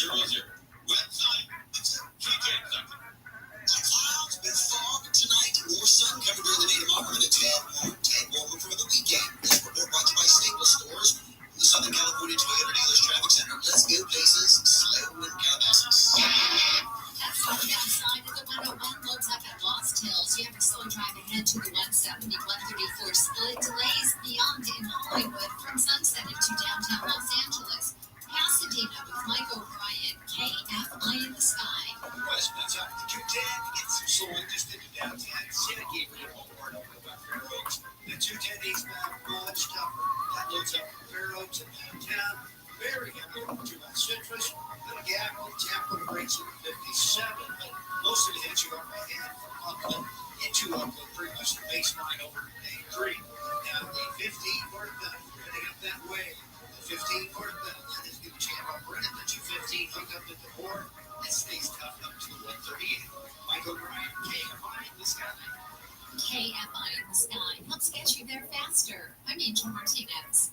Website, it's clouds with fog tonight. More sun covered during the day tomorrow, and a tad warmer for the weekend. This report brought to you by Staples Stores, the Southern California Toyota Dealers Traffic Center. Let's go places, slow in Calabasas. That's coming outside of the 101 loads up at Lost Hills. You have a slow drive ahead to the 170, 134 split. Delays beyond in Hollywood from Sunset into downtown Los Angeles. Pasadena with Mike O'Brien, KFI in the sky. Westman's up to 210. Get some soul just into downtown. Santa Gabriel Boulevard over the West Fair Oaks. The 210 eastbound much tougher. That loads up from Fair Oaks and downtown. Very heavy over to Citrus. Little gap on Tampa breaks at 57. But most of the hits you up ahead from Oakland into Oakland, pretty much the baseline over to A3. Now the 15 northbound, heading up that way. The 15 northbound, that is going to jam up right at the 215 hook up at the board. It stays tough up to the 138. Michael O'Brien, KFI in the sky. KFI in the sky helps get you there faster. I'm Angel Martinez.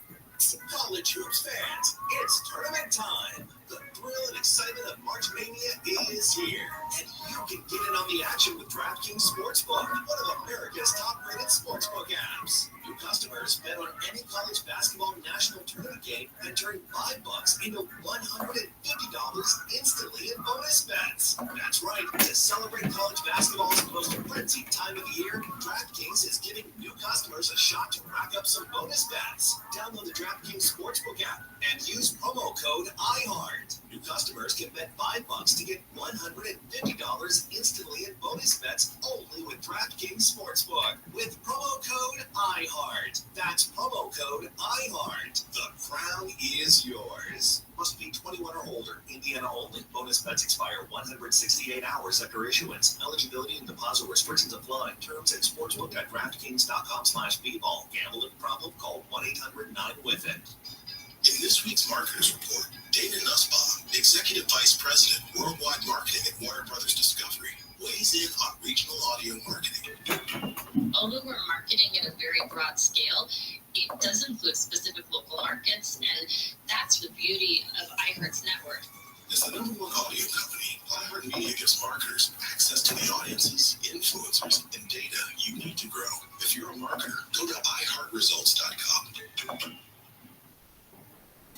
College hoops fans, it's tournament time. The thrill and excitement of March Mania is here, and you can get in on the action with DraftKings Sportsbook, one of America's top-rated sportsbook apps. New customers bet on any college basketball national tournament game and turn $5 into $150 instantly in bonus bets. That's right. To celebrate college basketball's most frenzied time of the year, DraftKings is giving new customers a shot to rack up some bonus bets. Download the DraftKings Sportsbook app and use promo code IHEART. New customers can bet $5 to get $150 instantly in bonus bets only with DraftKings Sportsbook with promo code IHEART. That's promo code IHEART. The crown is yours. Must be 21 or older. Indiana only. Bonus bets expire 168 hours after issuance. Eligibility and deposit restrictions apply. Terms at sportsbook.draftkings.com/bball. Gambling problem? Call 1-800-9-WITH-IT. In this week's Marketers Report, Dana Nussbaum, Executive Vice President, Worldwide Marketing at Warner Brothers Discovery, weighs in on regional audio marketing. Although we're marketing at a very broad scale, it does include specific local markets, and that's the beauty of iHeart's network. As the #1 audio company, iHeart Media gives marketers access to the audiences, influencers, and data you need to grow. If you're a marketer, go to iHeartResults.com.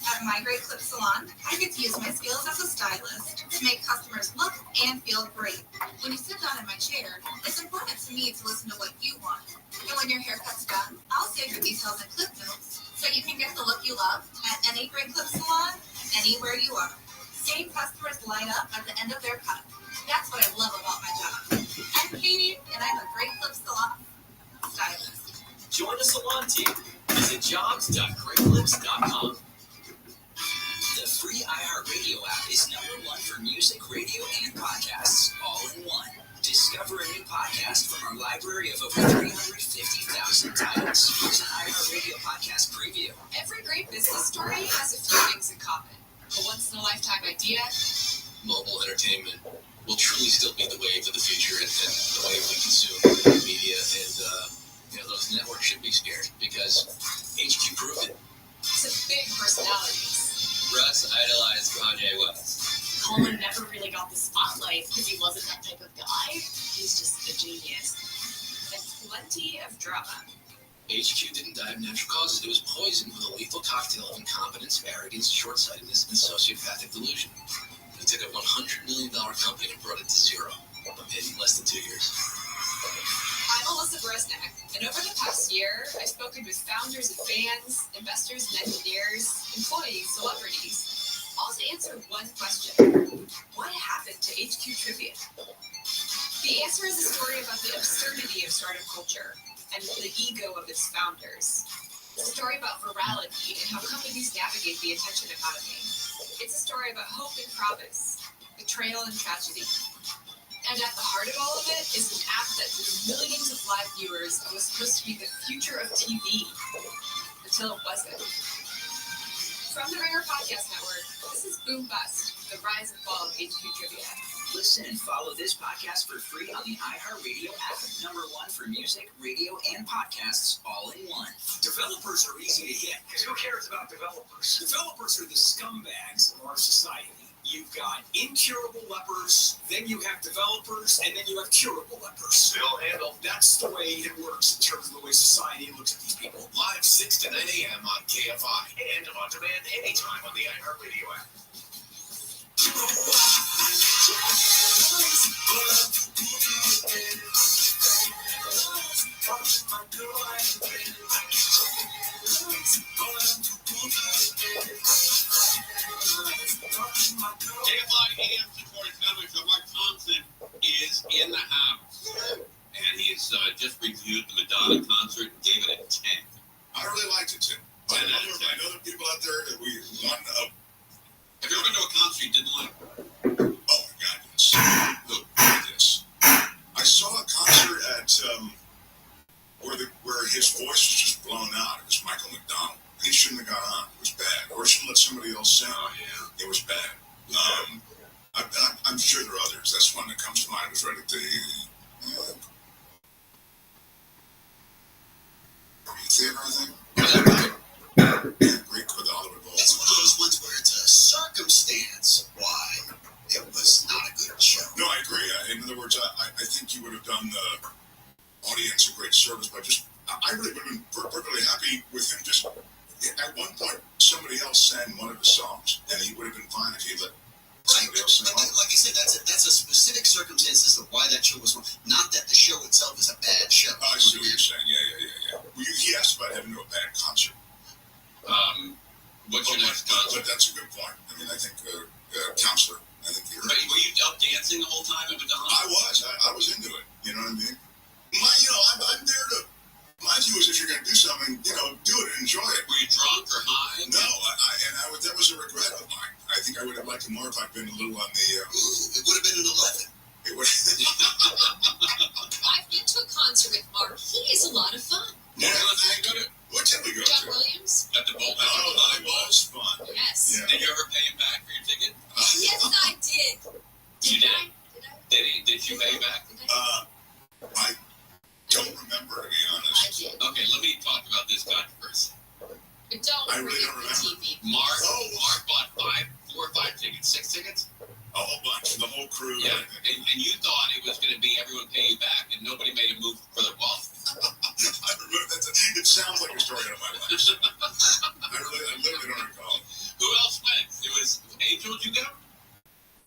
At My Great Clip Salon, I get to use my skills as a stylist to make customers look and feel great. When you sit down in my chair, it's important to me to listen to what you want. And when your haircut's done, I'll save your details and clip notes so you can get the look you love at any Great Clip Salon, anywhere you are. Same customers line up at the end of their cut. That's what I love about my job. I'm Katie, and I'm a Great Clip Salon stylist. Join the salon team. Visit jobs.greatclips.com. The free iHeartRadio app is #1 for music, radio, and podcasts, all in one. Discover a new podcast from our library of over 350,000 titles. Here's an iHeartRadio podcast preview. Every great business story has a few things in common. A once-in-a-lifetime idea. Mobile entertainment will truly still be the wave of the future, and the way we consume media, and those networks should be scared because HQ proved it. Some big personalities. Russ idolized Kanye West. Coleman never really got the spotlight because he wasn't that type of guy. He's just a genius. And plenty of drama. HQ didn't die of natural causes. It was poisoned with a lethal cocktail of incompetence, arrogance, short-sightedness, and sociopathic delusion. He took a $100 million company and brought it to zero in less than 2 years. I'm Alyssa Brosnack, and over the past year, I've spoken with founders and fans, investors and engineers, employees, celebrities, all to answer one question. What happened to HQ Trivia? The answer is a story about the absurdity of startup culture and the ego of its founders. It's a story about virality and how companies navigate the attention economy. It's a story about hope and promise, betrayal and tragedy. And at the heart of all of it is an app that drew millions of live viewers and was supposed to be the future of TV, until it wasn't. From the Ringer Podcast Network, this is Boom Bust, the rise and fall of HQ Trivia. Listen and follow this podcast for free on the iHeartRadio app. #1 for music, radio, and podcasts, all in one. Developers are easy to hit, because who cares about developers? Developers are the scumbags of our society. You've got incurable lepers, then you have developers, and then you have curable lepers. They'll handle. That's the way it works in terms of the way society looks at these people. Live 6 to 9 a.m. on KFI and on demand anytime on the iHeartRadio app. KFI AM supported family show. Mark Thompson is in the house, and he's just reviewed the Madonna concert and gave it a 10. I really liked it too. I know there are people out there that we want. Have you ever been to a concert you didn't like? Oh my God! Look at this. I saw a concert at where his voice was just blown out. It was Michael McDonald. He shouldn't have got on. It was bad. Or should let somebody else sing. Oh yeah. It was bad. I'm sure there are others. That's one that comes to mind. It was right at the theater, I think. Yeah, Greek with Oliver Bowl. It's one of those ones where it's a circumstance why it was not a good show. No, I agree. In other words, I think you would have done the audience a great service by just. I really would have been perfectly happy with him just. At one point, somebody else sang one of his songs, and he would have been fine if he let somebody else sing. But like I said, that's a specific circumstance as to why that show was wrong. Not that the show itself is a bad show. I see what you're saying. Yeah. Well, he asked about having a bad concert. What's your next concert? But that's a good point. I mean, I think Counselor. I think you're right. Were you up dancing the whole time at Madonna? I was into it. You know what I mean? I'm there to. My view is if you're going to do something, do it and enjoy it. Were you drunk or high? No, that was a regret of mine. I think I would have liked it more if I'd been a little on the. It would have been an 11. It would. I've been to a concert with Mark. He is a lot of fun. Yeah, what did we go John to? Williams? At the bowl. Oh, it was fun. Yes. Yeah. Did you ever pay him back for your ticket? Yes, I did. You did? Did I? Did you pay back? I don't remember, to be honest. I did. Okay, let me talk about this controversy. But don't I really forget don't the remember. TV. Mark bought 4 or 5 tickets, 6 tickets? A whole bunch, the whole crew. Yeah, and you thought it was going to be everyone pay you back, and nobody made a move for their wallet. I remember that. It sounds like a story out of my life. I literally don't recall. Who else went? It was Angel. Did you go?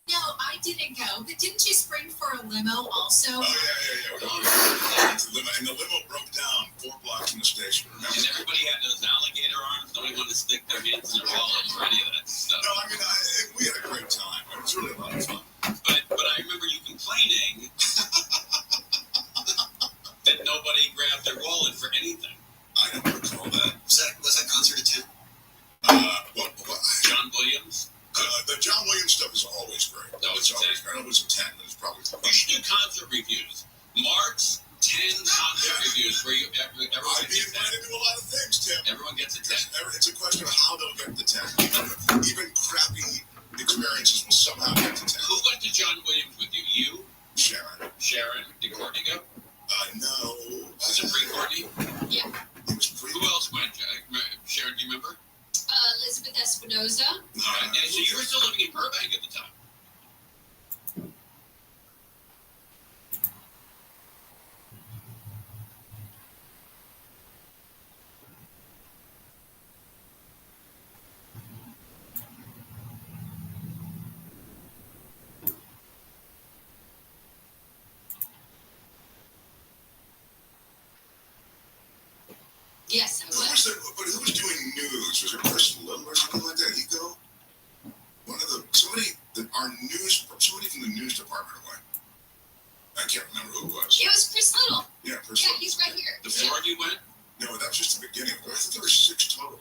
No, I didn't go. But didn't you spring for a limo also? Oh, yeah. And the limo broke down 4 blocks from the station. Remember? And everybody had those alligator arms. Nobody wanted to stick their hands in their wallets or any of that stuff. No, I mean, we had a great time. It was really a lot of fun. But I remember you complaining that nobody grabbed their wallet for anything. I don't recall that. Was that concert a 10? What? John Williams? The John Williams stuff is always great. No, it's a 10. I know it was a 10, but it's probably. You should do concert reviews. Mark's 10 concert reviews where everyone I'd be invited to a lot of things, Tim. Everyone gets a 10. It's a question of how they'll get the 10. Even crappy experiences will somehow get the 10. Who went to John Williams with you? You? Sharon. Did Courtney go? No. Was it pre-Courtney? Yeah. It was pre. Who else went? Sharon, do you remember? Elizabeth Espinosa. And so you were still living in Burbank at the time. Yes, I Who was. was doing news? Was it Chris Little or something like that? He go? Somebody from the news department went. I can't remember who it was. It was Chris Little. Yeah, Chris Yeah, Little. he's right here. The 4 of you went? No, that was just the beginning. I thought there were 6 total.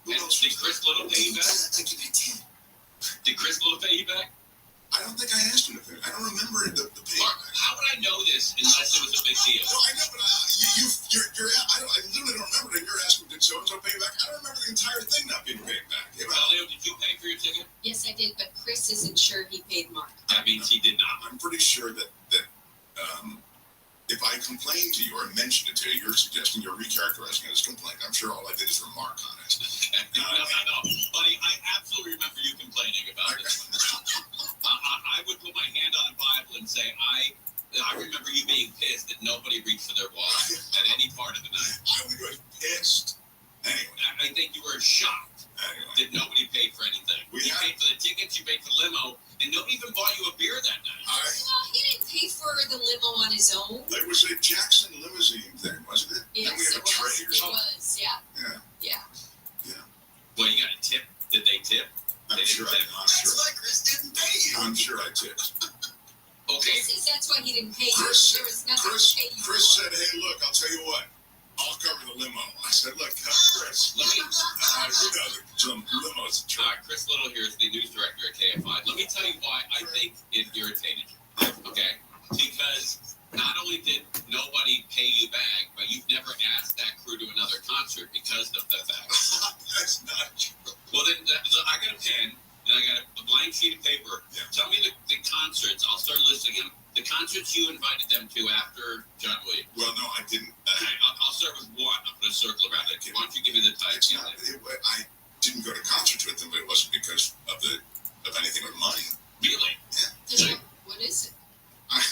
Who And else did was Chris Little pay you back? I give it 10. Did Chris Little pay you back? I don't think I asked him to pay. I don't remember the pay. Mark, how would I know this unless it was a big deal? No, I know, but I literally don't remember that you're asking, did so-and-so pay you back? I don't remember the entire thing not being paid back. Leo, did you pay for your ticket? Yes, I did, but Chris isn't sure he paid Mark. That means he did not. I'm pretty sure that if I complain to you or mention it to you, you're suggesting you're recharacterizing it as complaint. I'm sure all I did is remark on it. No, buddy, I absolutely remember you complaining about this one. I would put my hand on a Bible and say, I remember you being pissed that nobody reached for their wallet at any part of the night. I was pissed. Anyway. I think you were shocked that nobody paid for anything. You paid for the tickets, you paid for the limo, and nobody even bought you a beer that night. Well, he didn't pay for the limo on his own. It was a Jackson limousine thing, wasn't it? Yes, and we had it a trade or was. It something. was, yeah. Well, you got a tip? Did they tip? I'm sure I That's why Chris didn't pay you. I'm sure I tipped. Okay. Chris says that's why he didn't pay you. Chris There was nothing to pay you Chris for. said, hey, look, I'll tell you what. I'll cover the limo. I said, look, Chris. Let me. Limo's Chris Little here is the news director at KFI. Let me tell you why I think it irritated you. Okay? Because not only did nobody pay you back, but you've never asked that crew to another concert because of the fact. That's not true. Well, then I got a pen and I got a blank sheet of paper. Yeah. Tell me the concerts. I'll start listing them. The concerts you invited them to after John Williams. Well, no, I didn't. I'll start with one. I'll put a circle around it. Why don't you give me the type? I didn't go to concerts with them, but it wasn't because of anything with money. Really? Yeah. What is it? I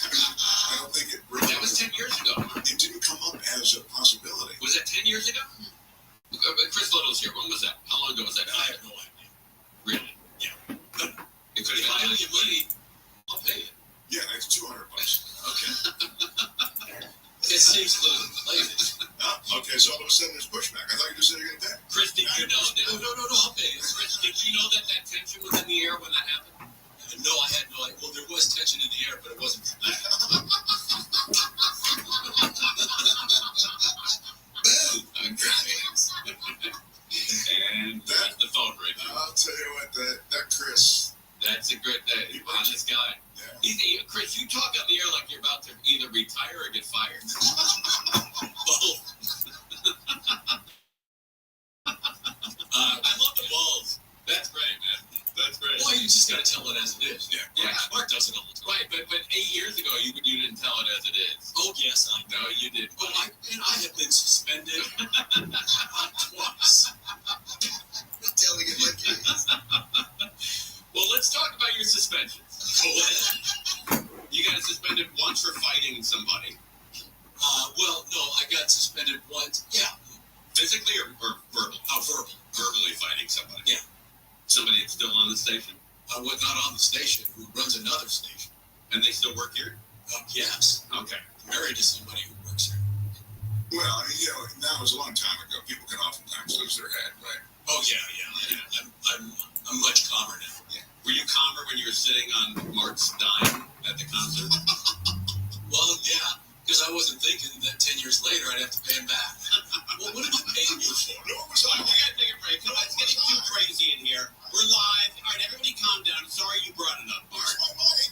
don't think it really. That was 10 years ago. It didn't come up as a possibility. Was that 10 years ago? Chris Little's here. When was that? How long ago was that? I have no idea. Really? Yeah. It could have been your money. I'll pay it. Yeah, it's $200. Okay. It seems a little inflated. Okay, so all of a sudden there's pushback. I thought you just said you're going to pay. Chris, did you know? No, I'll pay it. Chris, did you know that tension was in the air when that happened? No, I had no idea. Well, there was tension in the air, but it wasn't. Boom! And that's the phone right now. I'll tell you what, that Chris. That's a great day. Honest guy. Yeah. Chris, you talk on the air like you're about to either retire or get fired. Both. I love the balls. That's great, man. That's great. Well, you just got to tell it as it is. Yeah. Mark does it all the time. Right, but 8 years ago, you didn't tell it as it is. Oh, yes, I know. No, you did. Well, I have been suspended twice. Telling it like it is. Well, let's talk about your suspensions. Go ahead. You got suspended once for fighting somebody. Well, no, I got suspended once. Yeah. Physically or verbal? Verbal. Verbally fighting somebody. Yeah. Somebody that's still on the station. Was not on the station, who runs another station. And they still work here? Yes. Okay. Married to somebody who works here. Well, that was a long time ago. People can oftentimes lose their head, right? Oh, yeah. I'm much calmer now. Yeah. Were you calmer when you were sitting on Mark's dime at the concert? Well, yeah, because I wasn't thinking that 10 years later I'd have to pay him back. Well, what am I paying you for? No, we gotta take a break. No, it's getting too crazy in here. We're live. All right, everybody calm down. I'm sorry you brought it up, Mark.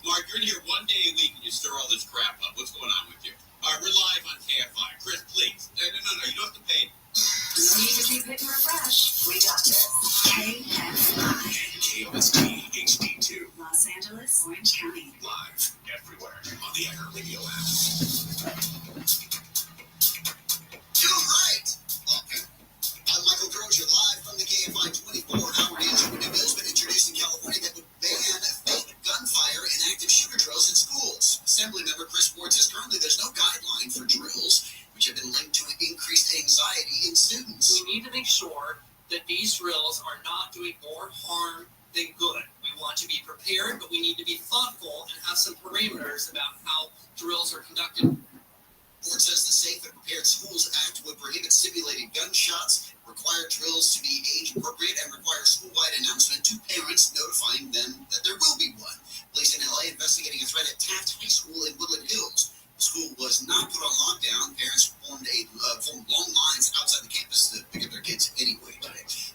Mark, you're in here one day a week and you stir all this crap up. What's going on with you? All right, we're live on KFI. Chris, please. No, you don't have to pay. No need to keep hitting refresh. We got this. KFI. KOST HD2. Los Angeles, Orange County. Live everywhere on the iHeartRadio app. You're right. I'm Michael Crozier, live from the KFI 24-hour answer when a bill's been introduced in California that would ban fake gunfire and active shooter drills in schools. Assemblymember Chris Ward says currently there's no guideline for drills, which have been linked to increased anxiety in students. We need to make sure that these drills are not doing more harm than good. We want to be prepared, but we need to be thoughtful and have some parameters about how drills are conducted. Ward says the Safe and Prepared Schools Act would prohibit simulated gunshots, require drills to be age appropriate, and require school-wide announcement to parents notifying them that there will be one. Police in LA investigating a threat at Taft High School in Woodland Hills. The school was not put on lockdown. Parents formed long lines outside the campus to pick up their kids anyway.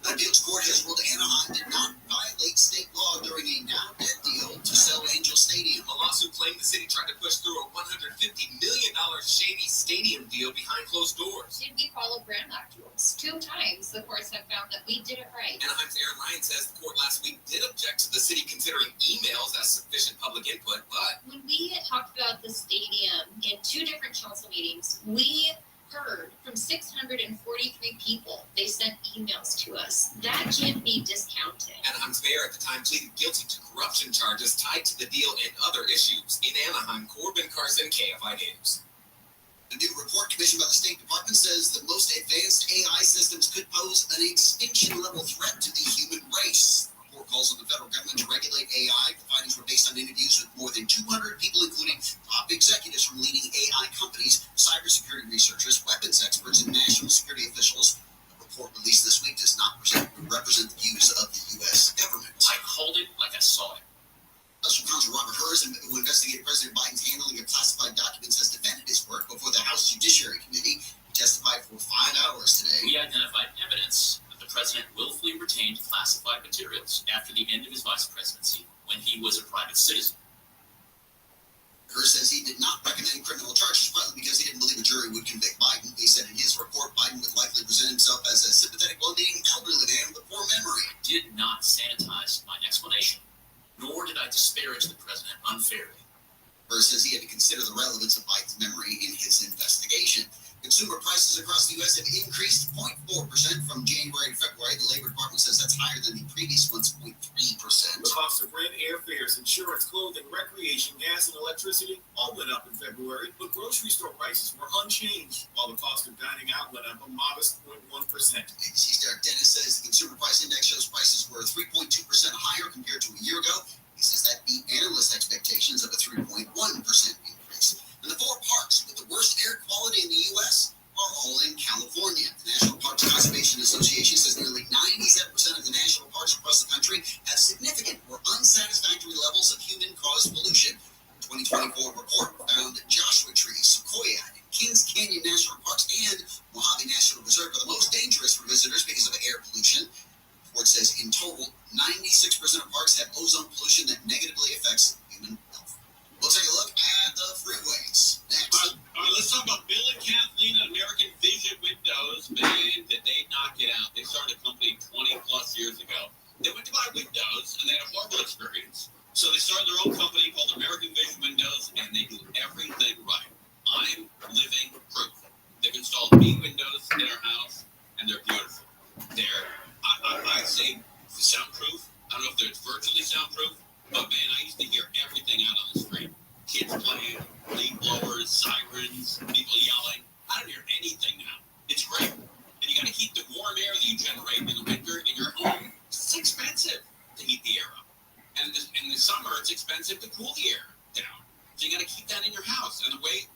An appeals court has ruled Anaheim did not violate state law during a now-dead deal to sell Angel Stadium. A lawsuit claimed the city tried to push through a $150 million shady stadium deal behind closed doors. Did we follow Brand Act rules? 2 times the courts have found that we did it right. Anaheim's Aaron Ryan says the court last week did object to the city considering emails as sufficient public input, but When we had talked about the stadium in 2 different council tied to the deal and other issues. In Anaheim, Corbin Carson, KFI News. A new report commissioned by the State Department says the most advanced AI systems could pose an extinction-level threat to the human race. The report calls on the federal government to regulate AI. The findings were based on interviews with more than 200 people, including top executives from leading AI companies, cybersecurity researchers, weapons experts, and national security officials. The report released this week does not represent the views of the U.S. government. I called it like I saw it. Special Counsel Robert Hers, who investigated President Biden's handling of classified documents, has defended his work before the House Judiciary Committee. He testified for 5 hours today. We identified evidence that the president willfully retained classified materials after the end of his vice presidency when he was a private citizen. Hers says he did not recommend criminal charges, partly because he didn't believe a jury would convict Biden. He said in his report, Biden would likely present himself as a sympathetic, well-meaning elderly man with poor memory. I did not sanitize my explanation, nor did I disparage the president unfairly. Hers says he had to consider the relevance of Biden's memory in his investigation. Consumer prices across the U.S. have increased 0.4% from January to February. The Labor Department says that's higher than the previous month's 0.3%. The cost of rent, airfares, insurance, clothing, recreation, gas, and electricity all went up in February, but grocery store prices were unchanged, while the cost of dining out went up a modest 0.1%. ABC's Derek Dennis says the Consumer Price Index shows prices were 3.2% higher compared to a year ago. He says that beat analyst expectations of a 3.1% increase. And the 4 parks with the worst air quality in the U.S. are all in California. The National Parks Conservation Association says nearly 97% of the national parks across the country have significant or unsatisfactory levels of human-caused pollution. The 2024 report found Joshua Tree, Sequoia, and Kings Canyon National Parks and Mojave National Reserve are the most dangerous for visitors because of air pollution. The report says in total, 96% of parks have ozone pollution that negatively affects human health. We'll take a look at the freeways next. All right, let's talk about Bill and Kathleen at American Vision Windows. Man, did they knock it out. They started a company 20 plus years ago. They went to buy windows, and they had a horrible experience. So they started their own company called American Vision Windows, and they do everything right. I'm living proof. They've installed me windows in our house, and they're beautiful. I say soundproof. I don't know if they're virtually soundproof, but man, I used to hear everything out on the street. Kids playing, leaf blowers, sirens, people yelling. I don't hear anything now. It's great. And you got to keep the warm air that you generate in the winter in your home. It's expensive to heat the air up. And in the summer, it's expensive to cool the air down. So you got to keep that in your house. And the way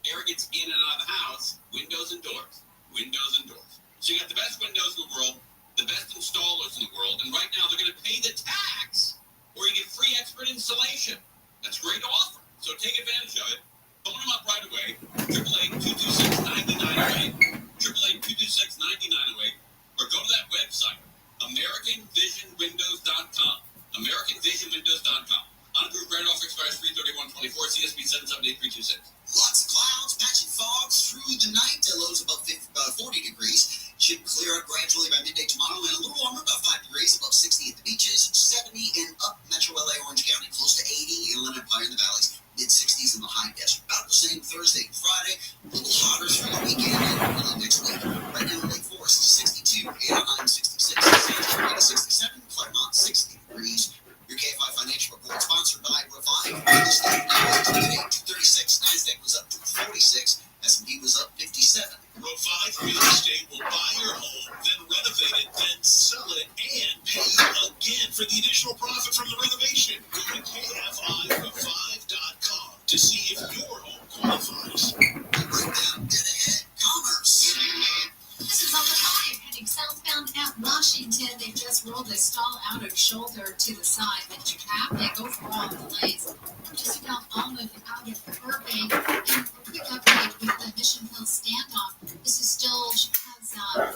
air gets in and out of the house, windows and doors. Windows and doors. So you got the best windows in the world, the best installers in the world, and right now they're going to pay the tax, or you get free expert installation. That's a great offer. So take advantage of it. Phone them up right away. 888-226-9908. 888-226-9908. Or go to that website, AmericanVisionWindows.com. AmericanVisionWindows.com. Unapproved grant offer expires 3/31/24. CSB 778-326. Lots of clouds, patchy fog through the night. Lows above 40 degrees. Should clear up gradually by midday tomorrow, and a little warmer, about 5 degrees, above 60 at the beaches, 70 and up Metro LA, Orange County, close to 80, Inland Empire in the valleys, mid-60s in the high desert. About the same Thursday and Friday, a little hotter through the weekend and early next week. Right now, Lake Forest, 62, Anaheim, 66, San Diego, 67, Claremont, 60 degrees. Your KFI Financial Report, sponsored by Revive Real Estate. Today, 236, NASDAQ was up to 46, S&P was up 57. Revive Real Estate will buy your home, then renovate it, then sell it, and pay you again for the additional profit from the renovation. Go to KFIRevive.com to see if your home qualifies. Breakdown, dead ahead, commerce. This is on the 5, heading southbound at Washington. They just rolled a stall outer shoulder to the side, but traffic overall delays just about almost out of Burbank. And a quick update with the Mission Hill standoff. This is still has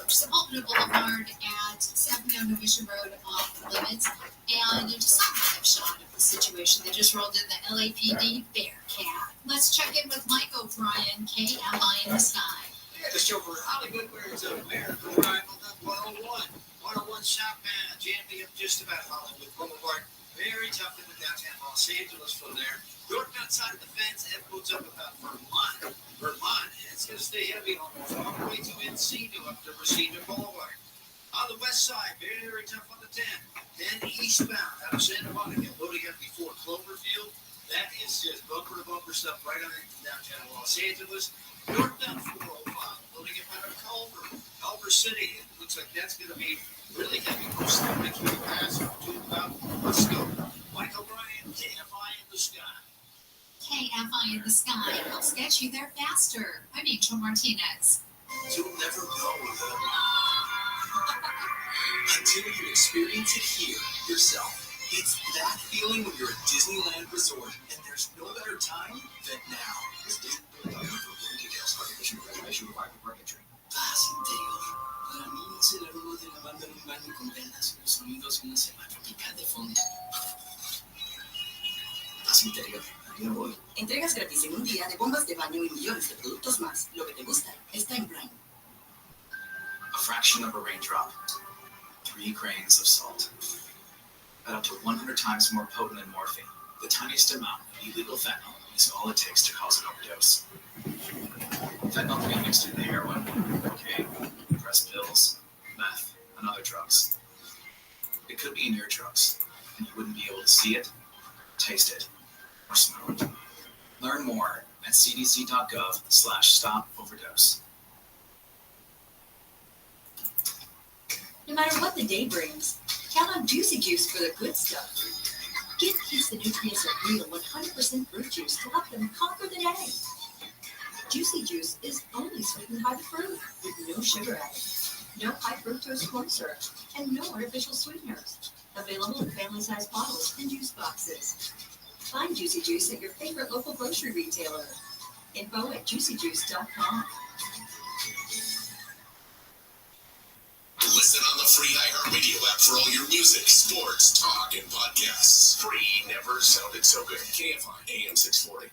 Sepulveda Boulevard at San Fernando Mission Road off limits. And just a live shot of the situation. They just rolled in the LAPD Bearcat. Let's check in with Mike O'Brien, KFI in the Sky. Yeah, just over Hollywood, where it's a American rival of 101. 101 southbound, jamming up just about Hollywood Boulevard. Very tough in the downtown Los Angeles from there. Northbound side of the fence, it goes up about Vermont, and it's going to stay heavy almost all the way to Encino up to Reseda Boulevard. On the west side, very tough on the 10. Then eastbound out of Santa Monica, loading up before Cloverfield. That is just bumper-to-bumper stuff right on into downtown Los Angeles. Northbound 405, loading up out of Culver City. It looks like that's going to be really heavy. Most of the next week pass to about. Let's go. Michael Bryan, KFI in the sky. KFI in the sky helps get you there faster. I'm Angel Martinez. You'll never know until you experience it here yourself. It's that feeling when you're at Disneyland Resort, and there's no better time than now. This details recognition reservation required for park entry. Paz interior. Para mí es el aroma de la banda de un baño con velas y los sonidos de una selva tropical de fondo. Paz interior. Yo voy. Entregas gratis en un día de bombas de baño y millones de productos más. Lo que te gusta está en Prime. A fraction of a raindrop. 3 grains of salt. But up to 100 times more potent than morphine. The tiniest amount of illegal fentanyl is all it takes to cause an overdose. Fentanyl can be mixed into heroin, cocaine, pressed pills, meth, and other drugs. It could be in your drugs, and you wouldn't be able to see it, taste it, or smell it. Learn more at cdc.gov/stop-overdose. No matter what the day brings, count on Juicy Juice for the good stuff. Give kids the nutrients of real 100% fruit juice to help them conquer the day. Juicy Juice is only sweetened by the fruit, with no sugar added, no high fructose corn syrup, and no artificial sweeteners. Available in family-sized bottles and juice boxes. Find Juicy Juice at your favorite local grocery retailer. Info at juicyjuice.com. Listen on the free iHeartRadio app for all your music, sports, talk, and podcasts. Free never sounded so good. KFI AM 640.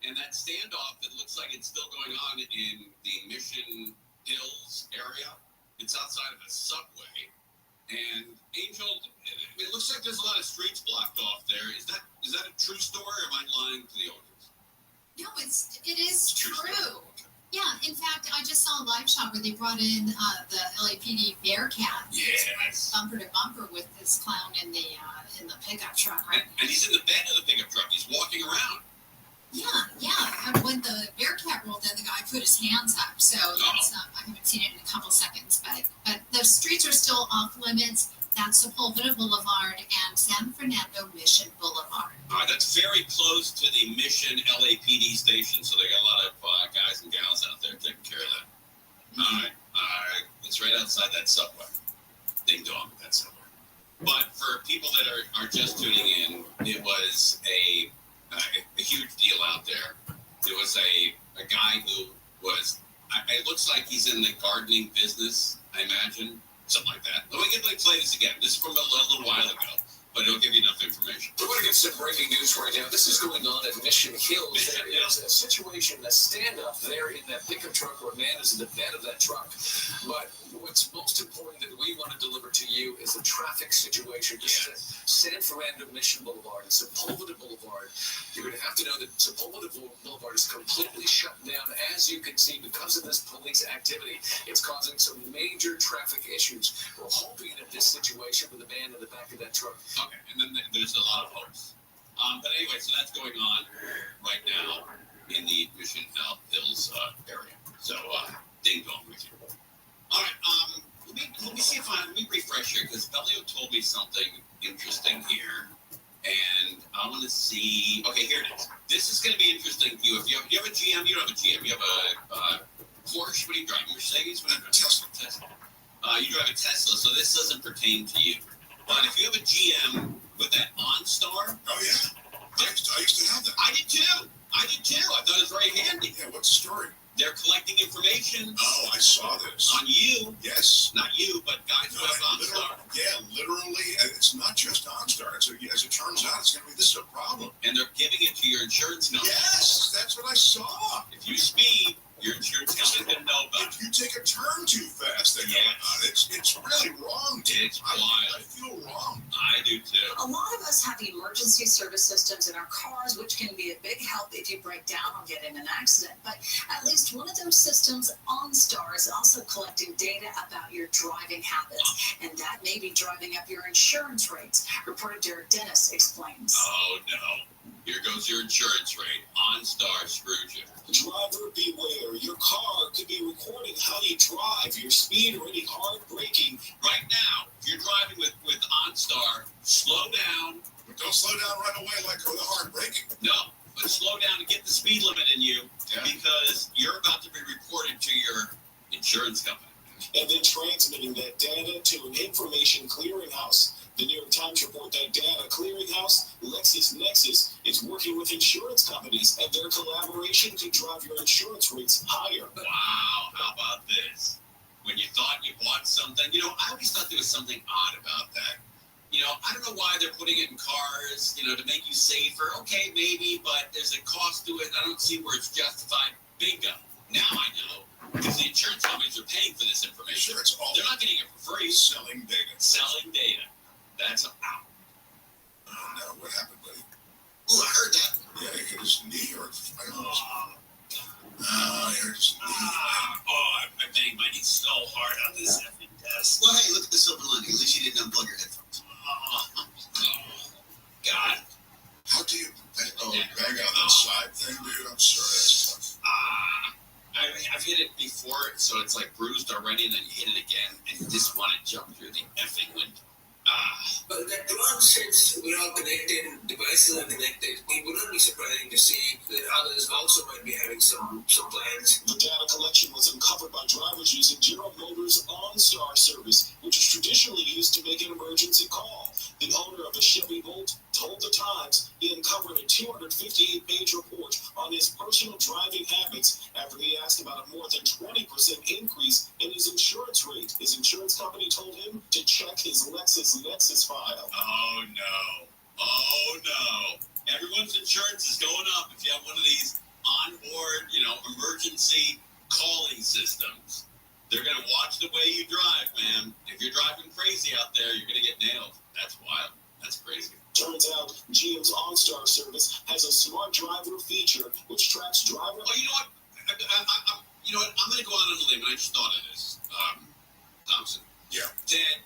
And that standoff that looks like it's still going on in the Mission Hills area, it's outside of a subway. And Angel, it looks like there's a lot of streets blocked off there. Is that a true story, or am I lying to the audience? No, it is true. Yeah, in fact, I just saw a live shot where they brought in the LAPD Bearcat. Yes. Bumper to bumper with this clown in the pickup truck, right? And he's in the bed of the pickup truck. He's walking around. Yeah. And when the Bearcat rolled in, the guy put his hands up. So that's, I haven't seen it in a couple seconds, but the streets are still off limits. That's Sepulveda Boulevard and San Fernando Mission Boulevard. All right, that's very close to the Mission LAPD station, so they got a lot of guys and gals out there taking care of that. Mm-hmm. All right, it's right outside that subway. Ding dong, that subway. But for people that are just tuning in, it was a huge deal out there. There was a guy who was, it looks like he's in the gardening business, I imagine. Something like that. Let me play this again. This is from a little while ago, but it'll give you enough information. We're going to get some breaking news right now. This is going on at Mission Hills. There is a situation, a standoff there in that pickup truck where a man is in the bed of that truck. But what's most important that we want to deliver to you is a traffic situation. This is San Fernando Mission Boulevard and Sepulveda Boulevard. You're going to have to know that Sepulveda Boulevard is completely shut down, as you can see, because of this police activity. It's causing some major traffic issues. We're hoping that this situation with the man in the back of that truck. Okay, and then there's a lot of hopes. But anyway, so that's going on right now in the Mission Hills area. So, ding dong with you. All right, let me see if let me refresh here, because Bellio told me something interesting here, and I want to see. Okay, here it is. This is going to be interesting for you. If you have a GM, you don't have a GM. You have a Porsche. What do you drive? Mercedes? What do you drive? Tesla. You drive a Tesla, so this doesn't pertain to you. But if you have a GM with that OnStar, oh yeah, I used to have that. I did too. I thought it was very handy. Yeah, what's the story? They're collecting information. Oh, I saw this. On you. Yes. Not you, but guys who have OnStar. Yeah, literally. And it's not just OnStar. As it turns out, this is a problem. And they're giving it to your insurance company. Yes, that's what I saw. If you speed, your insurance company's going to know about it. If you take a turn too fast, they know about it. It's really wrong. It's wild. I feel wrong. I do too. A lot of us have emergency service systems in our cars, which can be a big help if you break down or get in an accident. But at least one of those systems, OnStar, is also collecting data about your driving habits, and that may be driving up your insurance rates. Reporter Derek Dennis explains. Oh no. Here goes your insurance rate. OnStar screwed you. Driver beware. Your car could be recording how you drive, your speed, or any hard braking. Right now, if you're driving with OnStar, slow down. But don't slow down right away like with a hard braking. No, but slow down and get the speed limit in you because you're about to be reported to your insurance company. And then transmitting that data to an information clearinghouse. The New York Times report that data clearinghouse, LexisNexis, is working with insurance companies, and their collaboration could drive your insurance rates higher. Wow, how about this? When you thought you bought something, I always thought there was something odd about that. I don't know why they're putting it in cars, to make you safer. Okay, maybe, but there's a cost to it. I don't see where it's justified. Bingo. Now I know. Because the insurance companies are paying for this information. Sure, it's all they're not getting it for free. Selling data. Selling data. That's out. Oh no, what happened, buddy? Oh, I heard that. Yeah, he hit his knee or I hurt his knee. I banged my knee so hard on this effing desk. Well, hey, look at the silver lining. At least you didn't unplug your headphones. God. How do you bang out that side thing, dude? I'm sorry, that's tough. I've hit it before, so it's like bruised already, and then you hit it again, and you just want to jump through the effing window. But that demand, since we're all connected, devices are connected, it wouldn't be surprising to see that others also might be having some plans. The data collection was uncovered by drivers using General Motors' OnStar service, which is traditionally used to make an emergency call. The owner of a Chevy Volt told the Times he uncovered a 258-page report on his personal driving habits after he asked about a more than 20% increase in his insurance rate. His insurance company told him to check his LexisNexis file. Oh no. Everyone's insurance is going up if you have one of these onboard, emergency calling systems. They're going to watch the way you drive, man. If you're driving crazy out there, you're going to get nailed. That's wild. That's crazy. Turns out GM's OnStar service has a smart driver feature which tracks driver. Oh, you know what? I'm going to go out on a limb, and I just thought of this. Thompson. Yeah. Dad,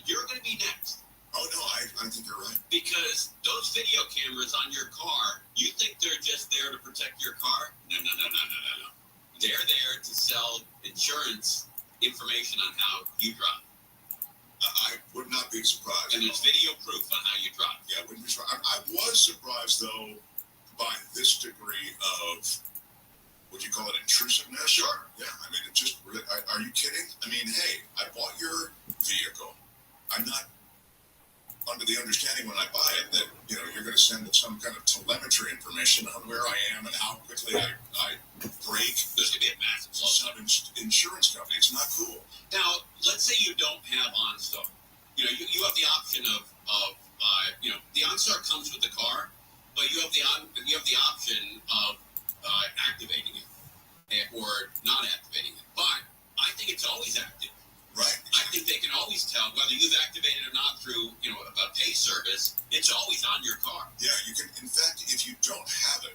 you're going to be next. Oh, no, I think you're right. Because those video cameras on your car, you think they're just there to protect your car? No. They're there to sell insurance information on how you drive. I would not be surprised. And there's video proof on how you drive. Yeah, I wouldn't be surprised. I was surprised, though, by this degree of, would you call it intrusiveness? Sure. Yeah, I mean, it just really, are you kidding? I mean, hey, I bought your vehicle. I'm not under the understanding when I buy it that, you're going to send some kind of telemetry information on where I am and how quickly I brake. There's going to be a massive some insurance company. It's not cool. Now, let's say you don't have OnStar. You have the option of the OnStar comes with the car, but you have the option of activating it or not activating it. But I think it's always active. Right. I think they can always tell whether you've activated or not through, a pay service. It's always on your car. Yeah, you can. In fact, if you don't have it,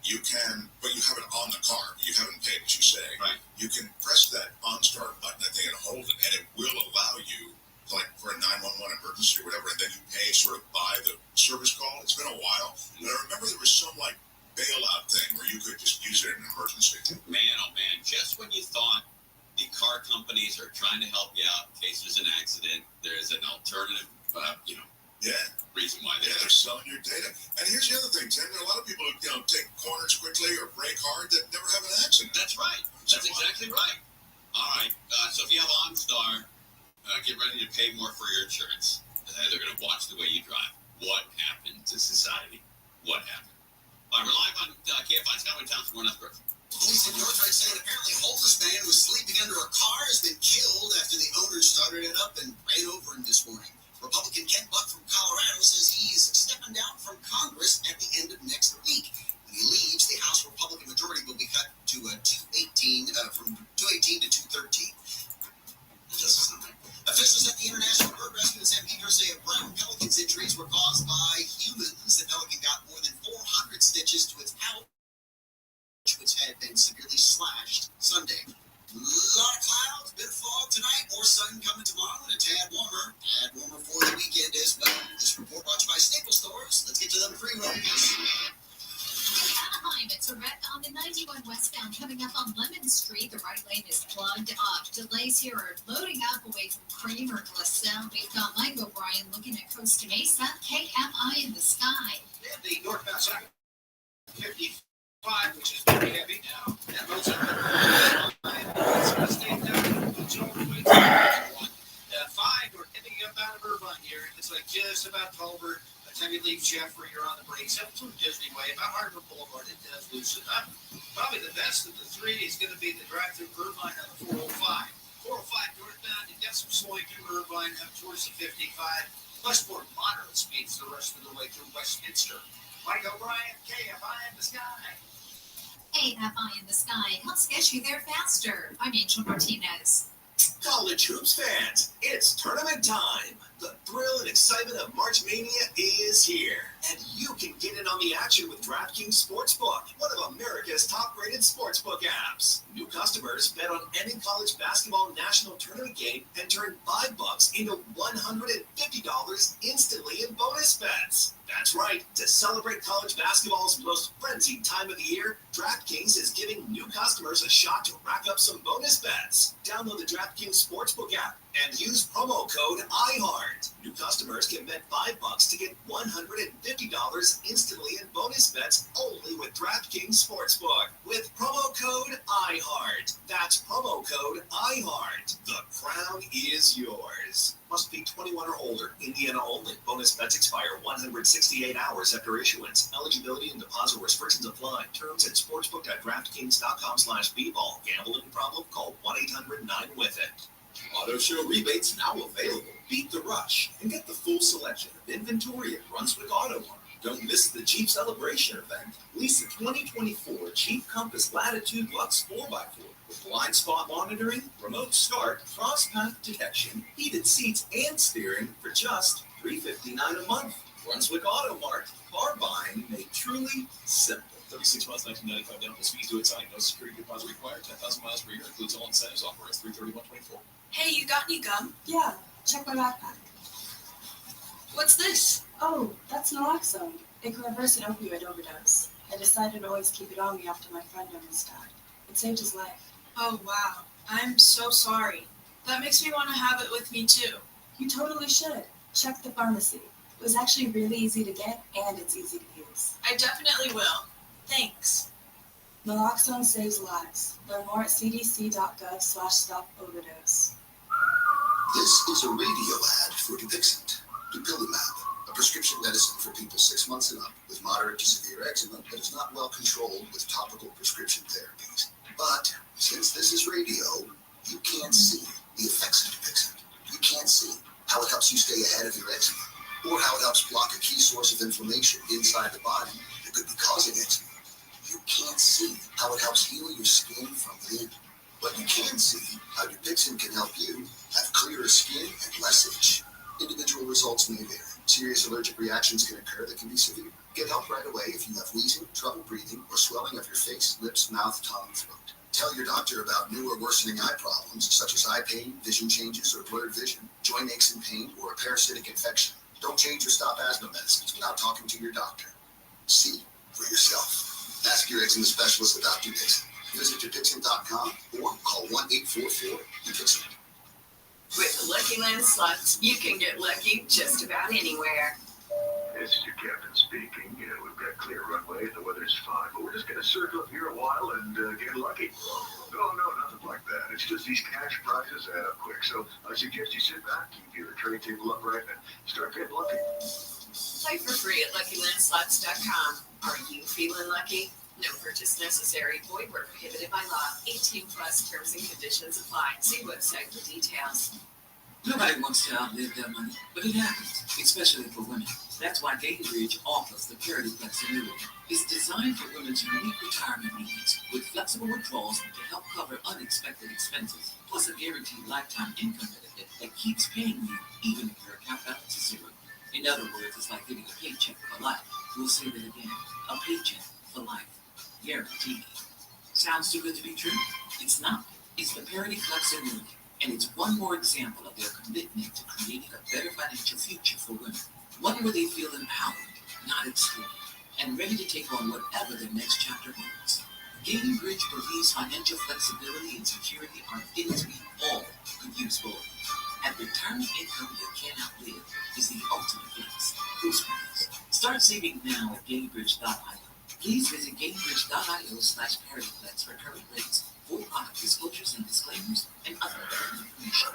you can, but you have it on the car. You haven't paid, as you say. Right. You can press that OnStar button, that thing, and hold it, and it will allow you, like for a 911 emergency or whatever, and then you pay sort of by the service call. It's been a while, but I remember there was some bailout thing where you could just use it in an emergency. Man, oh man! Just when you thought the car companies are trying to help you out in case there's an accident, there's an alternative, reason why they're selling your data. And here's the other thing, Tim. There are a lot of people who take corners quickly or brake hard that never have an accident. That's right. That's exactly right. All right. So if you have OnStar, get ready to pay more for your insurance. They're going to watch the way you drive. What happened to society? What happened? We're live on KFI Scott Thompson. We're not the Police in North been severely slashed Sunday. A lot of clouds, bit of fog tonight, more sun coming tomorrow, and a tad warmer for the weekend as well. This report brought to you by Staples Stores. Let's get to them pre-rolls. Anaheim, it's a wreck on the 91 westbound coming up on Lemon Street. The right lane is plugged up. Delays here are loading up away from Kramer LaSalle. We've got Mike O'Brien looking at Costa Mesa. KFI in the sky. And the northbound side, 55, which is very heavy now. That loads up. It's going to stay down. It's all the way to 5, we're ending up out of Irvine here. It's like just about Culver. By the time you leave Jeffrey, you're on the brakes. Up through Disney Way, about Harbor Boulevard, it does loosen up. Probably the best of the three is going to be the drive-through Irvine on the 405. 405 northbound, you got some slowing through Irvine up towards the 55. Much more moderate speeds the rest of the way through Westminster. Mike O'Brien, KFI in the sky. KFI in the sky helps get you there faster. I'm Angel Martinez. College hoops fans, it's tournament time. The thrill and excitement of March Mania is here, and you can get in on the action with DraftKings Sportsbook, one of America's top-rated sportsbook apps. New customers bet on any college basketball national tournament game and turn $5 into $150 instantly in bonus bets. That's right. To celebrate college basketball's most frenzied time of the year, DraftKings is giving new customers a shot to rack up some bonus bets. Download the DraftKings Sportsbook app and use promo code IHEART. New customers can bet $5 to get $150 instantly in bonus bets only with DraftKings Sportsbook with promo code IHEART. That's promo code IHEART. The crown is yours. Must be 21 or older. Indiana only. Bonus bets expire 168 hours after issuance. Eligibility and deposit restrictions apply. Terms at sportsbook.draftkings.com/bball. Gambling problem? Call 1-800-9-WITH-IT. Auto Show rebates now available. Beat the rush and get the full selection of inventory at Brunswick Auto Mart. Don't miss the Jeep Celebration event. Lease a 2024 Jeep Compass Latitude Lux 4x4 with blind spot monitoring, remote start, cross-path detection, heated seats, and steering for just $359 a month. Brunswick Auto Mart. Car buying made truly simple. 36 months, 1995 down plus fees due at signing. No security deposit required. 10,000 miles per year. Includes all incentives. Offer is 331.24. Hey, you got any gum? Yeah, check my backpack. What's this? Oh, that's naloxone. It can reverse an opioid overdose. I decided to always keep it on me after my friend almost died. It saved his life. Oh, wow. I'm so sorry. That makes me want to have it with me, too. You totally should. Check the pharmacy. It was actually really easy to get, and it's easy to use. I definitely will. Thanks. Naloxone saves lives. Learn more at cdc.gov/stop-overdose. This is a radio ad for Dupixent. Dupilumab, a prescription medicine for people 6 months and up with moderate to severe eczema that is not well controlled with topical prescription therapies. But since this is radio, you can't see the effects of Dupixent. You can't see how it helps you stay ahead of your eczema, or how it helps block a key source of inflammation inside the body that could be causing eczema. You can't see how it helps heal your skin from within. But you can see how Dupixent can help you have clearer skin and less itch. Individual results may vary. Serious allergic reactions can occur that can be severe. Get help right away if you have wheezing, trouble breathing, or swelling of your face, lips, mouth, tongue, and throat. Tell your doctor about new or worsening eye problems such as eye pain, vision changes, or blurred vision, joint aches and pain, or a parasitic infection. Don't change or stop asthma medicines without talking to your doctor. See for yourself. Ask your eczema specialist about Dupixent. Visit Dupixent.com or call 1-844-DUPIXENT. With the Lucky Land Slots, you can get lucky just about anywhere. This is your captain speaking. We've got clear runway and the weather's fine, but we're just going to circle up here a while and get lucky. No, nothing like that. It's just these cash prizes add up quick. So I suggest you sit back, keep your tray table upright, and start getting lucky. Play for free at LuckyLandSlots.com. Are you feeling lucky? No purchase necessary. Void where prohibited by law. 18 plus terms and conditions apply. See website for details. Nobody wants to outlive their money, but it happens, especially for women. That's why Gainbridge offers the Parity Flex annuity. It's designed for women's unique retirement needs with flexible withdrawals to help cover unexpected expenses, plus a guaranteed lifetime income benefit that keeps paying you even if your account balance is zero. In other words, it's like getting a paycheck for life. We'll say that again, a paycheck for life. Guaranteed. Sounds too good to be true? It's not. It's the Parity Flex annuity, and it's one more example of their commitment to creating a better financial future for women. One where they feel empowered, not excluded, and ready to take on whatever their next chapter holds. Gainbridge believes financial flexibility and security are things we all could use more. And retirement income you can't outlive is the ultimate flex. Who's flex? Start saving now at Gainbridge.io. Please visit Gainbridge.io/ParityFlex for current rates, full product disclosures and disclaimers, and other information.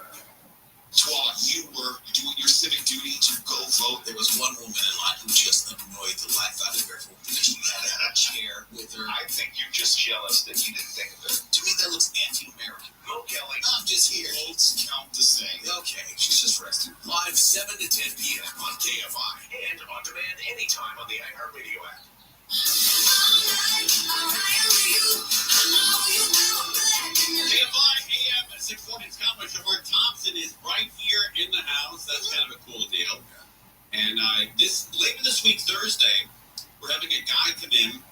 While you were doing your civic duty to go vote, there was one woman in line who just annoyed the life out of everyone because she had a chair with her. I think you're just jealous that you didn't think of it. To me, that looks anti-American. Go, Kelly. I'm just here. Votes count the same. Okay, she's just resting. Live 7 to 10 p.m. on KFI and on demand anytime on the iHeartRadio app. KFI AM at 640 Scotland, where Thompson is right here in the house. That's kind of a cool deal. And later this week, Thursday, we're having a guy come in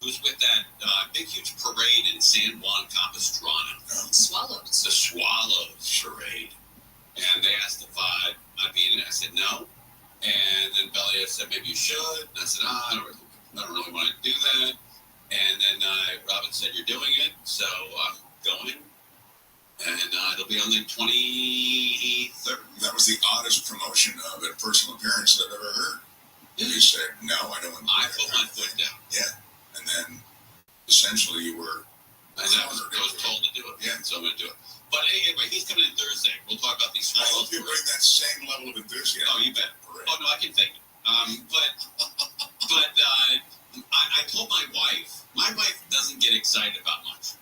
who's with that big, huge parade in San Juan Capistrano. Swallows. The Swallows parade. And they asked if I'd be in it. I said no. And then Belia said maybe you should. And I said, I don't really want to do that. And then Robin said, you're doing it, so I'm going. And it'll be on the 23rd. That was the oddest promotion of a personal appearance that I've ever heard. You said, no, I don't want to do I that. put my foot down. Yeah. And then, essentially, you were... I was told to do it, so I'm going to do it. But anyway, he's coming in Thursday. We'll talk about these I Swallows. hope you bring that same level of enthusiasm. Oh, you bet. Oh, no, I can take it. But I told my wife doesn't get excited about much,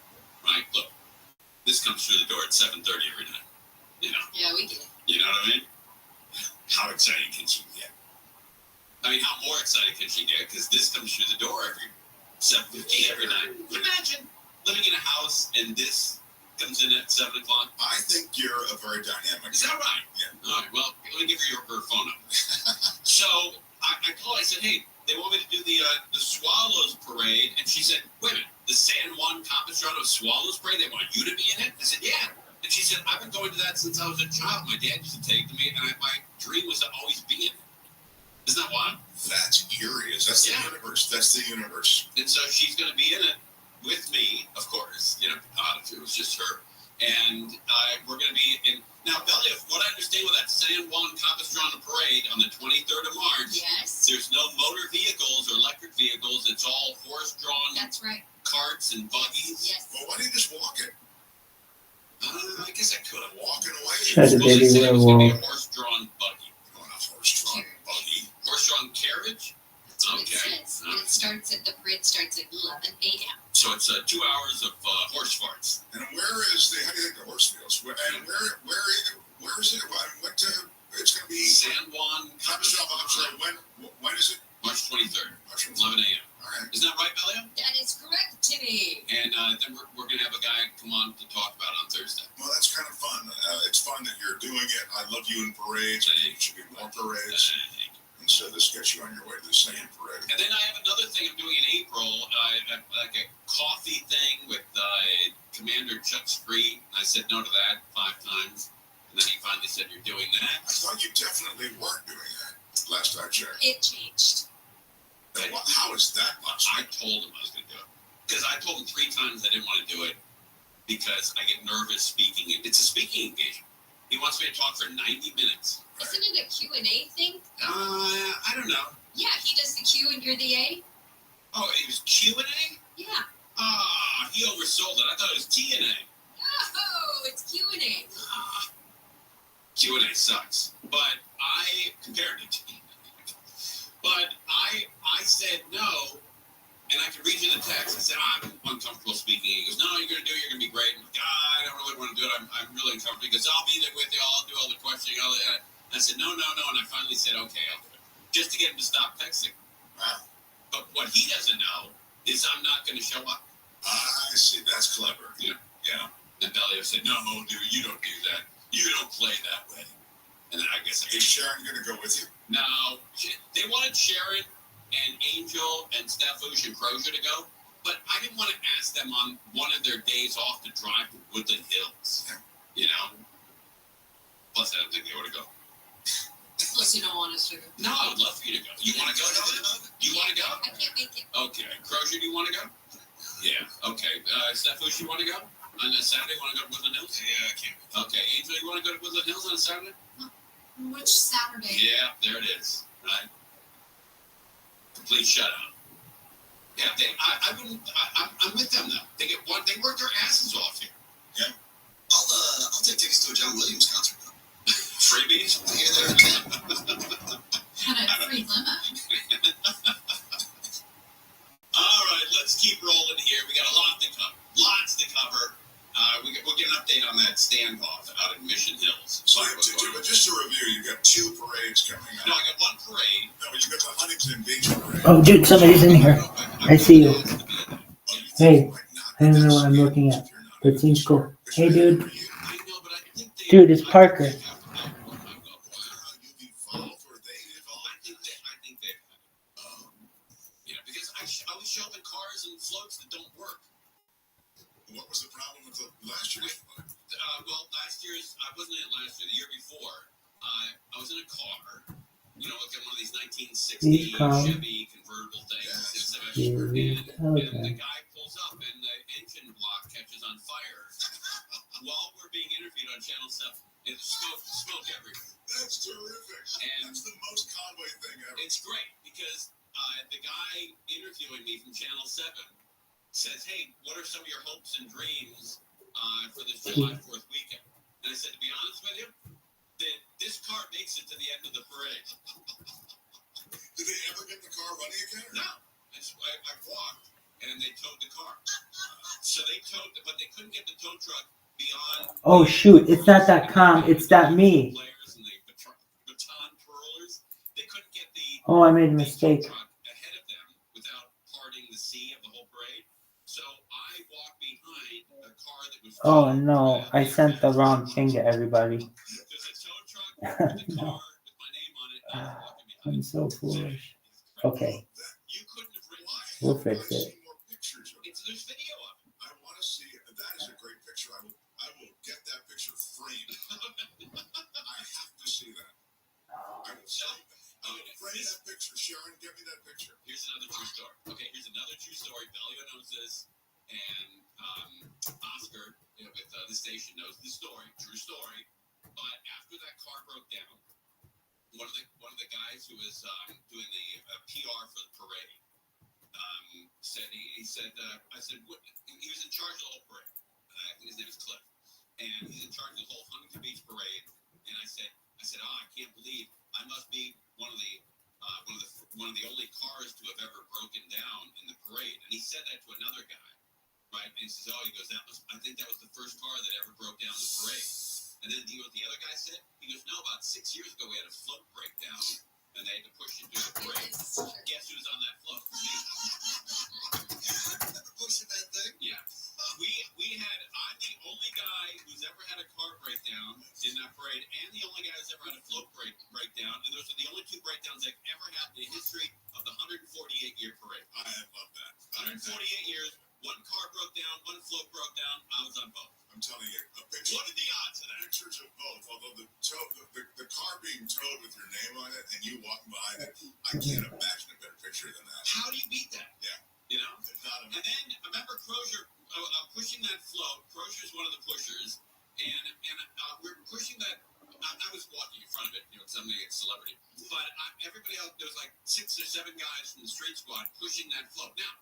right? Look, this comes through the door at 7:30 every night, you know? Yeah, we get it. You know what I mean? How excited can she get? I mean, how more excited can she get? Because this comes through the door every 7:50 every night. Imagine living in a house and this comes in at 7 o'clock. I think you're a very dynamic. Is that right? Yeah. All right, well, let me give her her phone number. So I told her, I said, hey, they want me to do the Swallows parade. And she said, wait a minute, the San Juan Capistrano Swallows parade, they want you to be in it? I said, yeah. And she said, I've been going to that since I was a child. My dad used to take me, and my dream was to always be in it. Isn't that wild? That's eerie. That's the universe. That's the universe. And so she's going to be in it with me, of course. You know, if it was just her. And we're going to be in... Now, Belly, what I understand with that San Juan Capistrano parade on the 23rd of March, yes, there's no motor vehicles or electric vehicles. It's all horse-drawn that's right. carts and buggies. Yes. Well, why don't you just walk it? I guess I could. Walking away. Shut the baby It was going to be a werewolf. horse-drawn buggy. Oh, not horse-drawn buggy. Horse-drawn carriage? That's what it says. And it starts the parade starts at 11 a.m. So it's 2 hours of horse farts. And where is the? How do you think the horse feels? And where is it? What? It's going to be San Juan Capistrano. I'm sorry. When is it? March 23rd. March 11 a.m. All right. Isn't that right, Belia? That is correct, Timmy. And then we're going to have a guy come on to talk about it on Thursday. Well, that's kind of fun. It's fun that you're doing it. I love you in parades. I think there should be more parades. And so this gets you on your way to the same parade. And then I have another thing I'm doing in April, like a coffee thing with Commander Chuck Street. I said no to that 5 times. And then he finally said, you're doing that. I thought you definitely weren't doing that last I checked. It changed. How is that much? I told him I was going to do it. Because I told him 3 times I didn't want to do it because I get nervous speaking. It's a speaking engagement. He wants me to talk for 90 minutes. Isn't it a Q&A thing? I don't know. Yeah, he does the Q and you're the A. Oh, it was Q&A? Yeah. He oversold it. I thought it was T&A. Oh, it's Q&A. Q&A sucks. But I compared it to T&A. But I said no, and I could read you the text. I said, I'm uncomfortable speaking. He goes, no, you're going to do it. You're going to be great. I'm like, I don't really want to do it. I'm really uncomfortable. He goes, I'll be there with you. I'll do all the questioning. I said, no. And I finally said, okay, I'll do it. Just to get him to stop texting. Wow. But what he doesn't know is I'm not going to show up. I see. That's clever. Yeah. And Belia said, no, dude, you don't do that. You don't play that way. And then I guess is Sharon going to go with you? No. They wanted Sharon and Angel and Steph Bush and Crozier to go, but I didn't want to ask ask them on one of their days off to drive to Woodland Hills. You know? Plus, I don't think they ought to go. Plus, you don't want us to go. No, I would love for you to go. You want to go? You want to go? I can't make it. Okay. Crozier, do you want to go? Yeah. Okay. Steph, you want to go? On a Saturday, want to go to Woodland Hills? Yeah, I can't. Okay. Angel, you want to go to Woodland Hills on a Saturday? Which Saturday? Yeah, there it is. Right? Complete shutout. Yeah, I wouldn't. I'm with them though. They work their asses off here. Yeah. I'll take tickets to a John Williams concert. Freebies? Had a free limo. All right, let's keep rolling here. We got a lot to cover. Lots to cover. We'll get an update on that standoff out in Mission Hills. So, just to review, you got 2 parades coming up. No, I got 1 parade. No, you got the Huntington Beach parade. Oh, dude, somebody's in here. I see you. Hey, I don't know what I'm looking at, but it seems cool. Hey, dude. Dude, it's Parker. I was shoving cars and floats that don't work. What was the problem with the last year's float? Well, last year's, I wasn't in it last year, the year before, I was in a car, you know, like one of these 1960 Chevy convertible things. And the guy pulls up and the engine block catches on fire while we're being interviewed on Channel 7. And smoke everywhere. That's terrific. And that's the most Conway thing ever. It's great because the guy interviewing me from Channel 7 says, hey, what are some of your hopes and dreams for this July 4th weekend? And I said, to be honest with you, that this car makes it to the end of the parade. Did they ever get the car running again? No. I walked, and they towed the car. So they towed, but they couldn't get the tow truck beyond. Oh, shoot. It's not that com. It's that me. And the baton twirlers. They couldn't get the Oh, I made a mistake. ahead of them without parting the sea of the whole parade. So I walked behind a car that was. Oh, no. I sent the wrong thing to everybody. No. I'm so foolish. Okay. We'll fix it. There's video of it. I want to see it. That is a great picture. I will get that picture framed. I have to see that. I will see that. Frame that picture, Sharon. Give me that picture. Here's another true story. Okay, here's another true story. Belio knows this, and Oscar, with the station, knows this story. True story. But after that car broke down, one of the guys who was doing the PR for the parade said he said I said what, he was in charge of the whole parade. I think his name is Cliff, and he's in charge of the whole Huntington Beach parade. And I said I can't believe I must be one of the only cars to have ever broken down in the parade. And he said that to another guy, right? And he says, I think that was the first car that ever broke down the parade. And then do you know what the other guy said? He goes, no, about 6 years ago we had a float breakdown, and they had to push it through the parade. Guess who's on that float? Me. Pushing that thing? Yeah. I'm the only guy who's ever had a car breakdown in that parade, and the only guy who's ever had a float breakdown. And those are the only 2 breakdowns that ever happened in the history of the 148-year parade. I love that. 148 years, 1 car broke down, 1 float broke down. I was on both. I'm telling you, a picture. What are the odds of that? Pictures of both. Although the car being towed with your name on it and you walking behind it, I can't imagine a better picture than that. How do you beat that? Yeah. You know? And then I remember Crozier pushing that float. Crozier's one of the pushers, and we're pushing that. I was walking in front of it, because I'm a celebrity. But everybody else, there was like 6 or 7 guys from the street squad pushing that float. Now,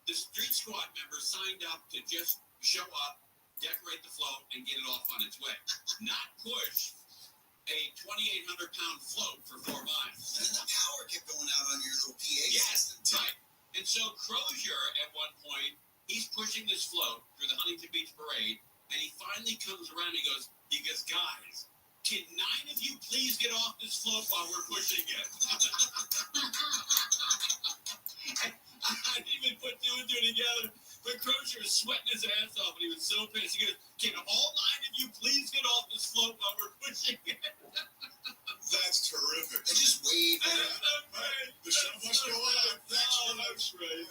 the street squad members signed up to just show up, decorate the float, and get it off on its way. Not push a 2,800-pound float for 4 miles. And then the power kept going out on your little PA system, too. Right. And so Crozier, at one point, he's pushing this float through the Huntington Beach parade, and he finally comes around and he goes, guys, can 9 of you please get off this float while we're pushing it? I didn't even put 2 and 2 together. But Crozier was sweating his ass off, and he was so pissed. He goes, can all 9 of you please get off this float while we're pushing it? That's terrific. They just wave. The show must go on. That's right.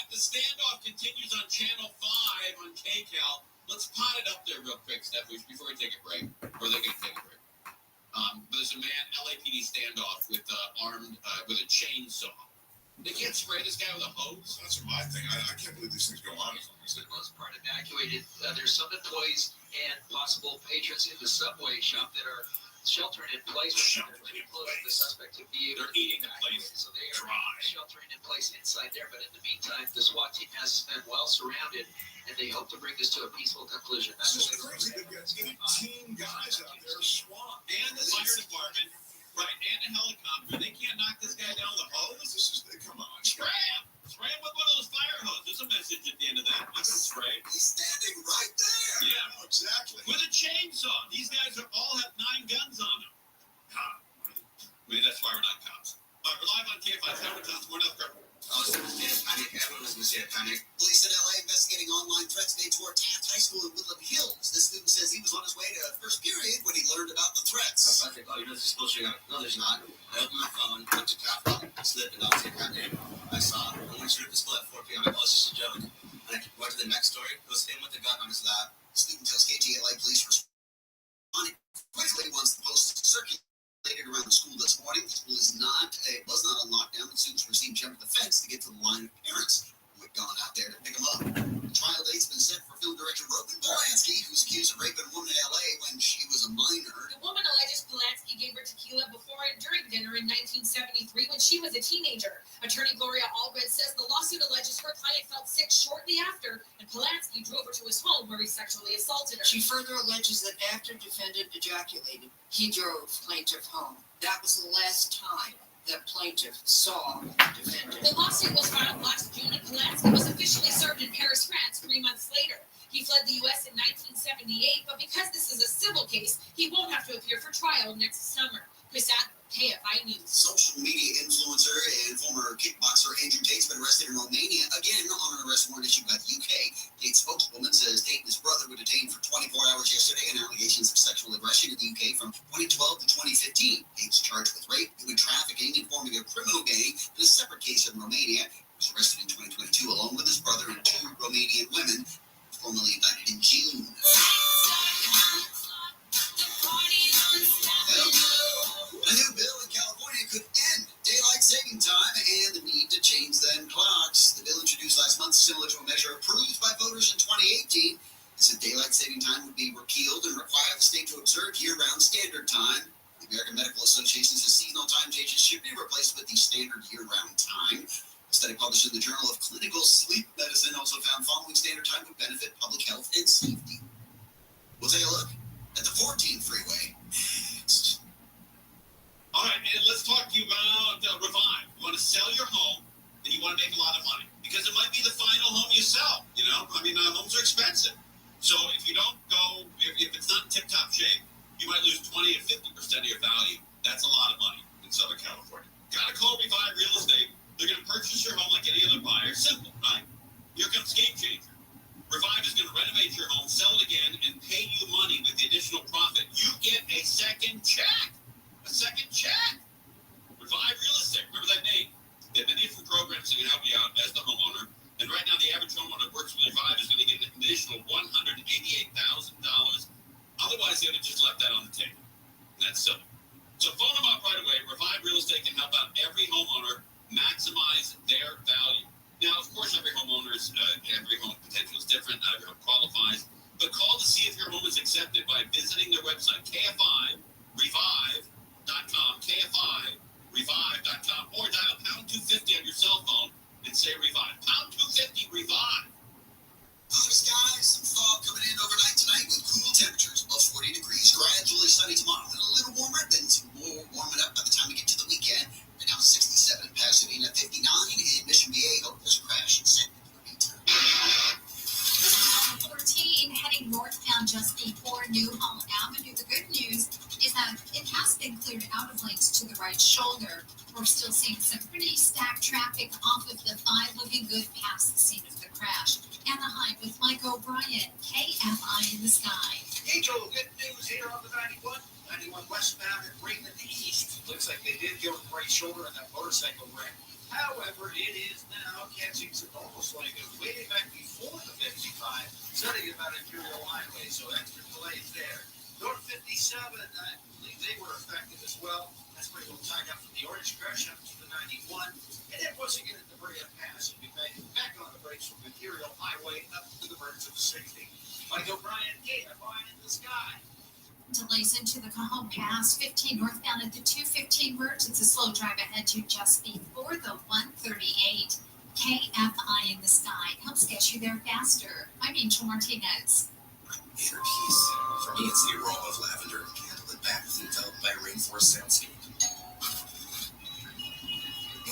The standoff continues on Channel 5 on KCAL. Let's pot it up there real quick, Steph, before we take a break. Or they're going to take a break. There's a man, LAPD standoff with armed with a chainsaw. They can't spray this guy with a hose. That's my thing. I can't believe these things go on. For the most part, evacuated. There's some employees and possible patrons in the subway shop that are sheltering in place. The suspect to be able to eating the place, so they are sheltering in place inside there. But in the meantime, the SWAT team has been well surrounded, and they hope to bring this to a peaceful conclusion. This is crazy. They've got 18 guys out there swamped. And the fire department, right, and a helicopter. They can't knock this guy down with a hose. Come on. Spray him. Spray him with one of those fire hoses. There's a message at the end of that. You can spray. He's standing right there. Yeah, exactly. With a chainsaw. These guys all have 9 guns on them. Maybe that's why we're not cops. All right, we're live on KFI Summertime. More enough cover. Everyone was in a panic. Police in LA investigating online threats made toward Taft High School in Woodland Hills. The student says he was on his way to first period when he learned about the threats. I think, oh, you know, this is bullshit. No, there's not. I opened my phone, went to Taft, slipped, and obviously got name. I saw it. I went to the display at 4 p.m. I thought it was just a joke. And I went to the next story. It was him with the gun on his lap. The student tells KTLA police responded quickly once the post circulated around the school this morning. The school was not on lockdown. The students received jump the fence to get to the line of parents who had gone out there to pick them up. The trial date's been set for film director Robin Polanski, who's accused of raping a woman in LA when she was a minor. The woman alleges Polanski gave her tequila before and during dinner in 1973 when she was a teenager. Attorney Gloria Allred says the lawsuit alleges her client felt sick shortly after, and Polanski drove her to his home where he sexually assaulted her. She further alleges that after defendant ejaculated, he drove plaintiff home. That was the last time that plaintiff saw defendant. The lawsuit was filed last June, and Polanski was officially served in Paris, France 3 months later. He fled the U.S. in 1978, but because this is a civil case, he won't have to appear for trial next summer. Chris Adler, KFI News. Social media influencer and former kickboxer Andrew Tate's been arrested in Romania, again on an arrest warrant issued by the UK. Tate's spokeswoman says Tate and his brother were detained for 24 hours yesterday on allegations of sexual aggression in the UK from 2012 to 2015. Tate's charged with rape, human trafficking, and forming a criminal gang in a separate case in Romania. He was arrested in 2022 along with his brother and 2 Romanian women, formally indicted in June. A new bill in California could end daylight saving time and the need to change them clocks. The bill introduced last month, similar to a measure approved by voters in 2018, it said daylight saving time would be repealed and require the state to observe year-round standard time. The American Medical Association says seasonal time changes should be replaced with the standard year-round time. A study published in the Journal of Clinical Sleep Medicine also found following standard time would benefit public health and safety. We'll take a look at the 14th freeway. All right, and let's talk to you about Revive. You want to sell your home, and you want to make a lot of money. Because it might be the final home you sell, you know? I mean, homes are expensive. So if you don't go, if it's not in tip-top shape, you might lose 20 to 50% of your value. That's a lot of money in Southern California. Got to call Revive Real Estate. They're going to purchase your home like any other buyer. Simple, right? Here comes Game Changer. Revive is going to renovate your home, sell it again, and pay you money with the additional profit. You get a second check. A second check. Revive Real Estate. Remember that name. They have many different programs that can help you out as the homeowner. And right now, the average homeowner that works with Revive is going to get an additional $188,000. Otherwise, they would have just left that on the table. And that's simple. So phone them up right away. Revive Real Estate can help out every homeowner maximize their value. Now, of course, every homeowner's every home potential is different. Not every home qualifies. But call to see if your home is accepted by visiting their website, KFI-Revive.com, KFI-Revive.com, or dial pound 250 on your cell phone and say Revive. Pound 250 Revive. Clear skies, some fog coming in overnight tonight with cool temperatures above 40 degrees. Gradually sunny tomorrow and a little warmer, then some more warming up by the time we get to the weekend. Right now 67 in Pasadena, 59 in Mission Viejo. There's a crash in San Antonio. 14 heading northbound just before Newhall Avenue. The good news is that it has been cleared out of lanes to the right shoulder. We're still seeing some pretty stacked traffic off of the 5, looking good past the scene of the crash. Anaheim with Mike O'Brien, KFI in the Sky. Hey, Joe, good news here on the 91. 91 westbound and Braden east. Looks like they did give a right shoulder in that motorcycle wreck. However, it is now catching some almost like it was way back before the 55, setting about Imperial Highway, so extra delays there. North 57, I believe they were affected as well. That's pretty well tied up from the Orange Crush up to the 91. And then once again at the Brea Pass, and we back on the brakes from Imperial Highway up to the merge of the 60. Mike O'Brien, KFI in the sky. Delays into the Cajon Pass, 15 northbound at the 215 merge. It's a slow drive ahead to just before the 138. KFI in the sky helps get you there faster. I'm Angel Martinez. Inner peace. For me, it's the aroma of lavender and candlelit bath enveloped by a rainforest soundscape.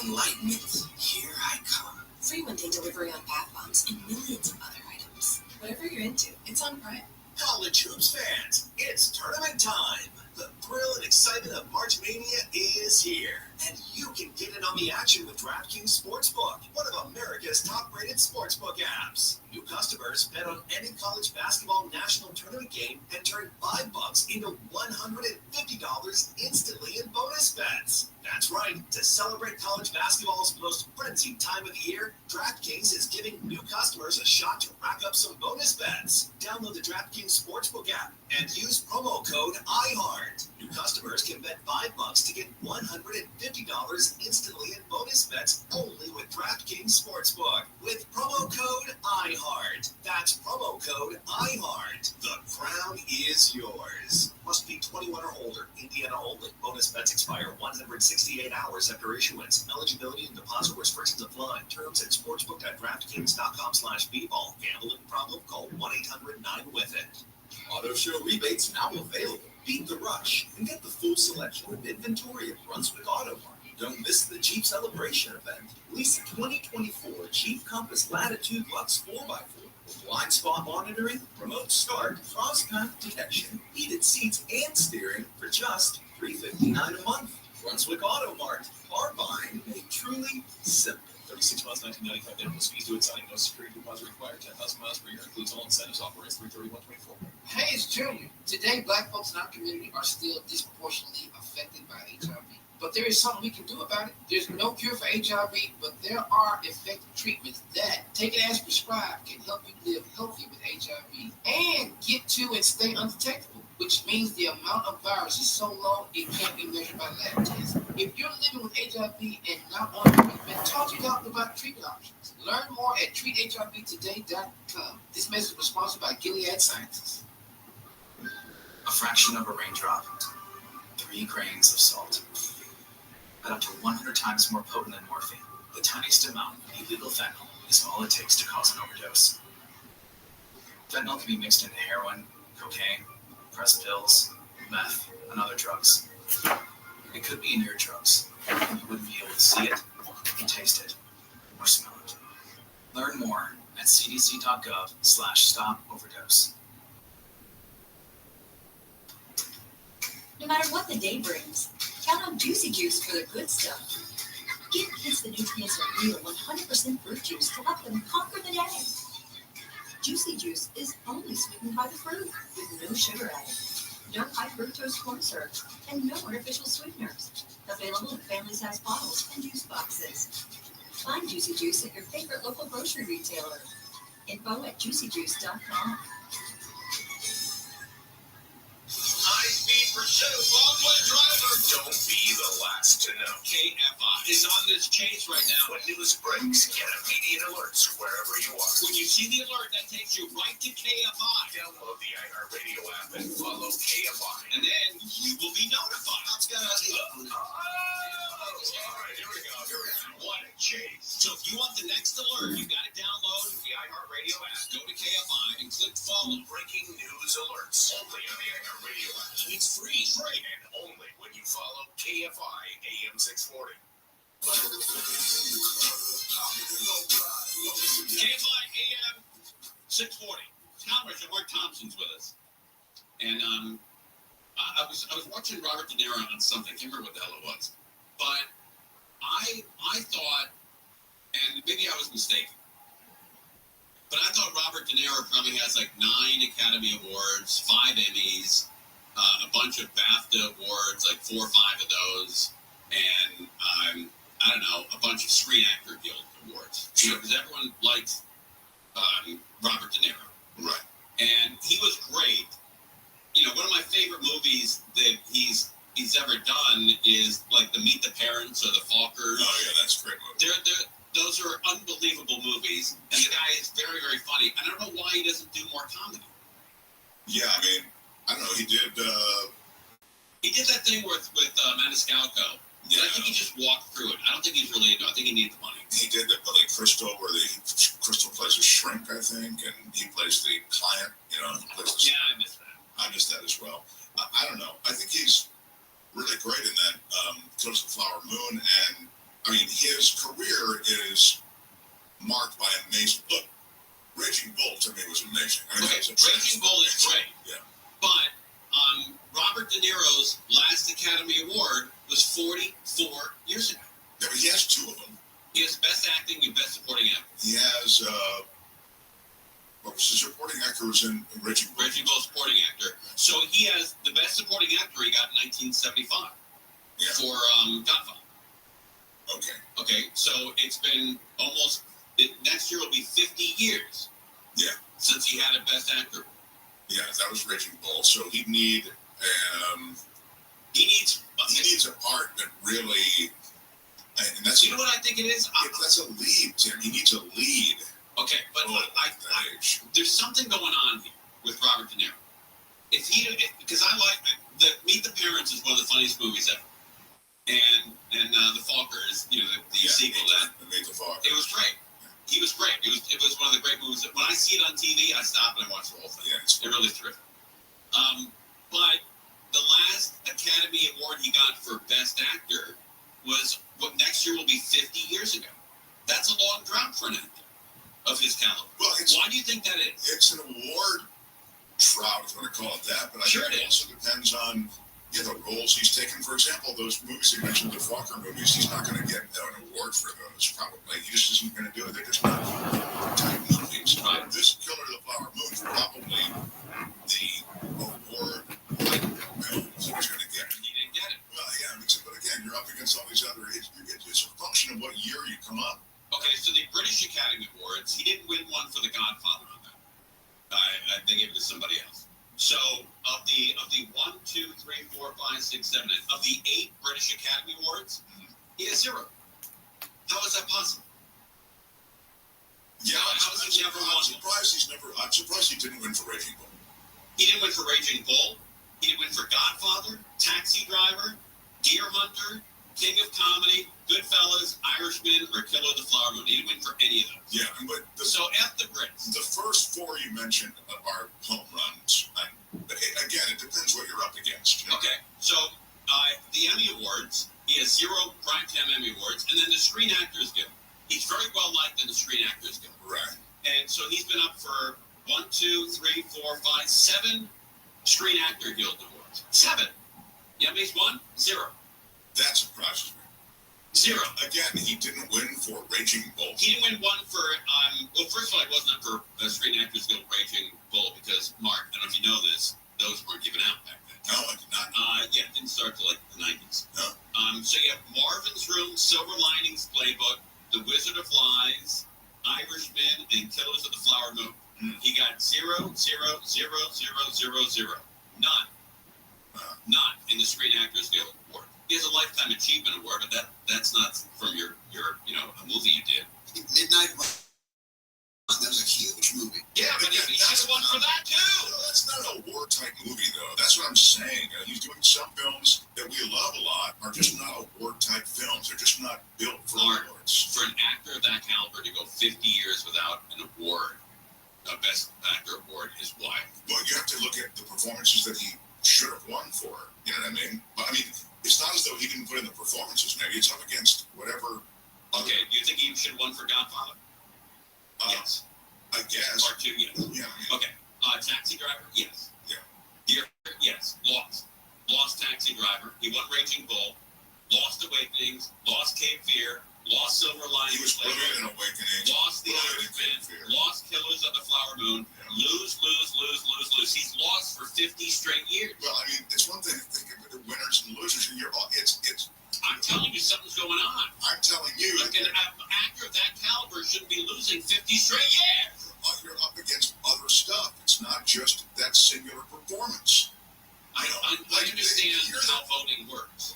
Enlightenment, here I come. Free one-day delivery on bath bombs and millions of other items. Whatever you're into, it's on Prime. College hoops fans, it's tournament time. The thrill and excitement of March Mania is here. And you can get in on the action with DraftKings Sportsbook, one of America's top-rated sportsbook apps. New customers bet on any college basketball national tournament game and turn $5 into $150 instantly in bonus bets. That's right. To celebrate college basketball's most frenzied time of the year, DraftKings is giving new customers a shot to rack up some bonus bets. Download the DraftKings Sportsbook app and use promo code iHeart. New customers can bet $5 to get $150 instantly in bonus bets only with DraftKings Sportsbook with promo code iHeart. That's promo code iHeart. The crown is yours. Must be 21 or older. Indiana only. Bonus bets expire 168 hours after issuance. Eligibility and deposit restrictions apply. Terms at sportsbook.draftkings.com/bball. Gambling problem? Call 1-800-9-WITH-IT. Auto show rebates now available. Beat the rush and get the full selection of inventory at Brunswick Auto Mart. Don't miss the Jeep Celebration event. Lease a 2024 Jeep Compass Latitude Lux 4x4 with blind spot monitoring, remote start, cross-path detection, heated seats, and steering for just $359 a month. Brunswick Auto Mart. Car buying made truly simple. 36 months, 1995. Minimum fees due at signing. No security deposit required. 10,000 miles per year. Includes all incentives. Offer rates 331.24. Hey, it's Junior. Today, black folks in our community are still disproportionately affected by HIV. But there is something we can do about it. There's no cure for HIV, but there are effective treatments that, taken as prescribed, can help you live healthy with HIV and get to and stay undetectable, which means the amount of virus is so low it can't be measured by lab tests. If you're living with HIV and not on treatment, talk to your doctor about treatment options. Learn more at treathivtoday.com. This message was sponsored by Gilead Sciences. A fraction of a raindrop, 3 grains of salt, but up to 100 times more potent than morphine. The tiniest amount of illegal fentanyl is all it takes to cause an overdose. Fentanyl can be mixed into heroin, cocaine, pressed pills, meth, and other drugs. It could be in your drugs. You wouldn't be able to see it, taste it, or smell it. Learn more at cdc.gov/stop-overdose. No matter what the day brings, count on Juicy Juice for the good stuff. Give kids the nutrients of real 100% fruit juice to help them conquer the day. Juicy Juice is only sweetened by the fruit with no sugar added, no high fructose corn syrup, and no artificial sweeteners. Available in family-size bottles and juice boxes. Find Juicy Juice at your favorite local grocery retailer. Info at juicyjuice.com. High-speed pursuit, long-way driver. Don't be the last to know. KFI is on this chase right now. When news breaks, get immediate alerts wherever you are. When you see the alert, that takes you right to KFI. Download the iHeartRadio app and follow KFI. And then you will be notified. All right, here we go. What a chase. So if you want the next alert, you got to download The iHeartRadio app. go to KFI and click follow. Breaking news alerts. Only on the iHeartRadio app. It's free. And only when you follow KFI AM 640. KFI AM 640. Congress and Mark Thompson's with us. And I was watching Robert De Niro on something. I can't remember what the hell it was. But I thought, and maybe I was mistaken, but I thought Robert De Niro probably has like 9 Academy Awards, 5 Emmys, a bunch of BAFTA awards, like 4 or 5 of those, and I don't know, a bunch of Screen Actor Guild awards. Because everyone liked Robert De Niro. Right. And he was great. One of my favorite movies that he's ever done is like the Meet the Parents or the Falkers. Oh yeah, that's a great movie. Those are unbelievable movies, and the guy is very, very funny. And I don't know why he doesn't do more comedy. Yeah, I mean, I don't know. He did that thing with Maniscalco. Yeah, I think he just walked through it. I don't think he's really into it. I think he needs the money. He did the Billy Crystal, where Crystal plays a shrink, I think, and he plays the client. Yeah, I missed that. I missed that as well. I don't know. I think he's really great in that Killers of the Flower Moon, and I mean, his career is marked by amazing. Look, Raging Bull to me was amazing. I mean, Raging Bull is great. Yeah. But Robert De Niro's last Academy Award was 44 years ago. Yeah, but he has 2 of them. He has Best Acting and Best Supporting Actor. He has, what was the supporting actor was in Raging Bull? Raging Bull supporting actor. So he has the Best Supporting Actor he got in 1975 for Godfather. Okay, so it's been next year will be 50 years. Yeah. Since he had a Best Actor. Yeah, that was Raging Bull. So he'd need, he needs a part that really, and that's, what I think it is? That's a lead, Tim. He needs a lead. Okay, but there's something going on here with Robert De Niro. Because I like Meet the Parents is one of the funniest movies ever. And the Falkers, the sequel to that. Meet the Falkers. It was great. He was great. It was one of the great movies. When I see it on TV, I stop and I watch the whole thing. Yeah, it's really terrific. But the last Academy Award he got for Best Actor was what next year will be 50 years ago. That's a long drought for an actor of his caliber. Well, why do you think that is? It's an award drought, if you want to call it that, but I think it also depends on the roles he's taken. For example, those movies you mentioned, the Falker movies, he's not going to get an award for those, probably. He just isn't going to do it. They're just not type movies. Right. This Killer of the Flower Moon is probably the award he was going to get. He didn't get it. Well, yeah, but again, you're up against all these other, it's a function of what year you come up. Okay, so the British Academy Awards, he didn't win one for The Godfather on that. They gave it to somebody else. So of the 1, 2, 3, 4, 5, 6, 7, of the 8 British Academy Awards, he has 0. How is that possible? Yeah, I'm surprised he didn't win for Raging Bull. He didn't win for Raging Bull. He didn't win for Godfather, Taxi Driver, Deer Hunter, King of Comedy, Goodfellas, Irishman, or Killer of the Flower Moon. He didn't win for any of them. Yeah, but so F the Brits. The first 4 you mentioned are home runs. But again, it depends what you're up against. Okay, so the Emmy Awards, he has 0 Primetime Emmy Awards, and then the Screen Actors Guild. He's very well liked in the Screen Actors Guild. Right. And so he's been up for 1, 2, 3, 4, 5, 7 Screen Actor Guild Awards. 7. The Emmys 1, 0. That surprises me. 0. Again, he didn't win for Raging Bull. He didn't win one for, well, first of all, it wasn't up for Screen Actors Guild Raging Bull because, Mark, I don't know if you know this, those weren't given out back then. No, I did not. Yeah, it didn't start till like the 90s. No. So you have Marvin's Room, Silver Linings Playbook, The Wizard of Lies, Irishman, and Killers of the Flower Moon. He got 0, 0, 0, 0, 0, 0. None. None in the Screen Actors Guild Award. He has a Lifetime Achievement Award, but that's not from your a movie you did. Midnight Run. That was a huge movie. Yeah, but he has one for that too. No, that's not an award type movie though. That's what I'm saying. He's doing some films that we love a lot are just not award type films. They're just not built for awards. For an actor of that caliber to go 50 years without an award, a Best Actor award, is wild. Well, you have to look at the performances that he should have won for. You know what I mean? But I mean, it's not as though he didn't put in the performances. Maybe it's up against whatever. Okay, do you think he should have won for Godfather? Yes. I guess. Part 2, yes. Yeah. Okay. Taxi Driver, yes. Yeah. Deer, yes. Lost Taxi Driver. He won Raging Bull. Lost Awakenings. Lost Cape Fear. Lost Silver Linings. He was brilliant in Awakenings. Lost The Irishman. Lost Killers of the Flower Moon. Yeah. Lose. He's lost for 50 straight years. Well, I mean, just that singular performance. I understand how voting works.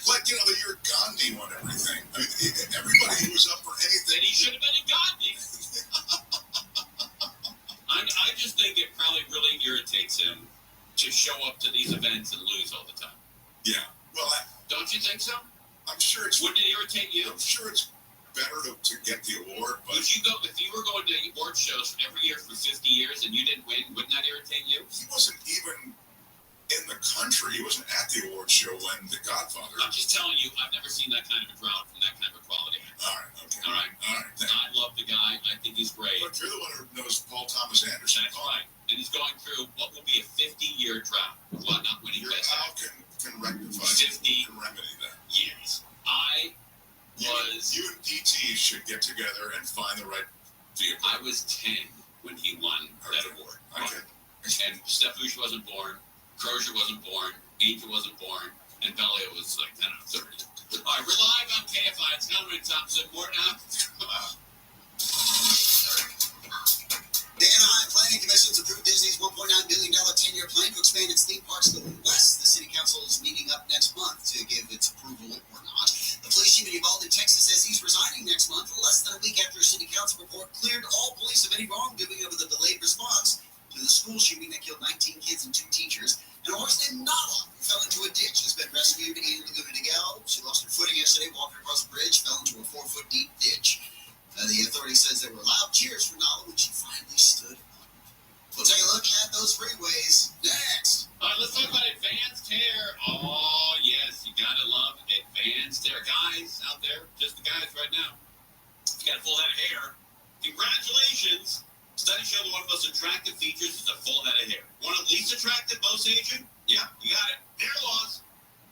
Like, you know, the year Gandhi won everything. I mean, everybody who was up for anything. And he should have been a Gandhi. I just think it probably really irritates him to show up to these events and lose all the time. Yeah. Well, don't you think so? I'm sure it's. Wouldn't it irritate you? I'm sure it's better to get the award. But if you were going to award shows every year for 50 years and you didn't win, wouldn't that irritate you? He wasn't even in the country. He wasn't at the award show when The Godfather. I'm just telling you, I've never seen that kind of a drought from that kind of a quality. All right. Okay. All right. I love the guy. I think he's great. But you're the one who knows Paul Thomas Anderson. That's right. And he's going through what will be a 50-year drought of not winning Best Actor. Can rectify 50 can remedy that. Years. You and PT should get together and find the right vehicle. I was 10 when he won that award. Okay. And Stefouche wasn't born, Crozier wasn't born, Angel wasn't born, and Belia was like 10 or 30. I rely on KFI. It's Hillary Thompson. More now. The Anaheim Planning Commission has approved Disney's $1.9 billion 10-year plan to expand its theme parks to the West. The City Council is meeting up next month to give its approval or not. The police chief in Uvalde, Texas, says he's resigning next month, less than a week after a City Council report cleared all police of any wrongdoing over the delayed response to the school shooting that killed 19 kids and 2 teachers. And a horse named Nala, who fell into a ditch, has been rescued in Laguna de Gal. She lost her footing yesterday, walking across a bridge, fell into a 4-foot deep ditch. The authority says there were loud cheers for Nala when she finally stood up. We'll take a look at those freeways next. All right, let's talk about advanced hair. Oh, yes, you gotta love advanced hair. Guys out there, just the guys right now. If you got a full head of hair, congratulations. Studies show that one of the most attractive features is a full head of hair. One of the least attractive, most aging? Yeah, you got it. Hair loss.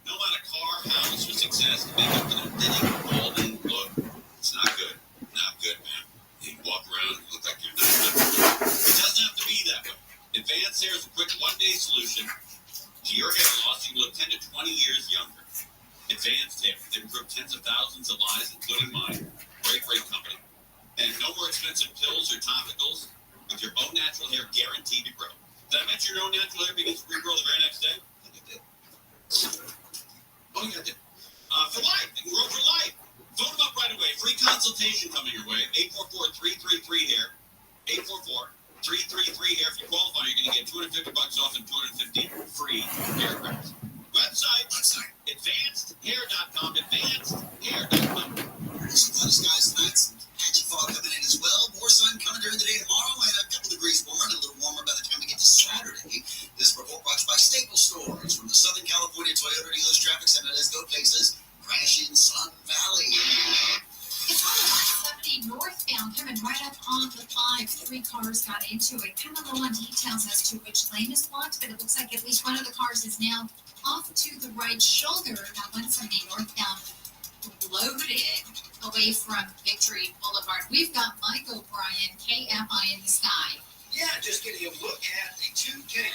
No amount of car, house, or success can make up for the thinning, balding look. It's not good. Not good, man. You walk around and look like you're not good. It doesn't have to be that way. Advanced hair is a quick one-day solution to your hair loss. You can look 10 to 20 years younger. Advanced hair. They've improved tens of thousands of lives, including mine. Great company. And no more expensive pills or topicals. With your own natural hair guaranteed to grow. Did I mention your own natural hair begins to regrow the very next day? I think it did. Oh, yeah, I did. For life. It can grow for life. Phone them up right away. Free consultation coming your way. 844-333-HAIR. 844-333-HAIR. If you qualify, you're going to get $250 off and 250 free hair grafts. Website. AdvancedHair.com. AdvancedHair.com. Some fun skies tonight. Some patchy fog coming in as well. More sun coming during the day tomorrow, and a couple degrees warmer, and a little warmer by the time we get to Saturday. This report brought to you by Staples Stores from the Southern California Toyota Dealers Traffic Center. Let's go places. Crash in Sun Valley. It's on the 170 northbound, coming right up on the 5. 3 cars got into it. Kind of low on details as to which lane is blocked, but it looks like at least one of the cars is now off to the right shoulder. Now 170 northbound loaded away from Victory Boulevard. We've got Mike O'Brien, KFI in the sky. Yeah, just getting a look at the 210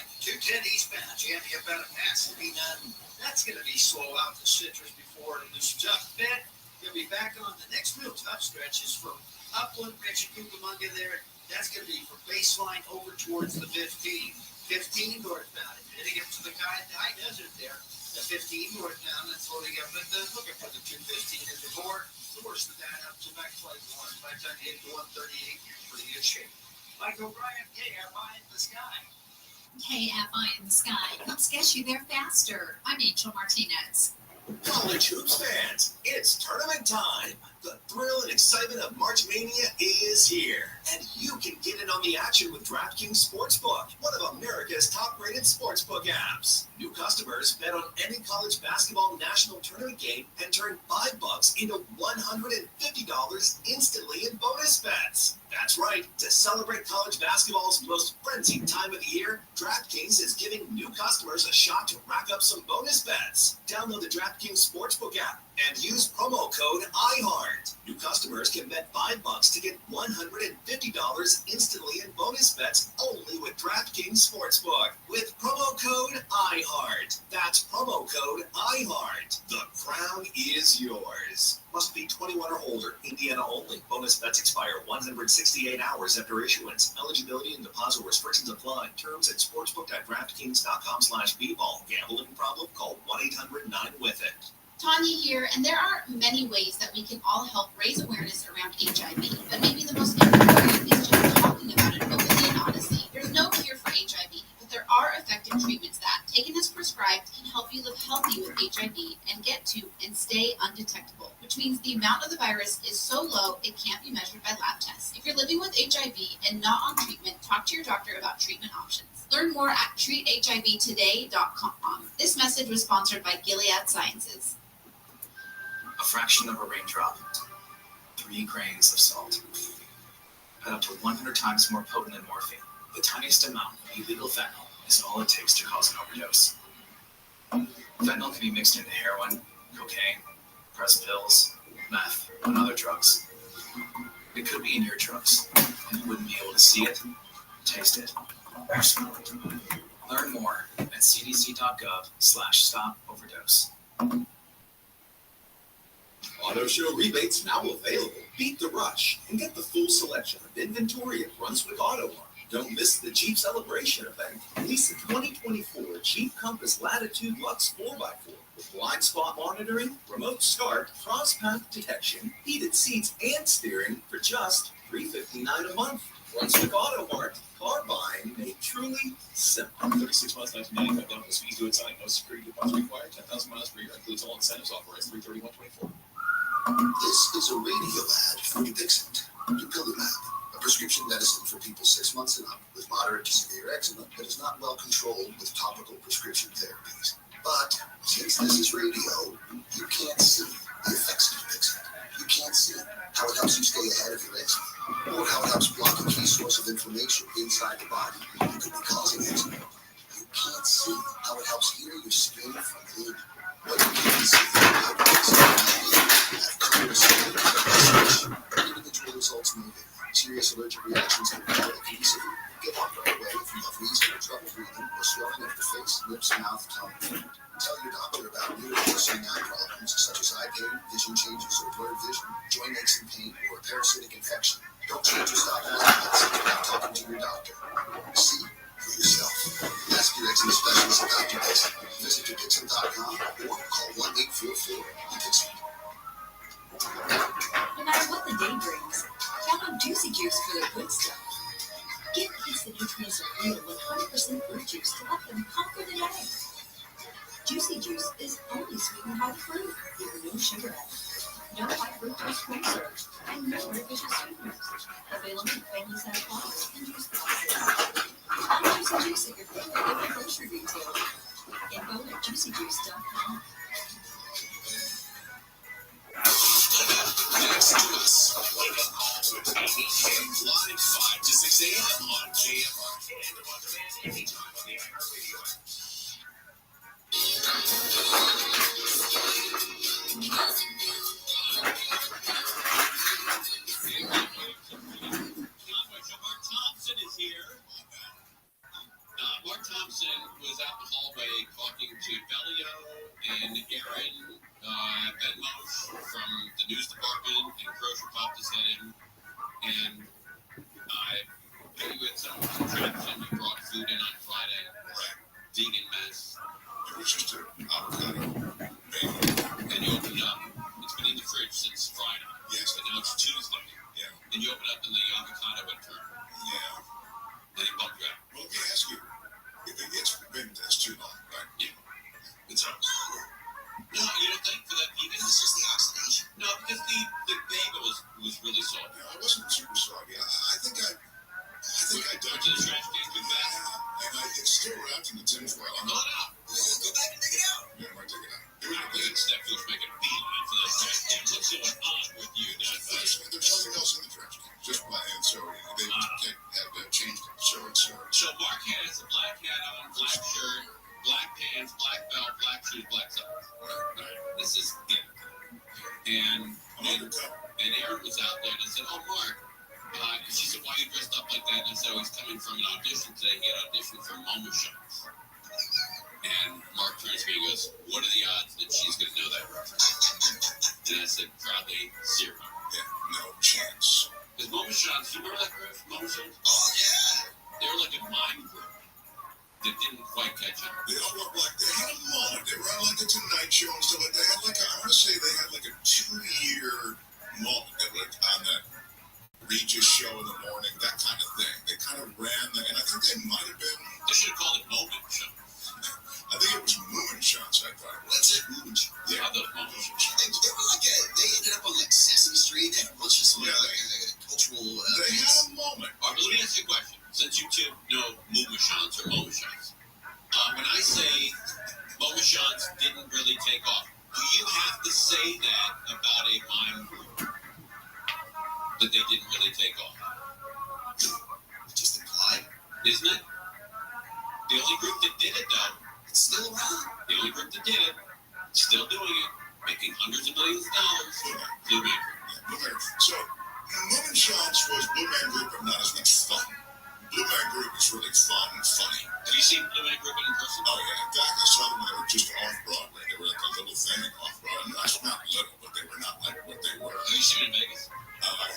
eastbound, jamming up out of Pasadena. That's going to be slow out to Citrus before this tough bit. You'll be back on the next real tough stretches from Upland, Ridge, and Cucamonga there. That's going to be from baseline over towards the 15. 15 northbound. If you're heading up to the high desert there, the 15 northbound, that's loading up. But looking for the 215 and the more. The worst of that up to back flight 1. By the time you hit the 138, you're in pretty good shape. Mike O'Brien, KFI in the sky. KFI in the sky helps get you there faster. I'm Angel Martinez. College hoops fans, it's tournament time. The thrill and excitement of March Mania is here, and you can get in on the action with DraftKings Sportsbook, one of America's top-rated sportsbook apps. New customers bet on any college basketball national tournament game and turn $5 into $150 instantly in bonus bets. That's right. To celebrate college basketball's most frenzied time of the year, DraftKings is giving new customers a shot to rack up some bonus bets. Download the DraftKings Sportsbook app and use promo code IHEART. New customers can bet $5 to get $150 instantly in bonus bets only with DraftKings Sportsbook with promo code IHEART. That's promo code IHEART. The crown is yours. Must be 21 21 or older. Indiana only. Bonus bets expire 168 hours after issuance. Eligibility and deposit restrictions apply. Terms at sportsbook.draftkings.com/bball. Gambling problem? Call 1-800-9-WITH-IT. Tanya here, and there are many ways that we can all help raise awareness around HIV, but maybe the most important is just talking about it openly and honestly. There's no cure for HIV, but there are effective treatments that, taken as prescribed, can help you live healthy with HIV and get to and stay undetectable, which means the amount of the virus is so low it can't be measured by lab tests. If you're living with HIV and not on treatment, talk to your doctor about treatment options. Learn more at treathivtoday.com. This message was sponsored by Gilead Sciences. A fraction of a raindrop, 3 grains of salt, but up to 100 times more potent than morphine. The tiniest amount of illegal fentanyl is all it takes to cause an overdose. Fentanyl can be mixed into heroin, cocaine, pressed pills, meth, and other drugs. It could be in your drugs, and you wouldn't be able to see it, taste it, or smell it. Learn more at cdc.gov/stop-overdose. Auto show rebates now available. Beat the rush and get the full selection of inventory at Brunswick Auto Mart. Don't miss the Jeep Celebration event. Lease the 2024 Jeep Compass Latitude Lux 4x4 with blind spot monitoring, remote start, cross-path detection, heated seats, and steering for just $359 a month. Brunswick Auto Mart. Car buying made truly simple. 36 months, 1995. Down the speed to its sign. No security deposit required. 10,000 miles per year. Includes all incentives. Authorized 331.24. This is a radio ad for Dupixent. Dupilumab, a prescription medicine for people 6 months and up with moderate to severe eczema that is not well controlled with topical prescription therapies. But since this is radio, you can't see the effects of Dupixent. You can't see how it helps you stay ahead of your eczema, or how it helps block a key source of inflammation inside the body that could be causing eczema. You can't see how it helps heal your skin from within. What you can see, how Dupixent have clear skin, individual results may vary. Serious allergic reactions can be severe. Get help right away if you have wheezing, trouble breathing, or swelling of the face, lips, mouth, tongue, and throat. Tell your doctor about new or worsening eye problems such as eye pain, vision changes or blurred vision, joint aches and pain, or a parasitic infection. Don't change or stop meds without talking to your doctor. See for yourself. Ask your eczema specialist about Dupixent. Visit Dupixent.com or call 1-844-DUPIXENT. No matter what the day brings, count on Juicy Juice for the good stuff. Get kids the nutrients of real 100% fruit juice to help them conquer the day. Juicy Juice is only sweetened by the fruit, with no sugar added, no high fructose corn syrup, and no artificial sweeteners. Available in family-sized bottles and juice boxes. Find Juicy Juice at your favorite local grocery retailer. Info at juicyjuice.com. Next to us, live 5 to 6 a.m. on KFRK and on demand anytime on the iHeartRadio app. Mark Thompson is here. Mark Thompson was out in the hallway talking to Bellio and Aaron Benmosh from the news department, and Grocer popped his head in, and you had some contraption. You brought food in on Friday. Right. Vegan mess. It was just an avocado bagel. And you opened it up. It's been in the fridge since Friday. Yes. And now it's Tuesday. Yeah. And you open it up and the avocado went through. Yeah. And it bumped you out. Well, let me ask you, it's been that's too long, right? Yeah. It's up. No, you don't think for that vegan? It's just the oxidation. No, because the bagel was really salty. Yeah, I wasn't super soggy. I think I dumped it in the trash can with that. And it's still wrapped in the tin foil. I'm Go not. out. Go back and dig it out. Yeah, I might take it out. Steph was making a beeline for that trash can. What's going on with you? There's something else in the trash can. Just and so they have changed it. So it's So Mark has a black hat on, black shirt, black pants, black belt, black shoes, black socks. Right. This is it. And Aaron was out there and I said, "Oh, Mark." She said, "Why are you dressed up like that?" And so he's coming from an audition today. He had auditioned for Mama Shots. And Mark turns to me and goes, "What are the odds that she's going to know that reference?" And I said, probably 0. Yeah, no chance. Because Mama Sean's, you remember that group, Mama Sean's? Oh, yeah. They were like a mime group that didn't quite catch on. They all looked like they had a moment. They were on like the Tonight Show and stuff like that. They had like I want to say they had like a 2-year moment. They were on that Regis show in the morning, that kind of thing. They kind of ran the, and I think they might have been. They should have called it Moment Show. I think it was Moomin Shots. I thought. That's it, Moomin Shots. Yeah, the Moment Shots. They were like they ended up on like Sesame Street. They had a bunch of some cultural. They had a moment. All right, but let me ask you a question. Since you two know Moomin Shots or Moment Shots, when I say Moment Shots didn't really take off, do you have to say that about a mime group that they didn't really take off? Just implied, isn't it? The only group that did it, though, it's still around. The only group that did it, still doing it, making hundreds of millions of dollars. Blue Man Group. So, Moomin Shots was Blue Man Group, but not as much fun. Blue Man Group is really fun and funny. Have you seen Blue Man Group in person? Oh, yeah. In fact, I saw them when they were just off Broadway. They were like a little thing off Broadway. Not little, but they were not like what they were. Have you seen them in Vegas?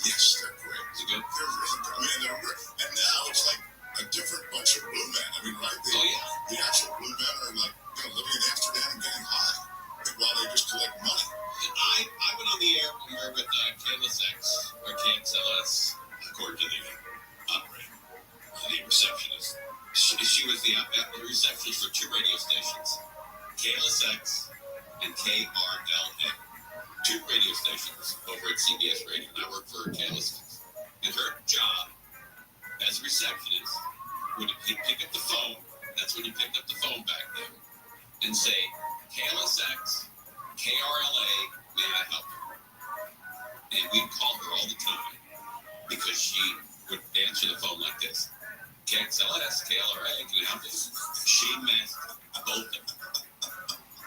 Yes, they're great. Is it good? They're really good. I mean, they're great. And now it's like a different bunch of Blue Men. I mean, right? The actual Blue Men are like, living in Amsterdam and getting high while they just collect money. I went on the air when we were with KLSX, or KXLS, according to the operator, the receptionist. She was the receptionist for 2 radio stations, KLSX and KRLA. 2 radio stations over at CBS Radio, and I worked for KLSX. And her job as a receptionist would pick up the phone, that's when you picked up the phone back then, and say, KLSX, KRLA, may I help you? And we'd call her all the time because she would answer the phone like this. KXLS, KLRA, can I help you? She missed both of them.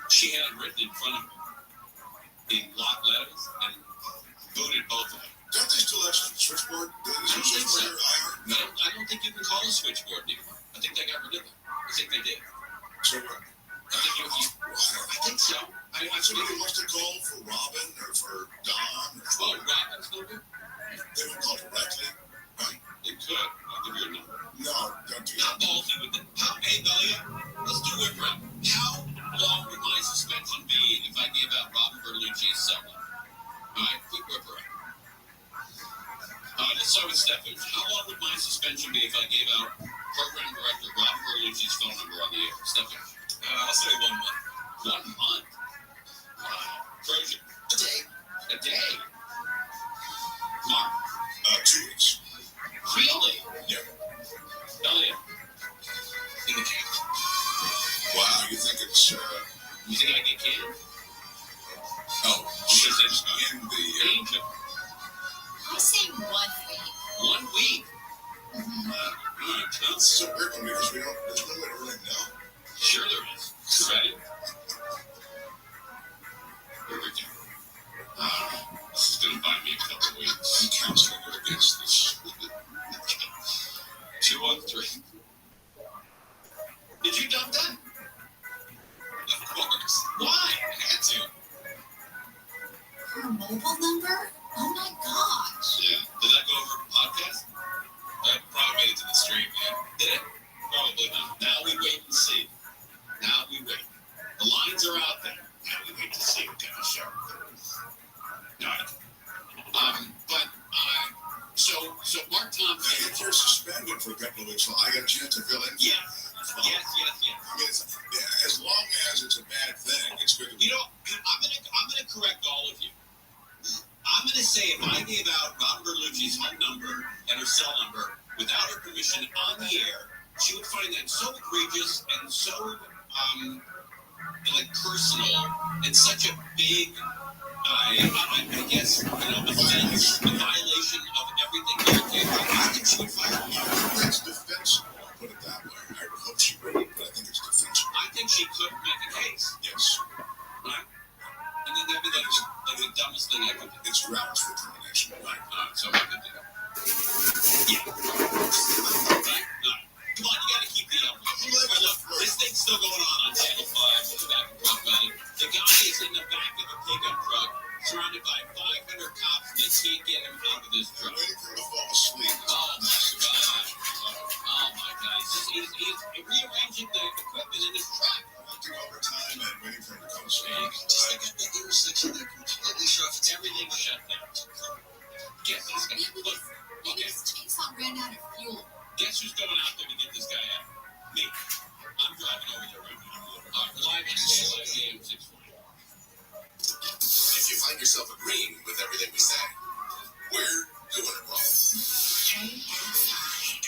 She had it written in front of her in block letters and booted both of them. Don't they still have switchboard? I don't think you can call a switchboard anymore. I think they got rid of it. I think they did. So what? I think so. Somebody wants to call for Robin or for Don. Robin's no good. They would call directly, right? They could. I'll give you a number. No, don't do that. How ballsy with it? Hey, Belia, let's do it right. How long would my suspension be if I gave out Robin Bertolucci's cell number? All right, quick whip around. Let's start with Stefan. How long would my suspension be if I gave out Program Director Robin Bertolucci's phone number on the air? Stefan. I'll say 1 month. 1 month? Wow. Trojan. A day. A day? Mark. 2 weeks. Really? Yeah. Belia. In the camp. Wow, you think it's, You think I get canned? Oh, Because it's in the, Angel. I say 1 week. 1 week? That's a weird one because there's no way to really know. Sure there is. Ready? Here we go. This is going to buy me a couple of weeks. I'm counseling you against this. 2 on 3. Did you dump that? Of course. Why? I had to. Her mobile number? Oh my gosh. Yeah. Did that go over a podcast? That probably made it to the stream, yeah. Did it? Probably not. Now we wait and see. Now we wait. The lines are out there. Now we wait to see what kind of show it is. No. So Mark Thompson. If you're suspended for a couple of weeks, so I got a chance to fill in. Yes. I mean, as long as it's a bad thing, it's good. You know, I'm gonna correct all of you. I'm gonna say if I gave out Robin Bertolucci's home number and her cell number without her permission on the air, she would find that so egregious and so like personal and such a big, I guess, offense, a violation of everything that you did. I think she would fire me. It's defensible, I'll put it that way. I would hope she would, but I think it's defensible. I think she could make a case. Yes. Right? And then that'd be like the dumbest thing I could do. It's grounds for termination. Right. So I could do that. Yeah. Right? No. Come on, you gotta keep the up. Look, this thing's still going on Channel 5. We'll be back and talk about it. The guy is in the back of a pickup truck surrounded by with fuel. Guess who's going out there to get this guy out? Me. I'm driving over there right now. Live on AM 640. If you find yourself agreeing with everything we say, we're doing it wrong. KFI.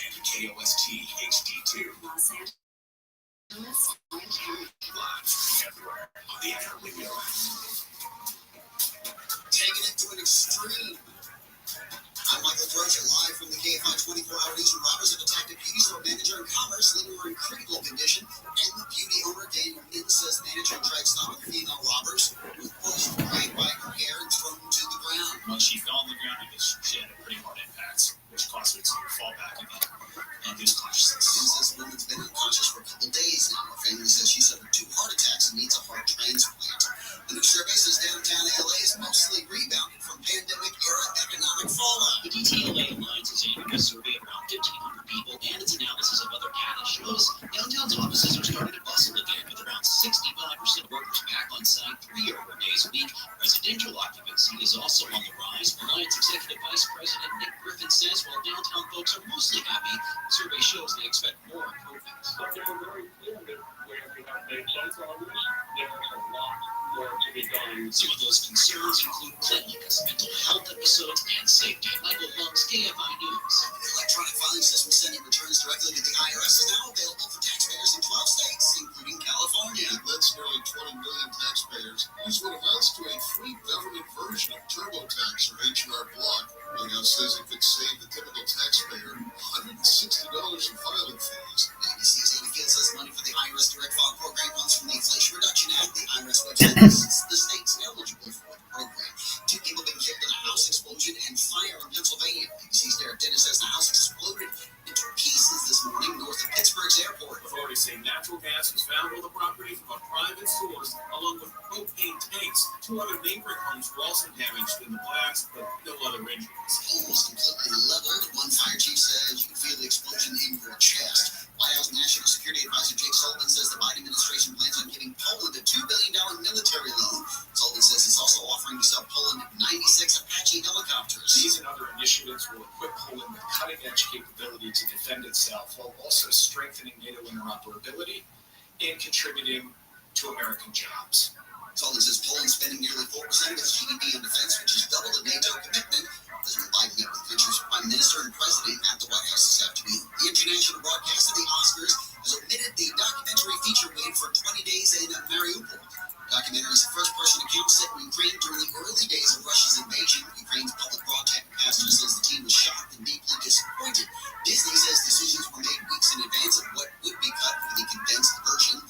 And KOST HD2. Los Angeles, Orange County. Live everywhere on the iHeartRadio app. Taking it to an extreme. I'm Michael Trojan, live from the KFI 24-hour news from Robbers have attacked a beauty store manager in Commerce, leaving her in critical condition. And the beauty owner, Daniel Inns, says the manager tried stopping female robbers who pushed, dragged by her hair, and thrown to the ground. When she fell on the ground, because she had a pretty hard impact, which caused her to fall back again and lose consciousness. Inns says the woman's been unconscious for a couple days now. Her family says she suffered 2 heart attacks and needs a heart transplant. The news survey says downtown LA is mostly rebounded from pandemic-era economic fallout. The DTLA Alliance is aiming a survey of around 1,500 people, and its analysis of other data shows downtown's offices are starting to bustle again, with around 65% of workers back on site 3 or 4 days a week. Residential occupancy is also on the rise. Alliance Executive Vice President Nick Griffin says while downtown folks are mostly happy, the survey shows they expect more improvements. But they were very clear that where we have made some progress, there is a lot more to be done. Some of those concerns include cleanliness, mental health episodes, and safety. Michael Lung's KFI News. The electronic filing system sending returns directly to the IRS is now available for taxpayers in 12 states, including California. That's nearly 20 million taxpayers. Use what amounts to a free government version of TurboTax or H&R Block. White House says it could save the typical taxpayer $160 in filing fees. ABC's Amy Field says money for the IRS Direct File program comes from the Inflation Reduction Act. The IRS website lists the states eligible for the program. 2 people been killed in a house explosion and fire in Pennsylvania. ABC's Derek Dennis says the house exploded into pieces this morning north of Pittsburgh's airport. Authorities say natural gas was found on the property from a private source, along with propane tanks. 2 other neighboring homes were also damaged in the blast, but no other injuries. Almost completely leveled. One fire chief says you can feel the explosion in your chest. White House National Security Advisor Jake Sullivan says the Biden administration plans on giving Poland a $2 billion military loan. Sullivan says it's also offering to sell Poland 96 Apache helicopters. These and other initiatives will equip Poland with cutting-edge capability to defend itself, while also strengthening NATO interoperability and contributing to American jobs. Sullivan says Poland's spending nearly 4% of its GDP on defense, which is double the NATO commitment. President Biden met with Richard's Prime Minister and President at the White House this afternoon. The international broadcast of the Oscars has omitted the documentary feature made for 20 days in Mariupol. The documentary is the first-person account set in Ukraine during the early days of Russia's invasion. Ukraine's public broadcaster says the team was shocked and deeply disappointed. Disney says decisions were made weeks in advance of what would be cut for the condensed version.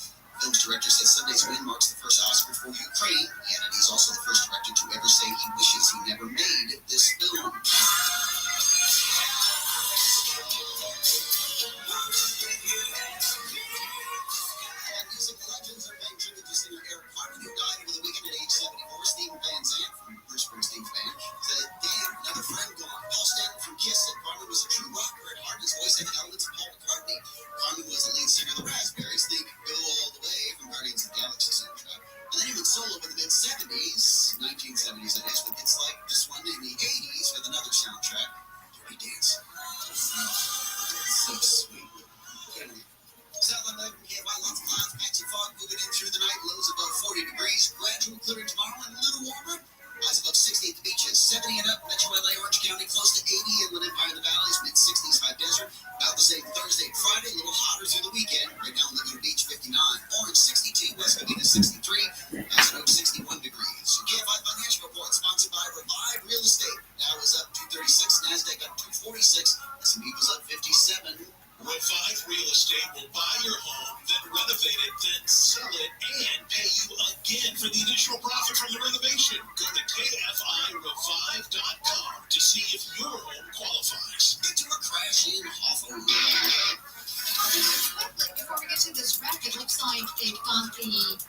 The film's director says Sunday's win marks the first Oscar for Ukraine, and he's also the first director to ever say he wishes he never made this film. Music legends are paying tribute to singer Eric Carmen, who died over the weekend at age 74. Stephen Van Zandt from Bruce Springsteen's band said, "Damn, another friend gone." Paul Stanley from Kiss said Carmen was a true rocker and heart. His voice had elements of Paul McCartney. Carmen was the lead singer of the Raspberries. Think "Go All the Way" from Guardians of the Galaxy soundtrack. And then he went solo in the mid-70s, 1970s that is, with hits like this one in the 80s with another soundtrack, Dirty Dancing. So sweet. Southland Light from KFI, lots of clouds, patchy fog moving in through the night, lows above 40 degrees, gradual clearing tomorrow and a little warmer. Highs above 60 at the beaches, 70 and up, Metro LA, Orange County, close to 80, Inland Empire in the valleys, mid-60s, High Desert. About the same Thursday and Friday, a little hotter through the weekend. Right now, Laguna Beach, 59. Orange, 62. West Covina, 63. Thousand Oaks, 61 degrees. KFI Financial Report, sponsored by Rabbi Real Estate. Dow is up 236, NASDAQ up 246, S&P was up 57. Revive Real Estate will buy your home, then renovate it, then sell it, and pay you again for the initial profit from the renovation. Go to KFIRevive.com to see if your home qualifies. Into a crash in Hawthorne. Before we get to this wreck, it looks like they've got the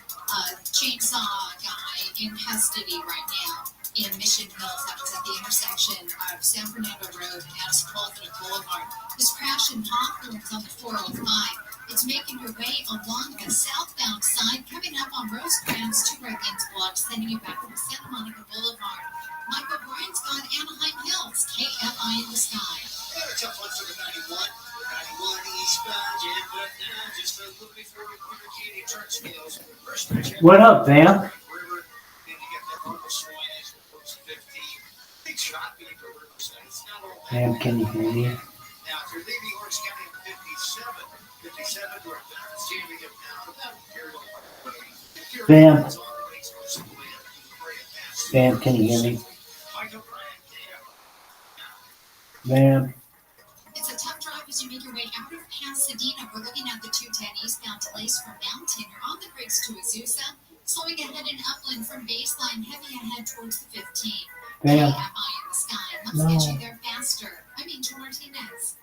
chainsaw guy in custody right now in Mission Hills. That was at the intersection of San Fernando Road and Escalona Boulevard. This crash in Hawthorne is on the 405. It's making your way along the southbound side, coming up on Rosecrans to Redlands Block, sending you back from Santa Monica Boulevard. Michael Bryan's got Anaheim Hills, KFI in the sky. Tough one for the 91. What up, Bam? Bam, can you hear me? Now, if you're leaving Orange County in 57 north, it's jamming it now. Bam. Bam, can you hear me? Bam. It's a tough drive as you make your way out of Pasadena. We're looking at the 210 eastbound delays from Mountain. You're on the brakes to Azusa. Slowing ahead in Upland from Baseline. Heavy ahead towards the 15. Bam. KFI in the sky. Let's No. get you there faster. To Martinez.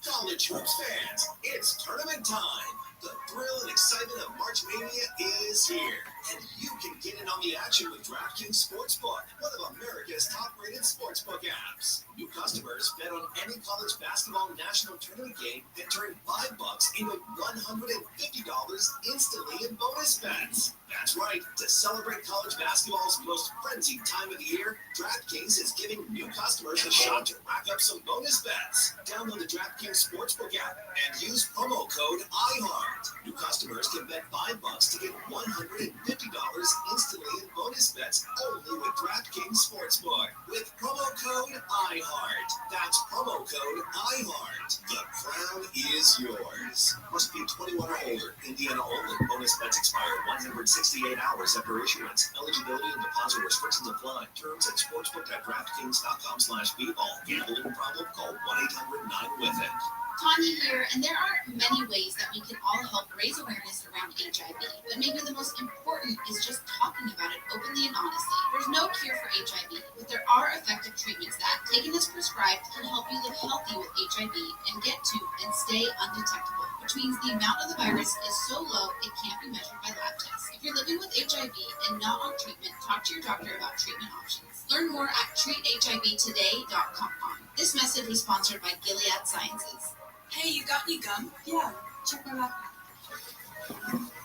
College hoops fans, it's tournament time. The thrill and excitement of March Mania is here. And you can get in on the action with DraftKings Sportsbook, one of America's top-rated sportsbook apps. New customers bet on any college basketball national tournament game and turn $5 into $150 instantly in bonus bets. That's right. To celebrate college basketball's most frenzied time of the year, DraftKings is giving new customers a shot to rack up some bonus bets. Download the DraftKings Sportsbook app and use promo code IHEART. New customers can bet $5 to get $150 instantly in bonus bets only with DraftKings Sportsbook. With promo code IHEART. That's promo code IHEART. The crown is yours. Must be 21 or older. Indiana only. Bonus bets expire 168 hours after issuance. Eligibility and deposit restrictions apply. Terms at sportsbook.draftkings.com/bball. Gambling problem? Call 1-800-9-WITH-IT. Tanya here, and there are many ways that we can all help raise awareness around HIV, but maybe the most important is just talking about it openly and honestly. There's no cure for HIV, but there are effective treatments that, taken as prescribed, can help you live healthy with HIV and get to and stay undetectable, which means the amount of the virus is so low it can't be measured by lab tests. If you're living with HIV and not on treatment, talk to your doctor about treatment options. Learn more at treathivtoday.com. This message was sponsored by Gilead Sciences. Hey, you got any gum? Yeah, check my backpack.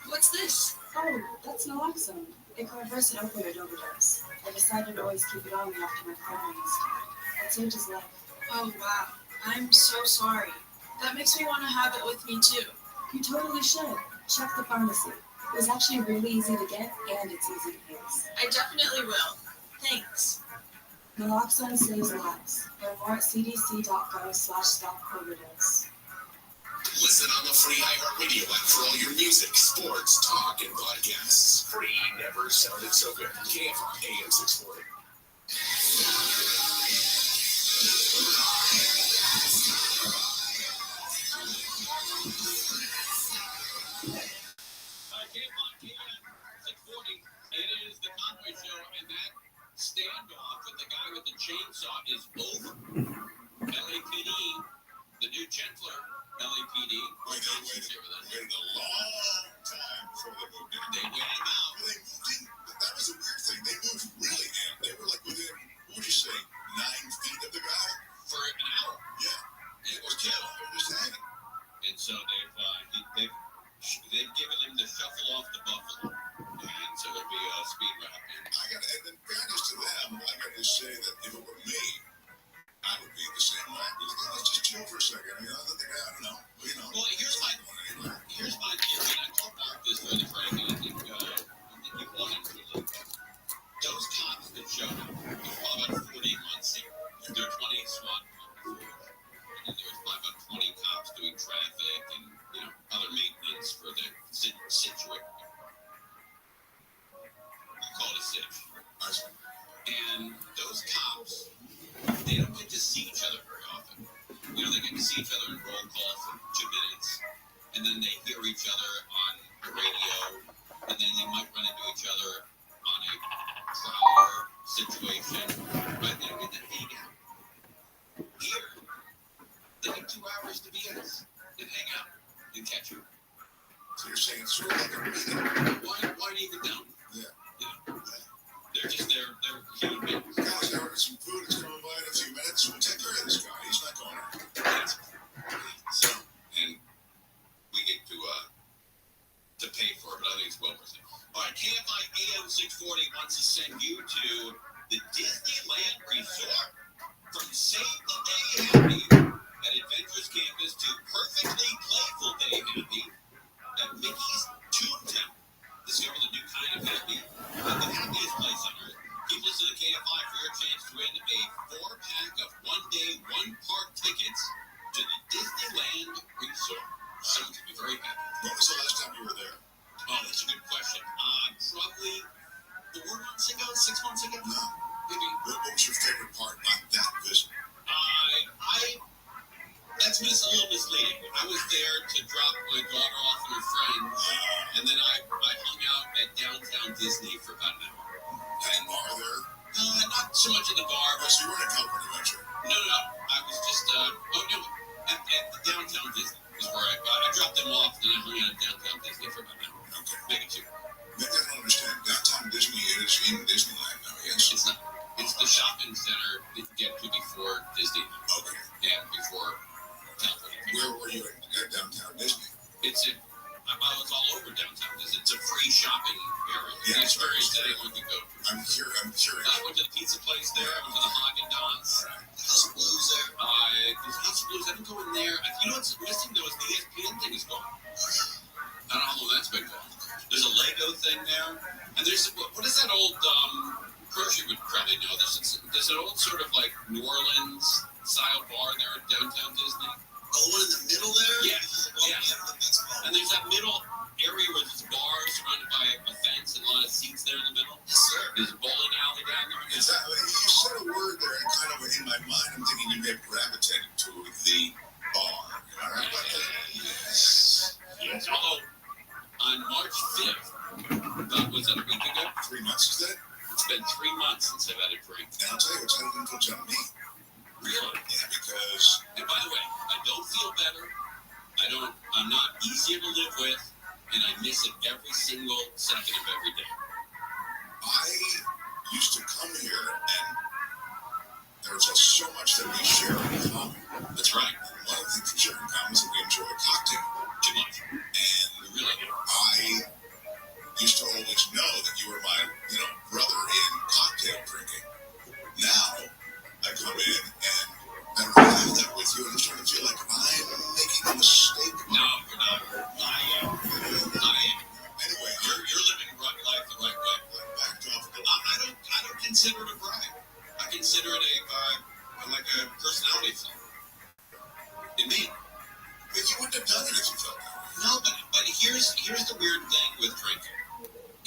What's this? Oh, that's naloxone. It can reverse an opioid overdose. I decided to always keep it on me after my friend used it. It saved his life. Oh, wow. I'm so sorry. That makes me want to have it with me, too. You totally should. Check the pharmacy. It was actually really easy to get, and it's easy to use. I definitely will. Thanks. Naloxone saves lives. Learn more at cdc.gov/stop-overdose. Listen on the free iHeartRadio app for all your music, sports, talk, and podcasts. Free never sounded so good. KFI AM 640. It is the Conway Show, and that standoff with the guy with the chainsaw is over. LAPD, the new gentler LAPD. Waited a long time before they moved in. They waited him out. Well, they moved in. That was a weird thing. They moved really in. They were like within, what would you say, 9 feet of the guy? For an hour. Yeah. It was killed. They were just hanging. And so they've given him the shuffle off the buffalo. And so it'll be a speed wrap. And in fairness to them, I got to say that if it were me, I would be the same way. Let's just chill for a second. I don't know. Well, here's my theory. I talked about this with Frank, and I think you wanted to look at those cops that showed up. There's about 40 on scene. There are 20 SWAT cops. And there's about 20 cops doing traffic and other maintenance for the situation. I call it a sitch. And those cops, they don't get to see each other very often. They get to see each other in roll call for 2 minutes, and then they hear each other on the radio, and then they might run into each other on a prowler situation, but they don't get to hang out. Here, they get 2 hours to BS and hang out and catch you. So you're saying it's sort of like a meeting. Why even down? Yeah. They're human beings. Guys, I ordered some food. It's coming by in a few minutes. We'll take care of this guy. He's not going out. So, and we get to pay for it, but I think it's well worth it. All right, KFI AM 640 wants to send you to the Disneyland Resort from Save the Day Happy at Adventures Campus us to perfectly playful day happy at Mickey's Toontown. Discover the new kind of happy at the happiest place on earth. Keep listening to KFI for your chance to win a 4-pack of one-day, one-park tickets to the Disneyland Resort. Someone could be very happy. When was the last time you were there? Oh, that's a good question. Probably 4 months ago, 6 months ago. No. Maybe. What was your favorite part about that visit? That's a little misleading. I was there to drop my daughter off and her friend, and then I hung out at downtown Disney for about an hour. Any bar there? Not so much in the bar, but So you were in a California adventure? no. I was just at the downtown Disney is where I dropped them off, and then I hung out at downtown Disney for about an hour. Okay. Maybe 2. Maybe I don't understand. Downtown Disney is in Disneyland now, yes? It's not. It's the shopping center that you get to before Disney. Okay. And before California. Where were you at downtown Disney? I was all over downtown Disney. It's a free shopping area. Yeah, An experience that anyone can go to. I'm curious. I went to the pizza place there. I went to the Haagen-Dazs. House of Blues there. There's House of Blues. I didn't go in there. You know what's missing though is the ESPN thing is gone. I don't know how long that's been gone. There's a Lego thing there, and there's what is that old? Crozier would probably know this. There's an old sort of like New Orleans style bar there at downtown Disney. Oh, the one in the middle there? Yeah. And there's that middle area where there's bars surrounded by a fence and a lot of seats there in the middle. Yes, sir. There's a bowling alley down there. You said a word there, and kind of in my mind, I'm thinking you may have gravitated to the bar. Am I right about that? Yes. Although, on March 5th, that was a week ago. 3 months, is that? It's been 3 months since I've had a drink. And I'll tell you, it's had an influence on me. Really? Yeah, because... And by the way, I don't feel better. I'm not easier to live with, and I miss it every single second of every day. I used to come here, and there was just so much that we share in common. That's right. One of the things we share in common is that we enjoy a cocktail. Too much. And We really do. I used to always know that you were my, brother in cocktail drinking. Now, I come in and I don't have that with you, and I'm starting to feel like I'm making a mistake. No, you're not. I am. Anyway, You're living life the right way. backed off a little. I don't consider it a brag. I consider it a personality flaw. In me. But you wouldn't have done it if you felt that way. No, but here's the weird thing with drinking.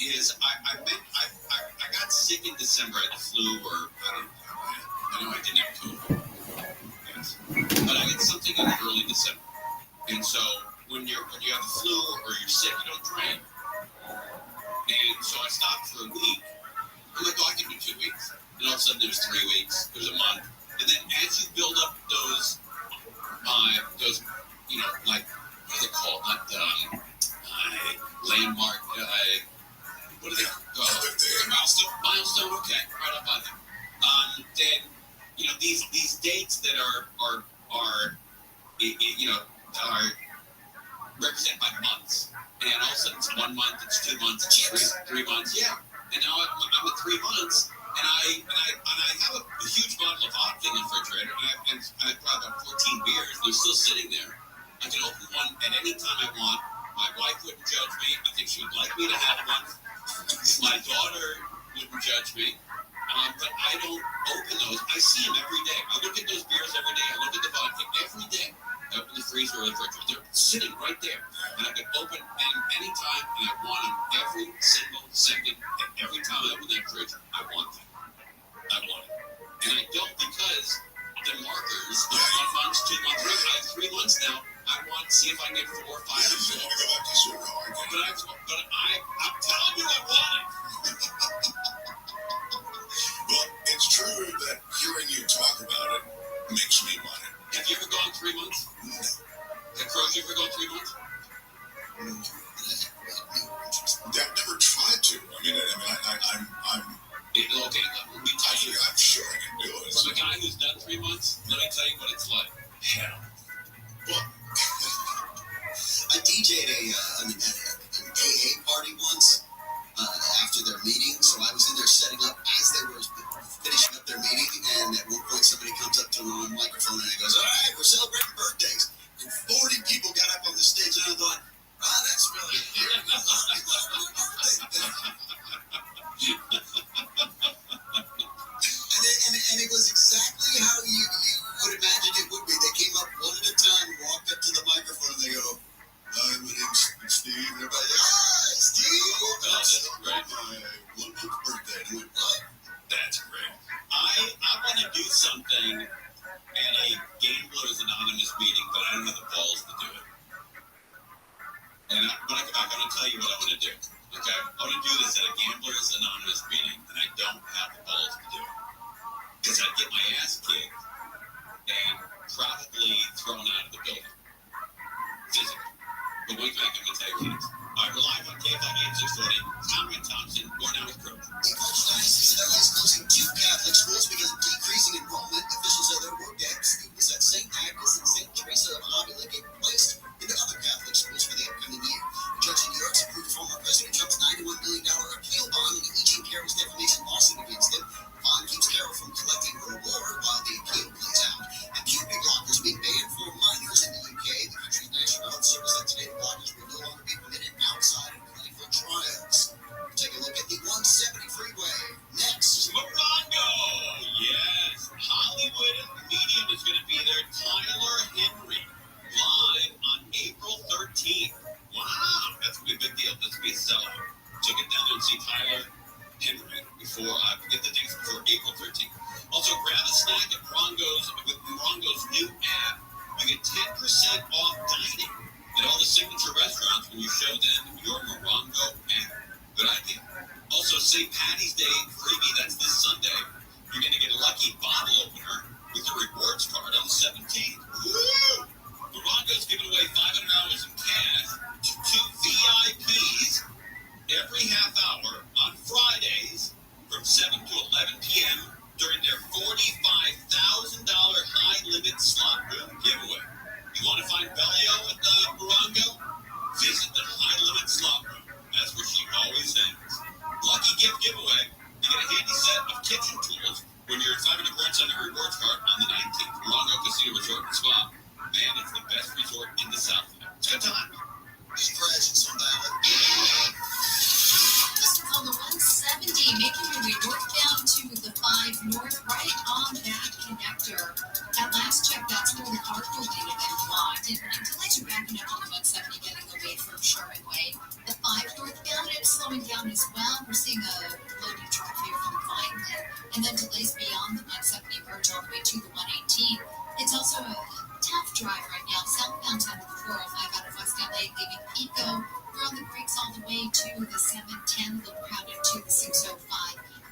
Is I got sick in December. I had the flu, or I know I didn't have COVID. Yes. But I get something in early December. And so when you have the flu or you're sick, you don't drink. And so I stopped for a week. I'm like, I can do 2 weeks. And all of a sudden there's 3 weeks, there's a month. And then as you build up those like, what are they called? Not landmark, what are they called? Milestone, okay, right up on them. Then, these dates that are represent by months. And all of a sudden it's 1 month, it's 2 months, it's 3 months, yeah. And now I'm at 3 months, and I have a huge bottle of vodka in the refrigerator, and I brought about 14 beers. They're still sitting there. I can open one at any time I want. My wife wouldn't judge me. I think she would like me to have one. My daughter wouldn't judge me. But I don't open those. I see them every day. I look at those beers every day. I look at the vodka every day. I open the freezer or the refrigerator. They're sitting right there. And I can open them anytime, and I want them every single second. And every time I open that fridge, I want them. I want it. And I don't because the markers of 1 month, 2 months, I have 3 months now. I want to see if I can get 4 or 5 or so. You want to go back to zero, But I'm telling you I want it. Well, it's true that hearing you talk about it makes me want it. Have you ever gone 3 months? No. Have Crows ever gone 3 months? I've never tried to. I'm okay, let me tell you. I'm sure I can do it. From a guy who's done 3 months, let me tell you what it's like. Hell. Well, I DJ'd an AA party once after their meeting, so I was in there setting up as they were finishing up their meeting, and at one point somebody comes up to me on a microphone and it goes, "All right, we're celebrating birthdays." And when I come back, I'm going to tell you what I want to do. Okay? I want to do this at a Gamblers Anonymous meeting, and I don't have the balls to do it. Because I'd get my ass kicked and probably thrown out of the building. Physically. But when we come back, I'm going to tell you what it is. All right, we're live on KFI 640. Conrad Thompson, born out with Crook. In Coach Diocese of LA is closing 2 Catholic schools because of decreasing enrollment. Officials at their work at students at St. Agnes and St. Teresa of Avila get placed into other Catholic schools for the upcoming year. A judge in New York approved former President Trump's $91 million appeal bond in E.J. Carroll's defamation lawsuit against him. The bond keeps Carroll from collecting her reward while the appeal plays out. And puberty blockers being banned for minors in the UK. The country's National Health Service said today the blockers will no longer be permitted outside of clinical trials. Take a look at the 170 freeway. Next. Morongo! Yes. Hollywood Medium is going to be there. Tyler Henry. Live on April 13th. Wow. That's going to be a big deal. That's going to be a sellout. So get down there and see Tyler Henry before get the tickets before April 13th. Also, grab a snack at Morongo's with Morongo's new app. You get 10% off dining at all the signature restaurants when you show them your Morongo app. Good idea. Also, St. Patty's Day freebie, that's this Sunday. You're going to get a lucky bottle opener with your rewards card on the 17th. Woo! Morongo's giving away $500 in cash to 2 VIPs every half hour on Fridays from 7 to 11 p.m. during their $45,000 high-limit slot room giveaway. You want to find Bellio at the Morongo? Visit the high-limit slot room. That's where she always hangs. Lucky gift giveaway. You get a handy set of kitchen tools when you're at 500 points on your rewards card on the 19th. Morongo Casino Resort and Spa. Man, it's the best resort in the South. It's a good time. Just presents on that one. This is on the 170, making your way northbound to the 5 North, right on that connector. At last check, that's where the carpool lane had been blocked, and delays are backing up on the 170 getting away from Sherman Way. The 5 northbound is slowing down as well. We're seeing a loading truck here from Vineland, and then delays beyond the 170 merge all the way to the 118. It's also a tough drive right now, southbound side of the 405 out of West LA, leaving Eco. We're on the brakes all the way to the 710, a little crowded to the 605.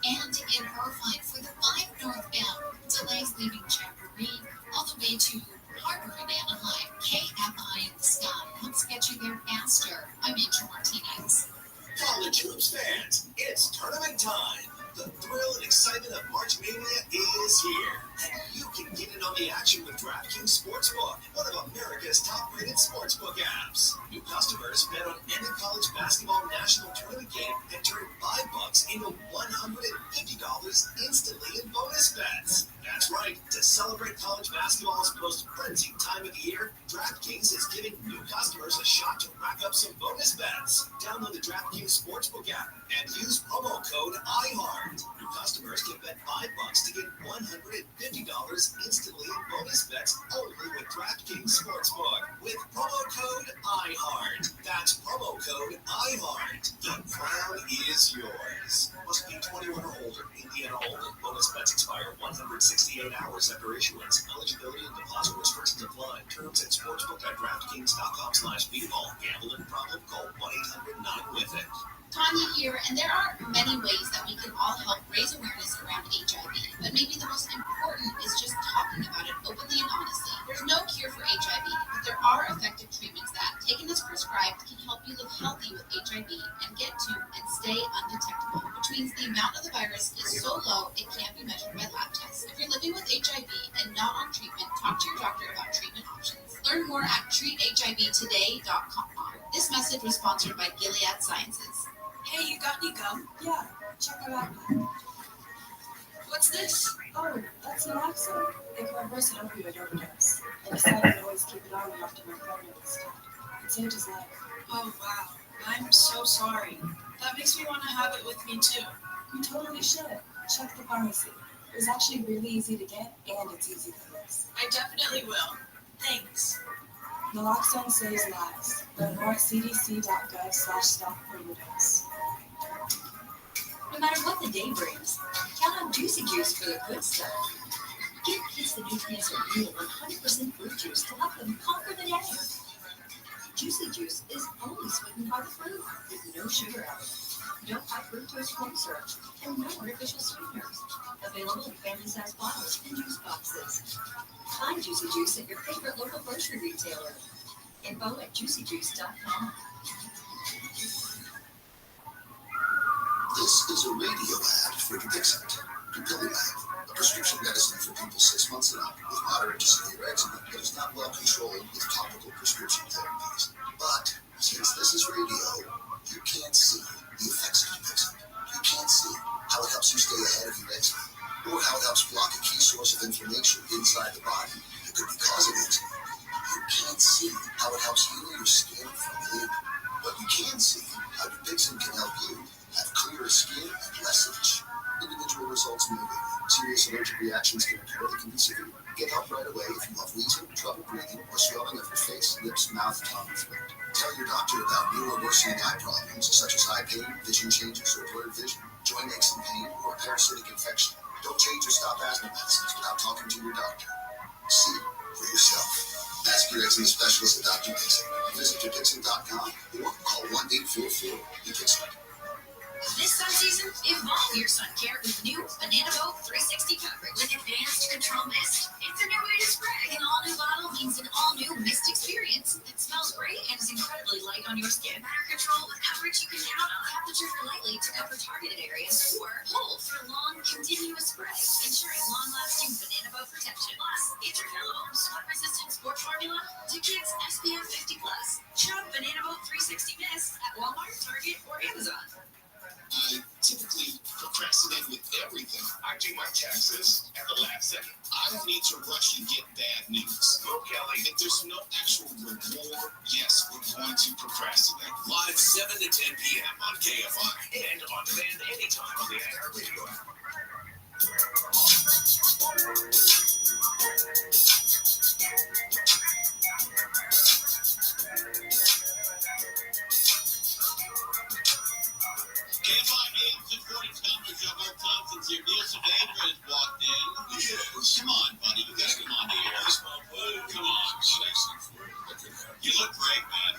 And in Irvine, for the 5 northbound, delays leaving Jamboree all the way to Harbor in Anaheim. KFI in the sky helps get you there faster. I'm Angel Martinez. College hoops fans, it's tournament time. The thrill and excitement of March Mania is here. And you can get in on the action with DraftKings Sportsbook, one of America's top-rated sportsbook apps. New customers bet on any college basketball national tournament game and turn $5 into $150 instantly in bonus bets. That's right. To celebrate college basketball's most frenzied time of the year, DraftKings is giving new customers a shot to rack up some bonus bets. Download the DraftKings Sportsbook app and use promo code IHEART. New customers can bet $5 to get $150 instantly in bonus bets only with DraftKings Sportsbook. With promo code IHEART. That's promo code IHEART. The crown is yours. Must be 21 or older. Indiana only. Bonus bets expire 168 hours after issuance. Eligibility and deposit restrictions apply. Terms at sportsbook.draftkings.com/bball. Gambling problem? Call 1-800-9-WITH-IT. Tanya here, and there are many ways that we can all help raise awareness around HIV. But maybe the most important is just talking about it openly and honestly. There's no cure for HIV, but there are effective treatments that, taken as prescribed, can help you live healthy with HIV and get to and stay undetectable, which means the amount of the virus is so low it can't be measured by lab tests. If you're living with HIV and not on treatment, talk to your doctor about treatment options. Learn more at treathivtoday.com. This message was sponsored by Gilead Sciences. Hey, you got any gum? Yeah, check it out. What's this? Oh, that's naloxone. It can reverse an opioid overdose. I decided to always keep it on me after my pregnancy stopped. It saved his life. Oh, wow. I'm so sorry. That makes me want to have it with me, too. You totally should. Check the pharmacy. It was actually really easy to get, and it's easy to use. I definitely will. Thanks. Naloxone saves lives. Learn more at cdc.gov/stop-overdose. No matter what the day brings, count on Juicy Juice for the good stuff. Give kids the nutrients of real 100% fruit juice to help them conquer the day. Juicy Juice is only sweetened by the fruit with no sugar added, no high fructose corn syrup, and no artificial sweeteners. Available in family-sized bottles and juice boxes. Find Juicy Juice at your favorite local grocery retailer. Info at juicyjuice.com. This is a radio ad for Dupixent, Dupilumab, a prescription medicine for people 6 months and up with moderate to severe eczema that is not well controlled with topical prescription therapies. But since this is radio, you can't see the effects of Dupixent. You can't see how it helps you stay ahead of your eczema, or how it helps block a key source of inflammation inside the body that could be causing eczema. You can't see how it helps heal your skin from within, but you can see how Dupixent can help you have clearer skin and less itch. Individual results may vary. Serious allergic reactions can occur that can be severe. Get help right away if you have wheezing, trouble breathing, or swelling of your face, lips, mouth, tongue, and throat. Tell your doctor about new or worsening eye problems such as eye pain, vision changes, or blurred vision, joint aches and pain, or parasitic infection. Don't change or stop asthma medicines without talking to your doctor. See for yourself. Ask your eczema specialist about Dupixent. Visit Dupixent.com or call 1-844-DUPIXENT. This sun season, evolve your sun care with new Banana Boat 360 coverage with advanced control mist. It's a new way to spray. An all-new bottle means an all-new mist experience that smells great and is incredibly light on your skin. Better control with coverage you can count on. Tap the trigger lightly to cover targeted areas or pull for long, continuous spray, ensuring long-lasting Banana Boat protection. Plus, it's refillable from sweat-resistant sport formula to kids SPF 50+. Shop Banana Boat 360 Mist at Walmart, Target, or Amazon. I typically procrastinate with everything. I do my taxes at the last second. I don't need to rush and get bad news. Go, Kelly. If there's no actual reward, yes, we're going to procrastinate. Live 7 to 10 p.m. on KFI. And on demand anytime on the iHeartRadio app. KFI AM 640 coverage of our Thompsons here. Neil Saavedra has walked in. Come on, buddy. You gotta come on here. Come on. You look great, man.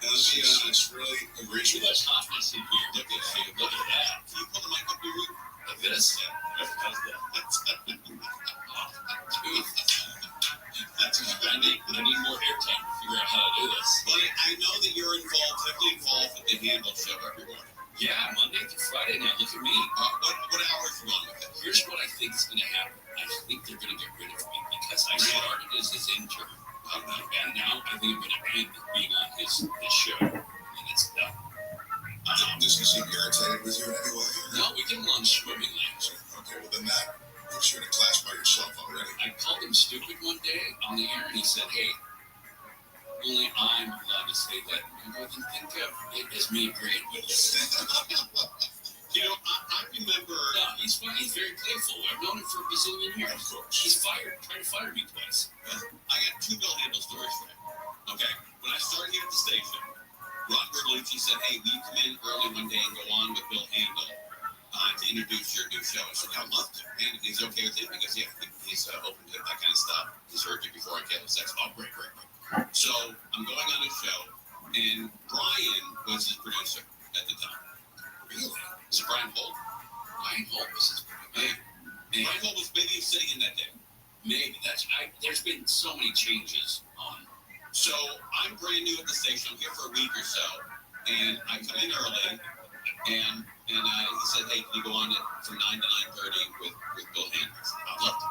It's really a great show. That's hotness in here. Look at you. Look at that. Can you pull the mic up your ear? Like this? Yeah. How's that? I need more airtime to figure out how to do this. Well, I know that you're heavily involved with the Handle show every morning. Yeah, Monday to Friday night. Look at me. What hours are you on with it? Here's what I think is going to happen. I think they're going to get rid of me because I started as his intern. And now I think I'm going to end being on his show. And it's done. Does he seem irritated with you in any way? No, we get along swimmingly. Okay, well then that puts you in a class by yourself already. I called him stupid one day on the air, and he said, "Hey, only I'm allowed to say that." And I can think of it as me agreeing with you. You know, I remember... No, he's fine. He's very playful. I've known him for a bazillion years. Of course. He's tried to fire me twice. I got two Bill Handle stories for you. Okay, when I started here at the station, Ron Bertolucci said, "Hey, will you come in early one day and go on with Bill Handle to introduce your new show?" I said, "I'd love to." And he's okay with it because, yeah, he's open to that kind of stuff. He's heard me before I get with sex. Oh, great. So I'm going on his show, and Brian was his producer at the time. Really? Is it Brian Holt? Brian Holt was his man. Brian Holt was maybe sitting in that day. Maybe. There's been so many changes on. So I'm brand new at the station. I'm here for a week or so, and I come in early, and he said, "Hey, can you go on from 9 to 9:30 with Bill Handle?" I said, "I'd love to."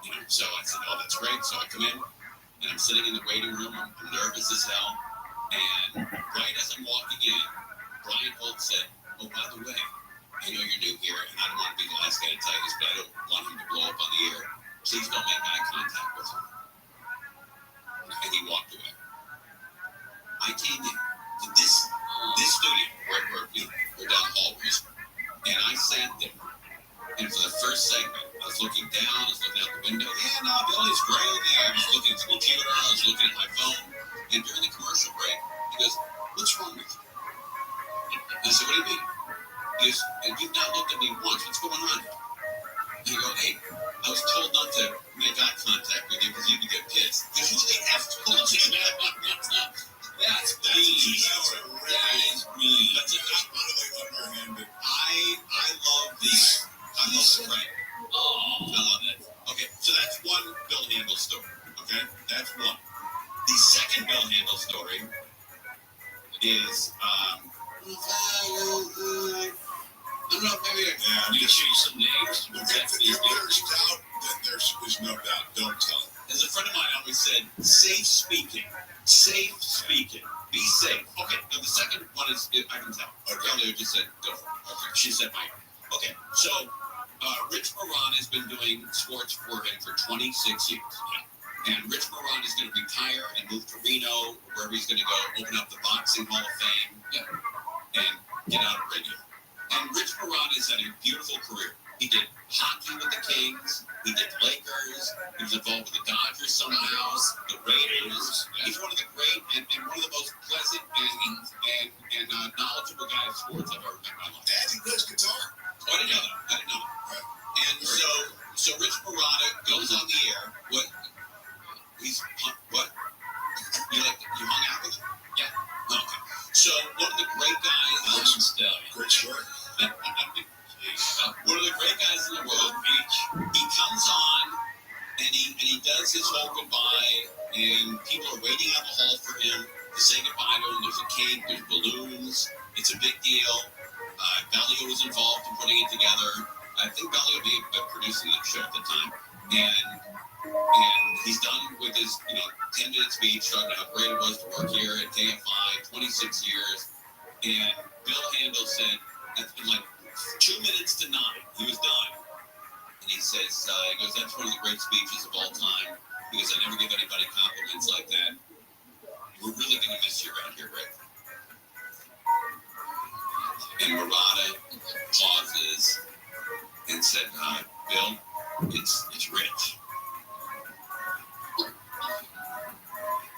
You know, so I said, "Oh, that's great." So I come in, and I'm sitting in the waiting room. I'm nervous as hell, and right as I'm walking in, Brian Holt said, "Oh, by the way, I know you're new here, and I don't want to be the last guy to tell you this, but I don't want him to blow up on the air. Please don't make eye contact with him." And he walked away. I came in to this studio where we're down the hallways, and I sat there. And for the first segment, I was looking down, I was looking out the window. Yeah, no, Billy's great. Yeah, I was looking at the computer, I was looking at my phone. And during the commercial break, he goes, "What's wrong with you?" I said, "What do you mean?" He goes, "And you've not looked at me once. What's going on?" And I go, "Hey, I was told not to make eye contact with you because you'd get pissed." Because you say F to That is mean. That's utterly underhanded. I love these. I love the prank. Oh, I love that. Okay, so that's one Bill Handel story. Okay, that's one. The second Bill Handel story is I don't know, maybe I need to show you some names. There's doubt that there's no doubt. Don't tell it. As a friend of mine always said, safe speaking. Safe speaking. Be safe. Okay, now the second one is, I can tell. Kelly just said, go for it. Okay, she said, Mike. Okay, so Rich Moran has been doing sports for him for 26 years. Yeah. And Rich Moran is going to retire and move to Reno, wherever he's going to go, open up the Boxing Hall of Fame, and get out of radio. And Rich Moran has had a beautiful career. He did hockey with the Kings. He did Lakers. He was involved with the Dodgers somehow, the Raiders. He's one of the great and one of the most pleasant and knowledgeable guys in sports I've ever met in my life. And he plays guitar. Oh, I didn't know that. And so Rich Moran goes on the air. What? What? You hung out with him? Yeah. Okay. So one of the great guys, great short. One of the great guys in the world, Beach. He comes on and he does his whole goodbye, and people are waiting out the hall for him to say goodbye to him. There's a cake, there's balloons. It's a big deal. Bellio was involved in putting it together. I think Bellio may have been producing that show at the time, and he's done with his 10-minute speech talking about how great it was to work here at KFI, 26 years. And Bill Handel said, in like 2 minutes to 9, he was done. And he says, he goes, that's one of the great speeches of all time. He goes, I never give anybody compliments like that. We're really going to miss you around here, Rick. And Murata pauses and said, Bill, it's Rich.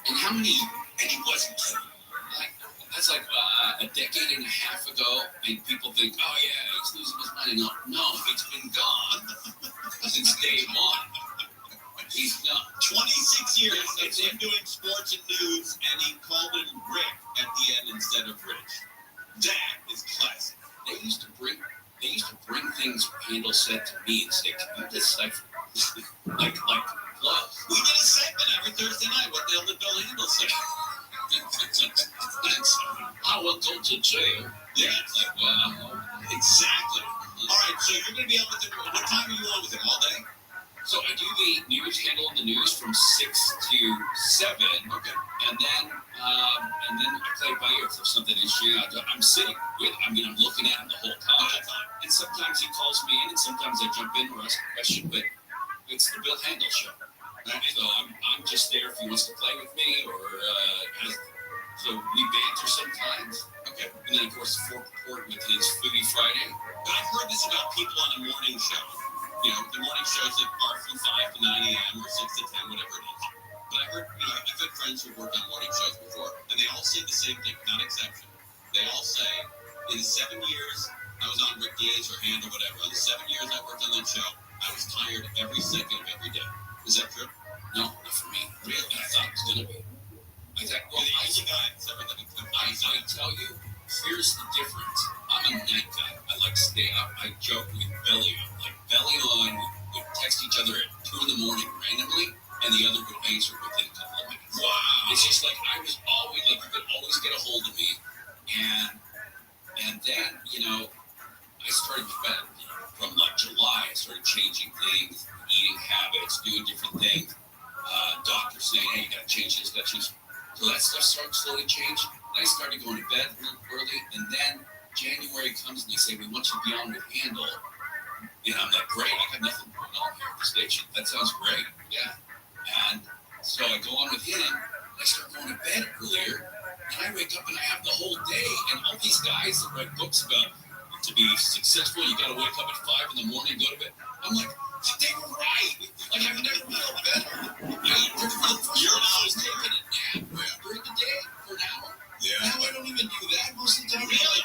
And how many, and he wasn't kidding. That's like a decade and a half ago, and people think, oh yeah, he's losing his money. No, it's been gone since day one. He's not. 26 years of him doing sports and news, and he called him Rick at the end instead of Rich. That is classic. They used to bring things Handel said to me and say, can you decipher? like, what? We did a segment every Thursday night. What the hell did Bill Handel say? I will go to jail. Yeah, it's like, wow. Exactly. All right, so you're going to be on with him. What time are you on with him? All day? So I do the news, handle the news from 6 to 7. Okay. And then I play by ear if something is I'm sitting with, I'm looking at him the whole time. And sometimes he calls me in, and sometimes I jump in or ask a question, but it's the Bill Handel show. Right? So I'm just there if he wants to play with me, or so we banter sometimes. Okay. And then, of course, Fort Report with his Foodie Friday. But I've heard this about people on the morning show. The morning shows that are from 5 to 9 a.m. or 6 to 10, whatever it is. But I heard, I've had friends who worked on morning shows before, and they all say the same thing, not exception. They all say, in the 7 years I was on Rick Diaz or Hand or whatever, in the 7 years I worked on that show, I was tired every second of every day. Is that true? No, not for me. Really? I thought it was going to be. I tell you, here's the difference. I'm a night guy. I like to stay up. I joke with Bellio. Like, Bellio and we would text each other at 2 in the morning randomly, and the other would answer within a couple of minutes. Wow. It's just like I was always, you could always get a hold of me. And then, I started from like July, I started changing things, eating habits, doing different things. Doctors saying, hey, you got to change this, got to change. So that stuff started slowly changing. I started going to bed a little early, and then January comes and they say, we want you to be on with Handel. And I'm like, great, I got nothing going on here at the station. That sounds great. Yeah. And so I go on with him, I start going to bed earlier, and I wake up and I have the whole day, and all these guys that write books about to be successful, you got to wake up at 5 in the morning, go to bed. I'm like, they were right. Like, I've never felt better. You're always taking a nap during the day for an hour. Yeah. Now I don't even do that most of the time. Really?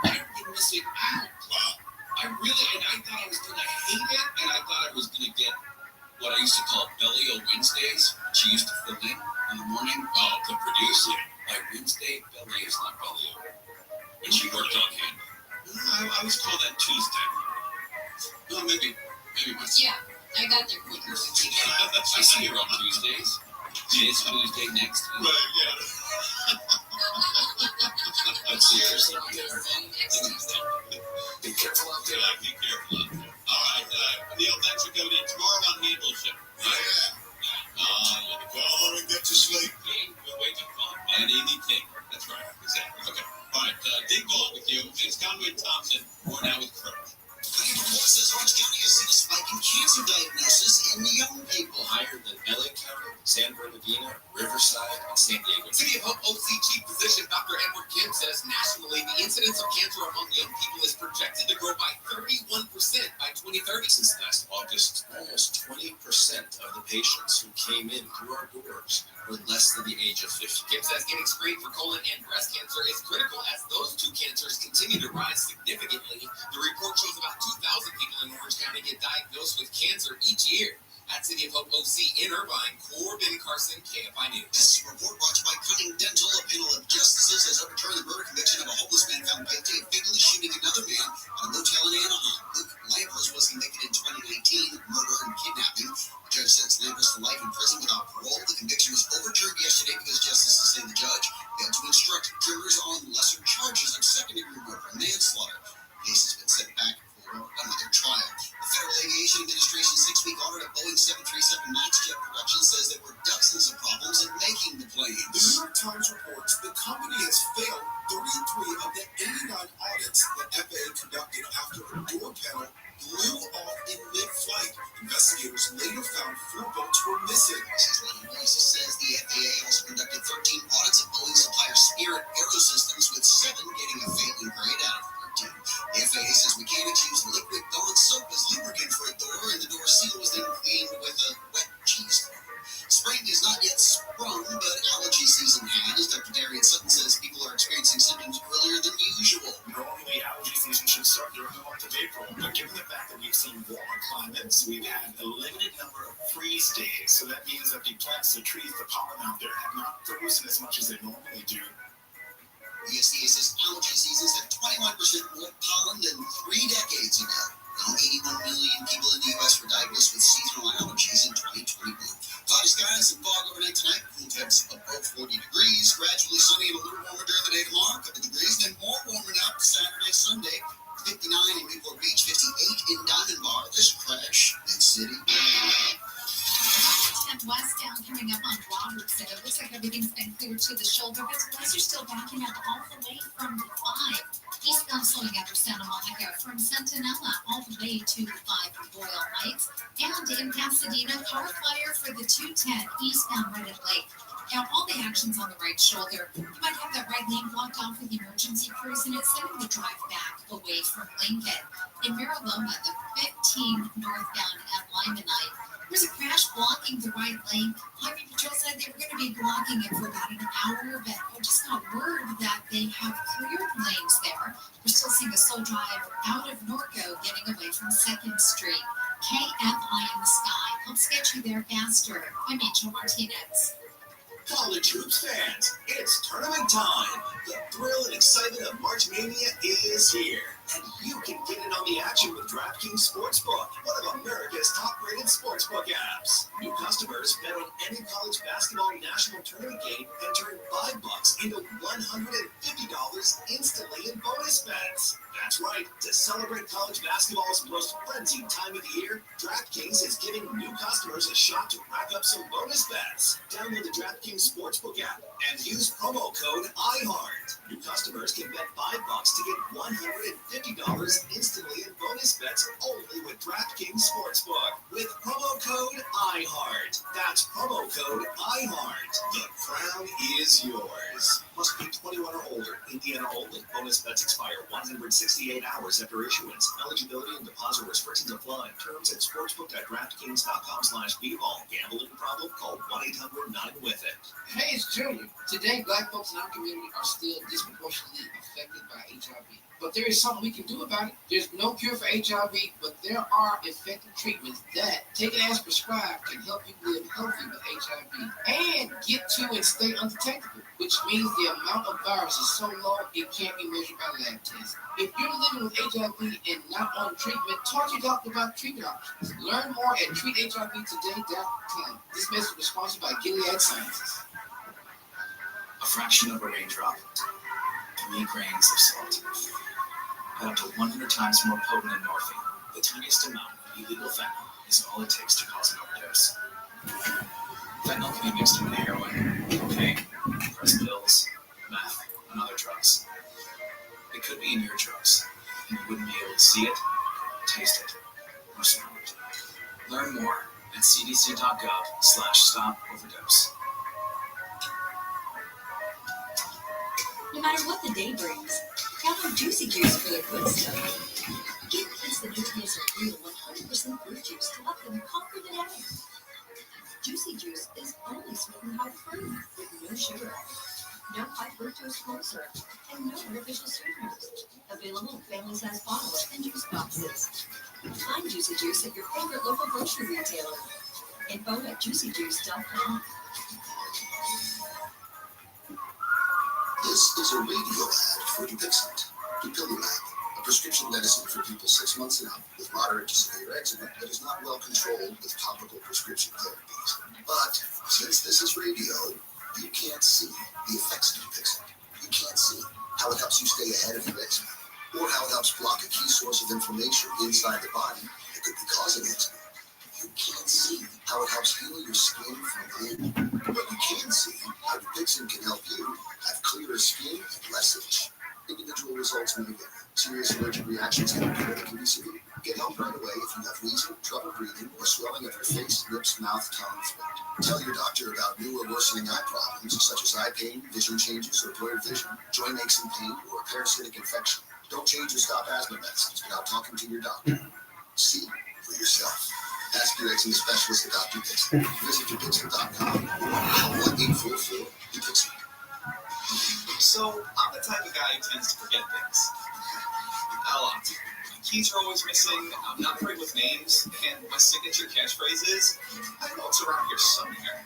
I've been missing out. Wow. I thought I was going to hate it, and I thought I was going to get what I used to call Bellio Wednesdays. She used to fill in the morning to produce it. By Wednesday, belly is not belly over. When she worked on him. I always call that Tuesday. No, maybe Wednesday. Yeah, I got there quicker. I see her on Tuesdays. It's Tuesday next week. Right, yeah. But seriously, be careful out there. Yeah, be careful out there. All right, Neil, thanks for coming in. Tomorrow on Handleship. Go home and get to sleep. We'll wait till fun. And Amy King. That's right. Exactly. Okay. All right, Dig Dog with you. It's Conway Thompson. We're now with Croach. Cutting report says Orange County has seen a spike in cancer diagnosis in young people. Higher than LA County, San Bernardino, Riverside, and San Diego. City of Hope OC Chief Physician Dr. Edward Kim says nationally the incidence of cancer among young people is projected to grow by 31% by 2030. Since last August, almost 20% of the patients who came in through our doors were less than the age of 50. Kim says getting screened for colon and breast cancer is critical as those two cancers continue to rise significantly. The report shows about 2,000 people in Orange County get diagnosed with cancer each year. At City of Hope OC in Irvine, Corbin Carson, KFI News. This report brought to you by Cunning Dental. A panel of justices has overturned the murder conviction of a homeless man found guilty of fatally shooting another man at a motel in Anaheim. Luke Lampers was convicted in 2019 of murder and kidnapping. The judge sentenced Lampers to life in prison without parole. The conviction was overturned yesterday because justices say the judge failed to instruct jurors on lesser charges of second-degree murder and manslaughter. The case has been sent back for another trial. The Federal Aviation Administration's 6-week audit of Boeing 737 MAX jet production says there were dozens of problems in making the planes. The New York Times reports the company has failed 33 of the 89 audits the FAA conducted after a door panel blew off in mid-flight. Investigators later found 4 boats were missing. This says the FAA also conducted 13 audits of Boeing supplier Spirit Aerosystems, with 7 getting a failing grade out of 13. The FAA says mechanics used liquid Dawn soap as lubricant for a door, and the door seal was then cleaned with a wet cheesecloth. Spring is not yet sprung, but allergy season has. Dr. Darian Sutton says people are experiencing symptoms earlier than usual. Normally, allergy season should start during the month of April, but given the fact that we've seen warmer climates, we've had a limited number of freeze days, so that means that the plants, the trees, the pollen out there have not frozen as much as they normally do. The USDA says allergy seasons have 21% more pollen than 3 decades ago. Around 81 million people in the U.S. were diagnosed with seasonal allergies in 2021. Cloudy skies and fog overnight tonight. Cool temps above 40 degrees. Gradually sunny and a little warmer during the day tomorrow. A couple degrees. Then more warming up Saturday, Sunday. 59 in Newport Beach. 58 in Diamond Bar. This crash in City. And westbound coming up on Robertson. It looks like everything's been cleared to the shoulder, but delays are still backing up all the way from the 5. Eastbound slowing up for Santa Monica from Centinela all the way to the 5 for Boyle Heights. And in Pasadena, car fire for the 210 eastbound right at Lake. Now, all the action's on the right shoulder. You might have that right lane blocked off with emergency crews, and it's sending the drive back away from Lincoln. In Mariloma, the 15 northbound at Limonite, there's a crash blocking the right lane. Highway Patrol said they were going to be blocking it for about an hour, but I just got word that they have cleared lanes there. We're still seeing a slow drive out of Norco getting away from 2nd Street. KFI in the sky helps get you there faster. I'm Rachel Martinez. College hoops fans, it's tournament time. The thrill and excitement of March Mania is here. And you can get in on the action with DraftKings Sportsbook, one of America's top-rated sportsbook apps. New customers bet on any college basketball national tournament game and turn $5 into $150 instantly in bonus bets. That's right. To celebrate college basketball's most frenzied time of the year, DraftKings is giving new customers a shot to rack up some bonus bets. Download the DraftKings Sportsbook app and use promo code IHEART. New customers can bet $5 to get $150 instantly in bonus bets only with DraftKings Sportsbook. With promo code IHEART. That's promo code IHEART. The crown is yours. Must be 21 or older. Indiana only. Bonus bets expire 168 hours after issuance. Eligibility and deposit restrictions apply. Terms at sportsbook.draftkings.com/bball. Gambling problem? Call 1-800-9-WITH-IT. Hey, it's Junior. Today, black folks in our community are still disproportionately affected by HIV. But there is something we can do about it. There's no cure for HIV, but there are effective treatments that, taken as prescribed, can help you live healthy with HIV and get to and stay undetectable, which means the amount of virus is so low it can't be measured by lab tests. If you're living with HIV and not on treatment, talk to your doctor about treatment options. Learn more at treathivtoday.com. This message was sponsored by Gilead Sciences. A fraction of a raindrop, 3 grains of salt, had up to 100 times more potent than morphine. The tiniest amount of illegal fentanyl is all it takes to cause an overdose. Fentanyl can be mixed with heroin, cocaine, pressed pills, meth, and other drugs. It could be in your drugs, and you wouldn't be able to see it, taste it, or smell it. Learn more at cdc.gov/stop-overdose. No matter what the day brings, count on Juicy Juice for the good stuff. Give kids the nutrients of real 100% fruit juice to help them conquer the day. Juicy Juice is only sweetened by fruit with no sugar, no high fructose corn syrup, and no artificial sweeteners. Available in family-size bottles and juice boxes. Find Juicy Juice at your favorite local grocery retailer. Info at juicyjuice.com. This is a radio ad for Dupixent. Dupilumab, a prescription medicine for people 6 months and up with moderate to severe eczema that is not well controlled with topical prescription therapies. But since this is radio, you can't see the effects of Dupixent. You can't see how it helps you stay ahead of your eczema, or how it helps block a key source of inflammation inside the body that could be causing eczema. You can't see how it helps heal your skin from within, but you can see how Dupixent can help you have clearer skin and less itch. Individual results may vary. Serious allergic reactions can occur that can be severe. Get help right away if you have wheezing, trouble breathing, or swelling of your face, lips, mouth, tongue, throat. Tell your doctor about new or worsening eye problems such as eye pain, vision changes, or blurred vision, joint aches and pain, or a parasitic infection. Don't change or stop asthma medicines without talking to your doctor. See for yourself. Ask your eczema specialist about Dupixent. Visit Dupixent.com or 1-844-DUPIXENT. So, I'm the type of guy who tends to forget things. A lot. Keys are always missing, I'm not great with names, and my signature catchphrase is, I know it's around here somewhere.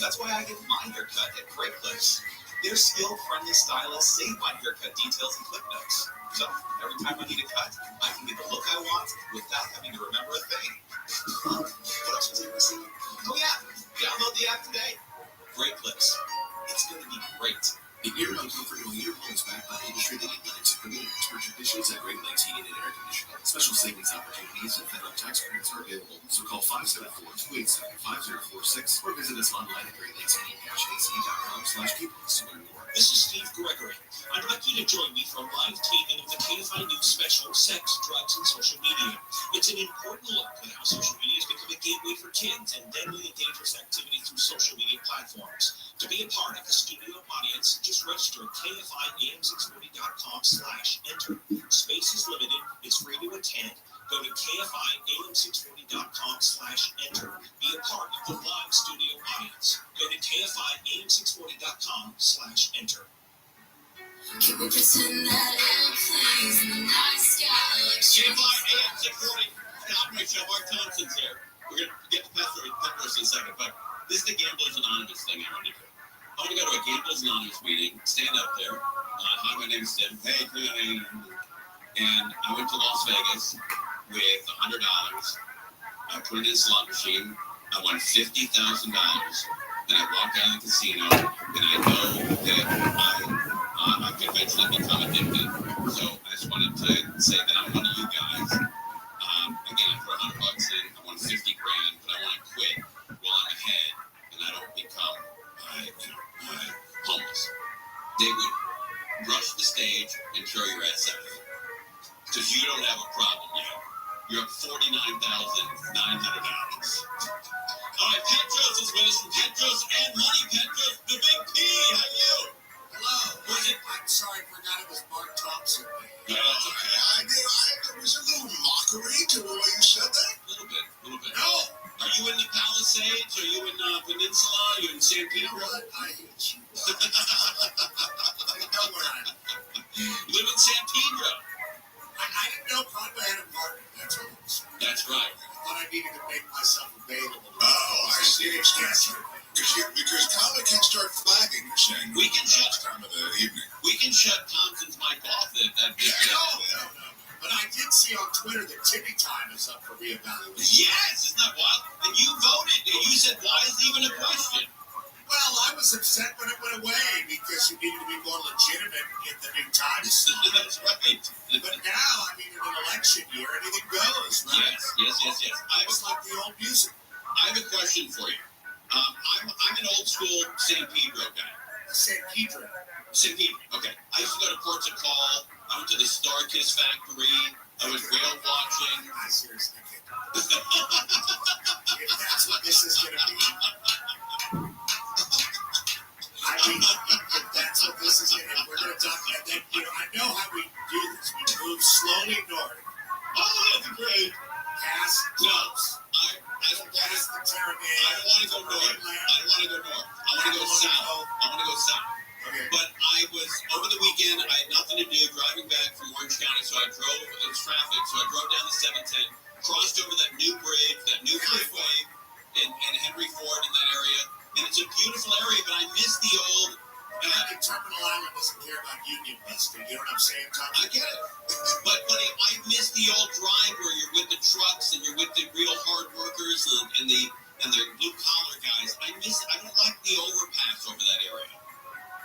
That's why I get my haircut at Great Clips. Their skill-friendly stylists save my haircut details and clip notes. So, every time I need a cut, I can get the look I want without having to remember a thing. What else was I missing? Oh yeah, download the app today. Great Clips. It's going to be great. The year-round comfort of your home is backed by industry-leading Lennox Premier expert technicians at Great Lakes Heating and Air Conditioning. Special savings opportunities and federal tax credits are available. So call 574-287-5046 or visit us online at greatlakes-ac.com/coupons to learn more. This is Steve Gregory. I'd like you to join me for a live taping of the KFI News special, Sex, Drugs, and Social Media. It's an important look at how social media has become a gateway for kids and deadly and dangerous activity through social media platforms. To be a part of the studio audience, just register at KFIAM640.com/enter. Space is limited. It's free to attend. Go to KFIAM640.com/enter. Be a part of the live studio audience. Go to KFIAM640.com/enter. Can we pretend that airplanes in the night sky like KFIAM640. Operate show. Mark Thompson's here. We're going to get to Petros in a second, but this is the Gamblers Anonymous thing I want to do. I want to go to a Gamblers Anonymous meeting, stand up there. Hi, my name is Tim. Hey, and I went to Las Vegas with $100. I put it in a slot machine. I won $50,000. And I walked out of the casino, and I know that I'm convinced I've become addicted. So I just wanted to say that I'm one of you guys. Again, I put $100 in. I won $50,000, but I want to quit while I'm ahead, and I don't become homeless. They would rush the stage and throw your ass out. Because you don't have a problem now. You're up $49,900. All right, Petros is with us from Petros and Money. Petros, the big P. How are you? Hello. I'm sorry, I forgot it was Mark Thompson. No, that's okay. There was a little mockery to the way you said that. A little bit. No. Are you in the Palisades? Are you in Peninsula? Are you in San Pedro? What? I hate you. I know where I'm in San Pedro. I didn't know Conway had a partner. That's what it was. That's right. I thought I needed to make myself available. Oh, I see. Because Conway can start flagging, you're saying. We can shut time of the evening. We can shut Thompson's mic off at No. But I did see on Twitter that Timmy Time is up for reevaluation. Yes, isn't that wild? And you voted. You said, why is it even a question? Well, I was upset when it went away because you needed to be more legitimate in the new Times. That's right. But now, I mean, in an election year, anything goes, right? Yes. It's like the old music. I have a question for you. I'm an old school San Pedro guy. San Pedro. Okay. I used to go to Ports of Call. I went to the Star Kiss factory. I was whale watching. I seriously can't. If that's what this is going to be. I mean, if that's what this is going to be, we're going to talk about that. I know how we do this. We move slowly north. Oh, that's great. Past close. I don't past the Terran. I don't want to go north. I want to go south. Okay. But I was, over the weekend, I had nothing to do driving back from Orange County, so I drove, it was traffic, so I drove down the 710, crossed over that new bridge, that new freeway, and Henry Ford in that area, and it's a beautiful area, but I miss the old... Terminal Island doesn't care about union busting, you know what I'm saying, Tom? I get it. But I miss the old drive where you're with the trucks, and you're with the real hard workers, and the blue-collar guys. I don't like the overpass over that area.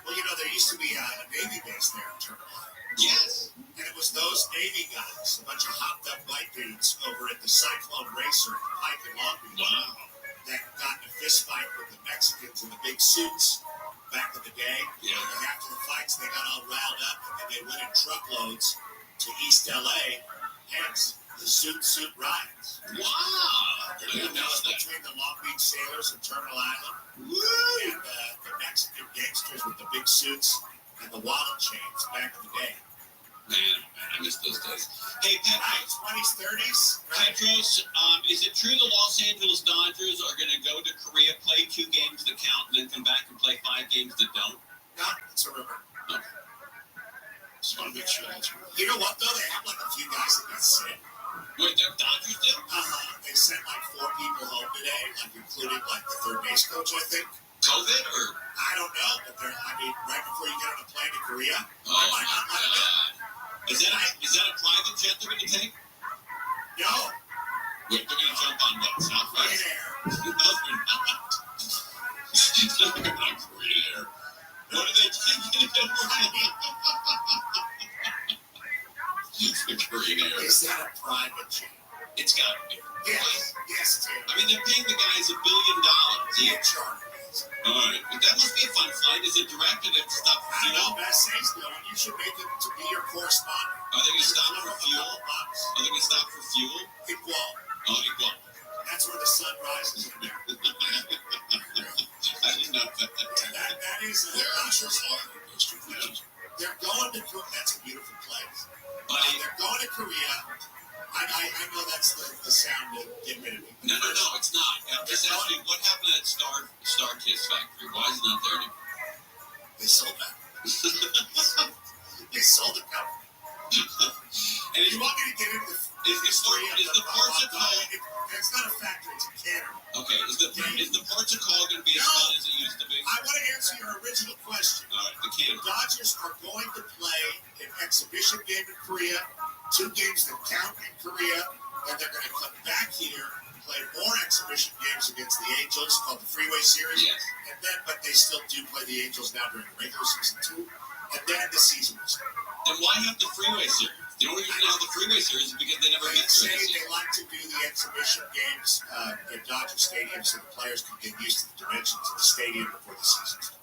Well, there used to be a Navy base there in Terminal Island. Yes. And it was those Navy guys, a bunch of hopped-up white dudes over at the Cyclone Racer at the Pike in Long Beach. Wow. That got in a fist fight with the Mexicans in the big suits back in the day. Yeah. And after the fights, they got all riled up, and then they went in truckloads to East L.A., hence the suit riots. Wow. And that was between the Long Beach sailors and Terminal Island. Woo. And the Mexican gangsters with the big suits and the wallet chains back in the day. Man, I miss those days. Hey, Petros. 20s, 30s. Right? Petros, is it true the Los Angeles Dodgers are going to go to Korea, play 2 games that count, and then come back and play 5 games that don't? No, it's a rumor. Okay. Just want to make sure that's right. You know what, though? They have like a few guys that got sick. Wait, the Dodgers did? They sent like 4 people home today, like including like the third base coach, I think. COVID or? I don't know, but right before you get on a plane to Korea. Oh my God. Is that a private jet they're going to take? No. Wait, they're going to jump on what? Southwest? Korean Air. No, they're not. They're not Korean Air. What are they taking? It's the Korean Air. Is that a private jet? It's got to be. Yes, Tim. I mean, they're paying the guys $1 billion. Yeah, charter. All right, but that must be a fun flight. Is it direct and it's stuff? I know, best things going. You should make it to be your correspondent. Are they going to stop for fuel? Are they going to stop for fuel? Igual. Oh, Igual. That's where the sun rises in there. I didn't know that. Yeah, that is a... They're going to Korea. That's a beautiful place. They're going to Korea. I know that's the sound to get rid of me. No, it's not. I'm just asking, what happened to that Star Kiss factory? Why is it not there anymore? They sold that. They sold the company. And you want me to get into is the Ports of Call? It's not a factory, it's a cannery. Okay, is the Ports of Call going to be as fun as it used to be? I want to answer your original question. All right, the cannery. The Dodgers are going to play an exhibition game in Korea, 2 games that count in Korea, and they're going to come back here and play more exhibition games against the Angels called the Freeway Series. Yes. But they still do play the Angels now during the regular season too. And then the season will start. Then why have the Freeway Series? The only reason they have the Freeway Series is because they never met during the season. They like to do the exhibition games at Dodger Stadium so the players can get used to the dimensions of the stadium before the season starts.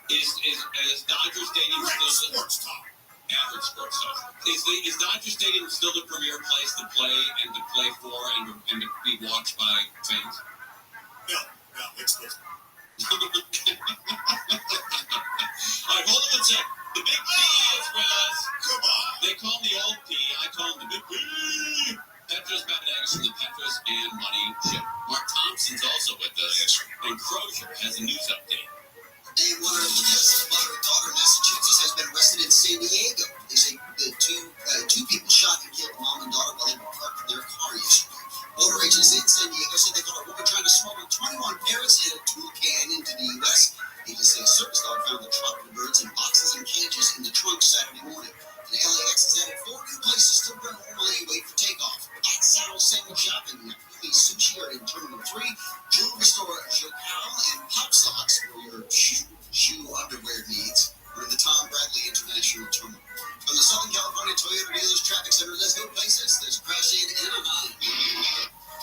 Is Dodger Stadium still sports talk? Average sports talk. Is Dodger Stadium still the premier place to play and to play for and to be watched by fans? No, it's different. All right, hold on one sec. The Big P is with us. Come on. They call me Old P. I call him the Big P. Petros Papadakis from the Petros and Money Show. Mark Thompson's also with us. And Crozier has a news update. And one of the mother and daughter in Massachusetts has been arrested in San Diego. They say the National Tournament. From the Southern California Toyota Dealers Traffic Center, let's go places. There's crash in Anaheim.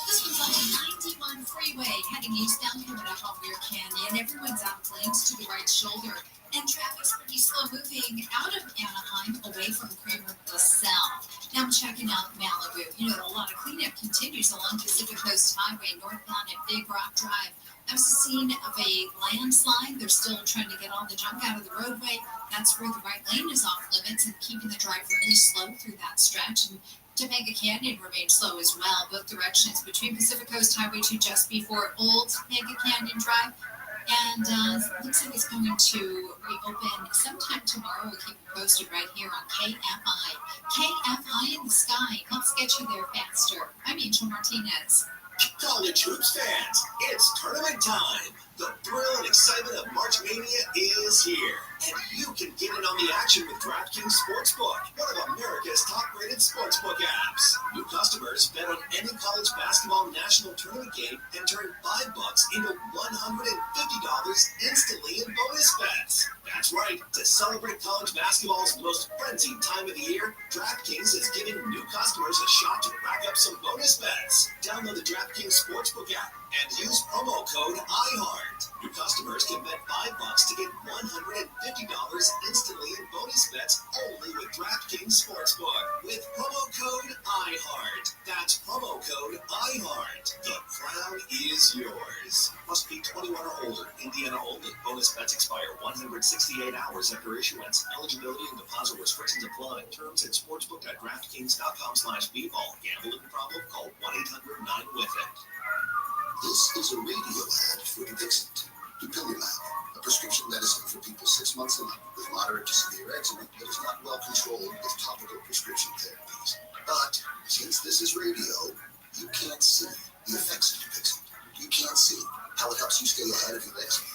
This one's on the 91 freeway heading eastbound here at Javier Canyon. Everyone's out of lanes to the right shoulder. And traffic's pretty slow moving out of Anaheim away from Kramer LaSalle. Now I'm checking out Malibu. You know, a lot of cleanup continues along Pacific Coast Highway northbound at Big Rock Drive. That was the scene of a landslide. They're still trying to get all the junk out of the roadway. That's where the right lane is off limits and keeping the drive really slow through that stretch. And Topanga Canyon remains slow as well, both directions between Pacific Coast Highway 2 just before Old Topanga Canyon Drive. And looks like it's going to reopen sometime tomorrow. We'll keep you posted right here on KFI. KFI in the sky helps get you there faster. I'm Angel Martinez. College hoops fans, it's tournament time. The thrill and excitement of March Mania is here. And you can get in on the action with DraftKings Sportsbook, one of America's top-rated sportsbook apps. New customers bet on any college basketball national tournament game and turn $5 into $150 instantly in bonus bets. That's right. To celebrate college basketball's most frenzied time of the year, DraftKings is giving new customers a shot to rack up some bonus bets. Download the DraftKings Sportsbook app and use promo code IHEART. New customers can bet $5 to get $150 instantly in bonus bets only with DraftKings Sportsbook. With promo code IHEART. That's promo code IHEART. The crown is yours. Must be 21 or older. Indiana only. Bonus bets expire 168 hours after issuance. Eligibility and deposit restrictions apply. Terms at sportsbook.draftkings.com/bball. Gambling problem? Call 1-800-9-WITH-IT. This is a radio ad for Dupixent. Dupilumab, a prescription medicine for people 6 months and up with moderate to severe eczema that is not well controlled with topical prescription therapies. But since this is radio, you can't see the effects of Dupixent. You can't see how it helps you stay ahead of your eczema,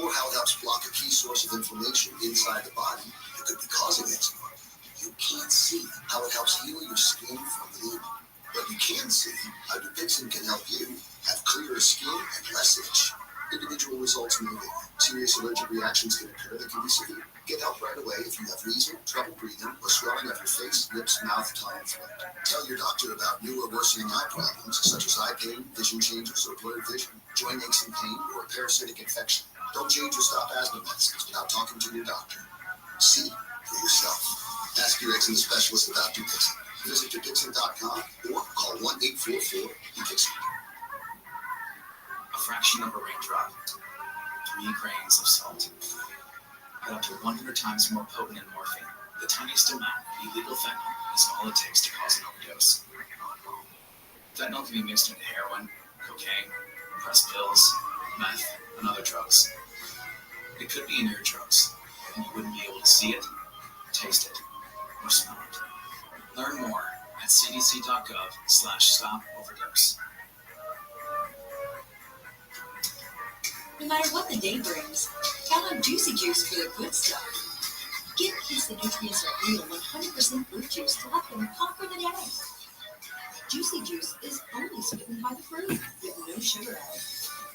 or how it helps block a key source of inflammation inside the body that could be causing eczema. You can't see how it helps heal your skin from within. But you can see how Dupixent can help you have clearer skin and less itch. Individual results may vary. Serious allergic reactions can occur that can be severe. Get help right away if you have wheezing, trouble breathing, or swelling of your face, lips, mouth, tongue, and throat. Tell your doctor about new or worsening eye problems such as eye pain, vision changes, or blurred vision, joint aches and pain, or a parasitic infection. Don't change or stop asthma medicines without talking to your doctor. See for yourself. Ask your eczema specialist about Dupixent. Visit Dupixent.com or call 1-844-DUPIXENT. A fraction of a raindrop, 3 grains of salt, but up to 100 times more potent than morphine. The tiniest amount of illegal fentanyl is all it takes to cause an overdose. Fentanyl can be mixed into heroin, cocaine, pressed pills, meth, and other drugs. It could be in your drugs, and you wouldn't be able to see it, taste it, or smell it. Learn more at cdc.gov/stop-overdose. No matter what the day brings, count on Juicy Juice for the good stuff. Give kids the nutrients of real 100% fruit juice to help them conquer the day. Juicy Juice is only sweetened by the fruit, with no sugar added,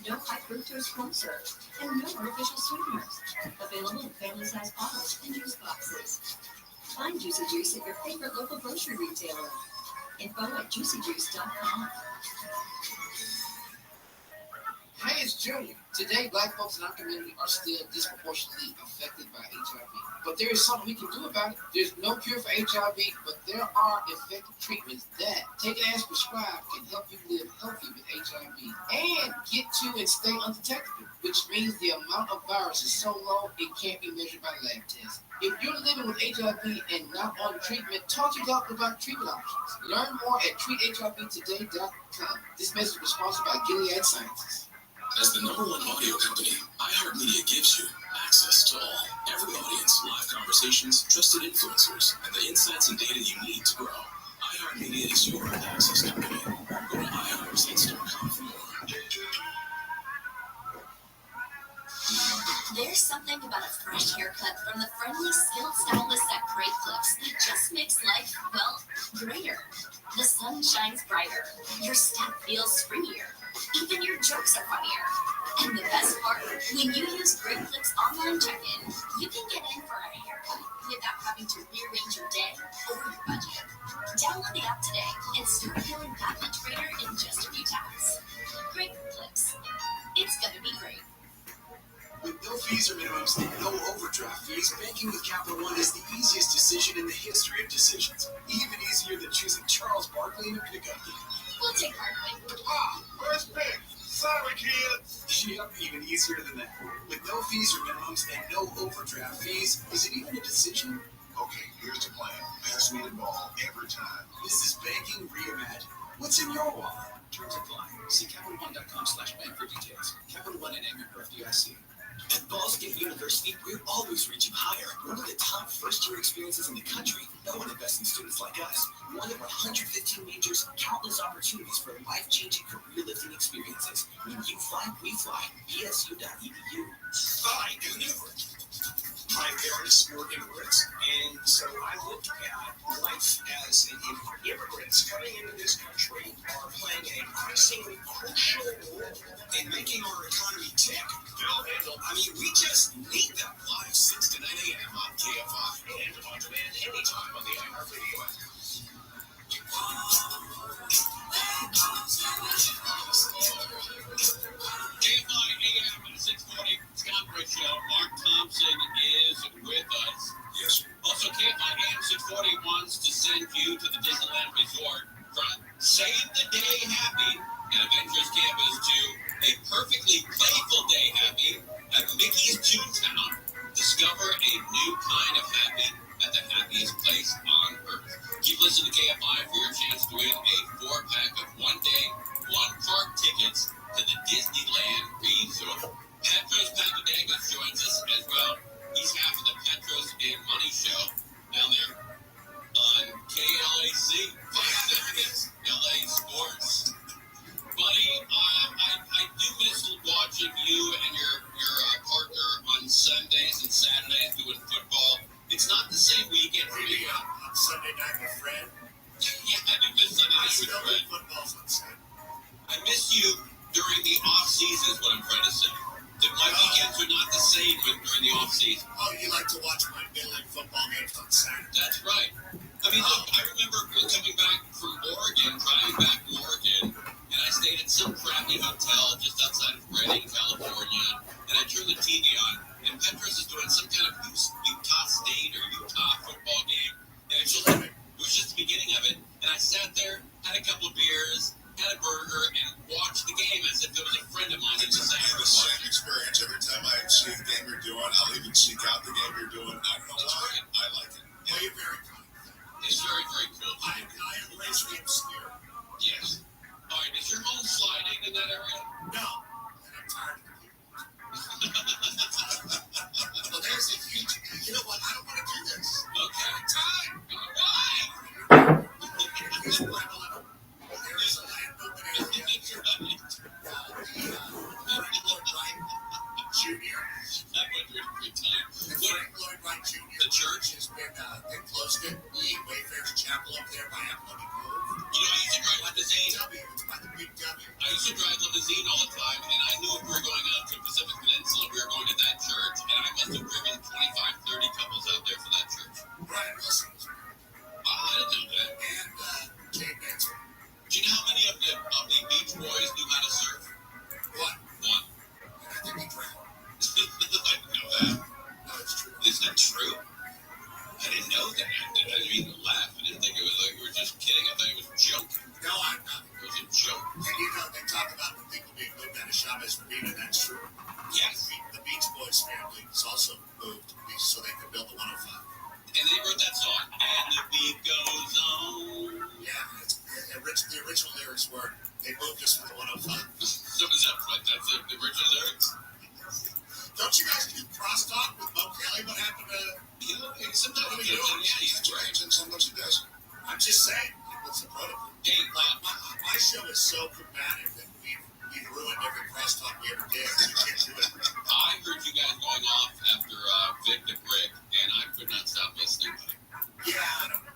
no high fructose corn syrup, and no artificial sweeteners. Available in family-sized bottles and juice boxes. Find Juicy Juice at your favorite local grocery retailer. Info at juicyjuice.com. Hi, it's Junior. Today, Black folks in our community are still disproportionately affected by HIV. But there is something we can do about it. There's no cure for HIV, but there are effective treatments that, taken as prescribed, can help you live healthy with HIV and get to and stay undetected, which means the amount of virus is so low it can't be measured by lab tests. If you're living with HIV and not on treatment, talk to your doctor about treatment options. Learn more at treathivtoday.com. This message was sponsored by Gilead Sciences. As the #1 audio company, iHeartMedia gives you access to all, every audience, live conversations, trusted influencers, and the insights and data you need to grow. iHeartMedia is your access company. Go to iHeartSense.com for more. There's something about a fresh haircut from the friendly, skilled stylists at Great Clips that just makes life, well, greater. The sun shines brighter. Your step feels springier. Even your jokes are funnier. And the best part, when you use Great Clips online check-in, you can get in for a haircut without having to rearrange your day or your budget. Download the app today and start feeling that much greater in just a few taps. Great Flips. It's gonna be great. With no fees or minimums and no overdraft fees, banking with Capital One is the easiest decision in the history of decisions. Even easier than choosing Charles Barkley in a pickup game. We'll take Barkley. First pick. Sorry, kids. Yep, even easier than that. With no fees or minimums and no overdraft fees, is it even a decision? Okay, here's the plan. Pass me the ball every time. This is banking reimagined. What's in your wallet? Terms apply. See CapitalOne.com/bank for details. Capital One and member FDIC. At Ball State University, we're always reaching higher. One of the top first-year experiences in the country. No one invests in students like us. One of 115 majors, countless opportunities for life-changing, career-lifting experiences. When you fly, we fly. BSU.edu. Fine, my parents were immigrants, and so I looked at life as an immigrant. Immigrants coming into this country are playing an increasingly crucial role in making our economy tick. I mean, we just need them. Live 6 to 9 a.m. on KFI and on demand anytime on the iHeartRadio app. KFI AM 640, Scott Bridge Show. Mark Thompson is with us. Yes. Also, KFI AM 640 wants to send you to the Disneyland Resort from Save the Day Happy and Adventures Campus to a perfectly playful day happy at Mickey's Toontown. Discover a new kind of happy at the happiest place on earth. Keep listening to KFI for your chance to win a 4-pack of 1-day, 1-park tickets to the Disneyland Resort. Petros Papadakis joins us as well. He's half of the Petros and Money Show down there on KLAC, 570 LA Sports. Buddy, I do miss watching you and your partner on Sundays and Saturdays doing football. It's not the same weekend for me. On Sunday night with Fred. Yeah, I do miss Sunday night with Fred. Football's on Sunday. I miss you during the off season is what I'm trying to say. My weekends are not the same during the off season. Oh, you like to watch my Midland football games on Saturday? That's right. I mean, look, I remember coming back from Oregon, driving back from Oregon, and I stayed at some crappy hotel just outside of Redding, California, and I turned the TV on, and Petros is doing some kind of Utah State or Utah football game, and it was just the beginning of it, and I sat there, had a couple of beers, had a burger, and watched the game as if it was a friend of mine. It's the same experience. Every time I see the game you're doing, I'll even seek out the game you're doing. I don't know why. I like it. Well, you're very kind. It's very, very cool. I am racially obscure. Yes. All right, is your home sliding in that area? No. And I'm tired of people. Well, there's a huge... You know what? I don't want to do this. Okay. Time. Why? Here's what I want to know. There is a land movement area. Lord Wright Jr. That went through a great time. Frank Lloyd Wright Jr. The church has been, they closed it. Wayfair's Chapel up there by Appalachian Grove. You know, I used to drive limousine. It's by the Big W. I used to drive limousine all the time, and I knew if we were going out to Pacific Peninsula, we were going to that church, and I must have driven 25, 30 couples out there for that church. Brian Wilson. I didn't know that. And Jay Benson. Do you know how many of the Beach Boys knew how to surf? One. One. And I think he drowned. I didn't know that. No, it's true. Is that true? I didn't know that. I didn't even laugh. I didn't think it was like we were just kidding. I thought it was joking. No, I'm not. It was a joke. And you know, they talk about the people being moved out of Chavez Ravine, and that's true. Yes. The Beach Boys family was also moved so they could build the 105. And they wrote that song. And the beat goes on. Yeah, the original lyrics were, they moved us for the 105. So is that what? That's the original lyrics? Don't you guys do crosstalk with Mo Kelly? What happened to... You know, sometimes he does. Yeah, he's great. And sometimes he does. I'm just saying. What's the protocol? Hey, my show is so combative that we've ruined every crosstalk we ever did. You can't do it. I heard you guys going off after Vic the Brick, and I could not stop listening to it. Yeah, I don't know.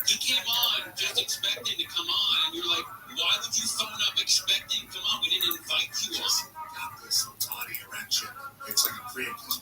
He came on just expecting to come on, and you're like, why would you phone up expecting to come on? We didn't invite you on. Got this tawny erection. It's like a Prius.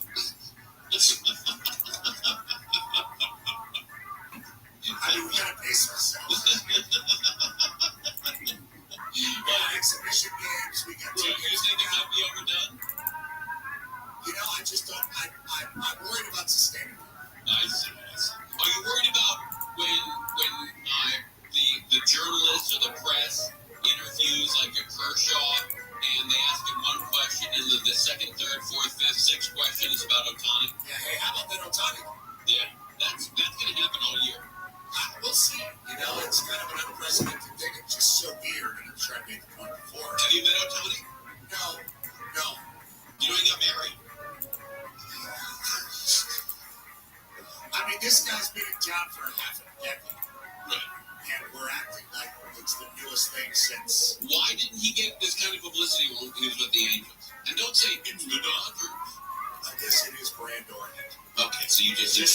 This guy's been in town for half a decade. Right. And we're acting like it's the newest thing since. Why didn't he get this kind of publicity when he was with the Angels? And don't say it's the Dodgers. I guess it is brand oriented. Okay, so you just it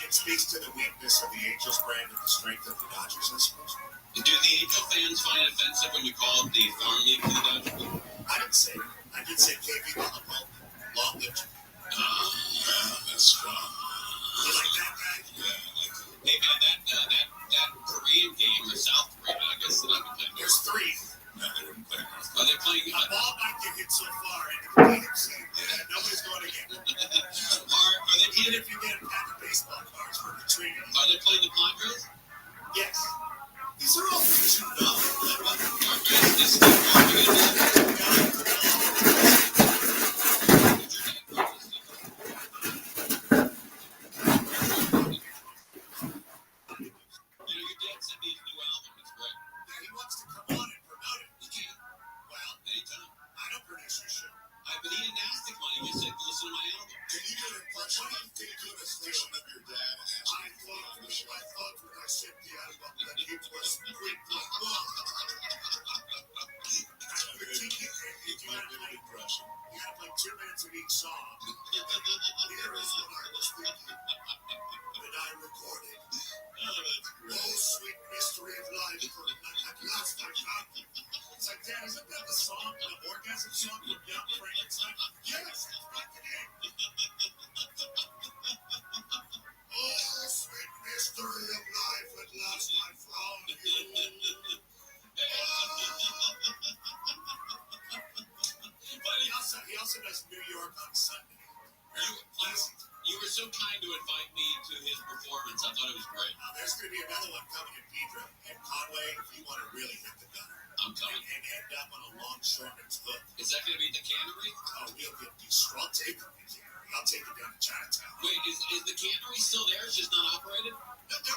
speaks to the weakness of the Angels brand and the strength of the Dodgers, I suppose. Do the Angel fans find it offensive when you call it the Farm League to the Dodgers? I didn't say it. I did say KV Lollipop. Long lived. That's strong. You like that guy? Yeah, I like it. Hey, man, that Korean game, or South Korea, I guess that I've been playing. There's 3. No, they wouldn't play. Are they playing? A ball might get hit so far into the DMC. Nobody's going to get it. Are they Even if you get a pack of baseball cards for retreating. Are they playing the Padres? Yes. These are all things you know. But he didn't ask the money. He just said, listen to my album. Can you do an impression of the impression of your dad asking for it on the show? I thought when I said the album that it was quick like long. It's my good impression. You gotta play 2 minutes of each song. Here is what I was thinking when I recorded. Oh, sweet mystery of life. At last I found you. It's like, Dad, isn't that the song, the orgasm song from Young Frankenstein? Yes, it's back again. Oh, sweet mystery of life, at last I found you. But he also does New York on Sunday. Very pleasant. You were so kind to invite me to his performance. I thought it was great. There's going to be another one coming in Pedro. And Conway, if you want to really hit the gunner. I'm coming. And end up on a longshoreman's hook. Is that going to be at the cannery? Oh, we'll get destroyed. I'll take it to the cannery. I'll take it down to Chinatown. Wait, is the cannery still there? It's just not operated? There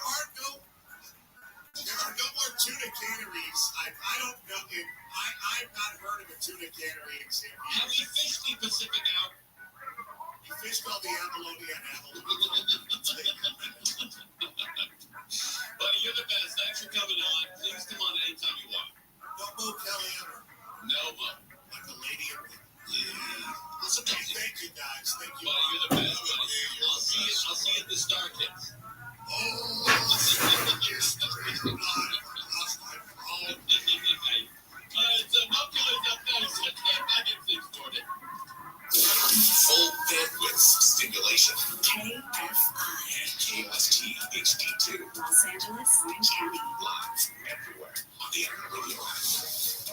are no more tuna canneries. I don't know. I've not heard of a tuna cannery in San Diego. Have you fished the Pacific out? You fished all the abalone and abalone. Buddy, you're the best. Thanks for coming on. Please come on anytime you want. No Mo Kelly ever. No Mo. Like a lady in the... Yeah. Listen, thank you guys. Thank you. Buddy, you're the best. Buddy. I'll see you at the Star Kids. Oh, mystery of life. Lost my phone. It's a Moculus up there. So I can't fix for it. Full bandwidth stimulation. KFI. And KOST HD2. Los Angeles, Orange County. Live everywhere on the Internet Radio app.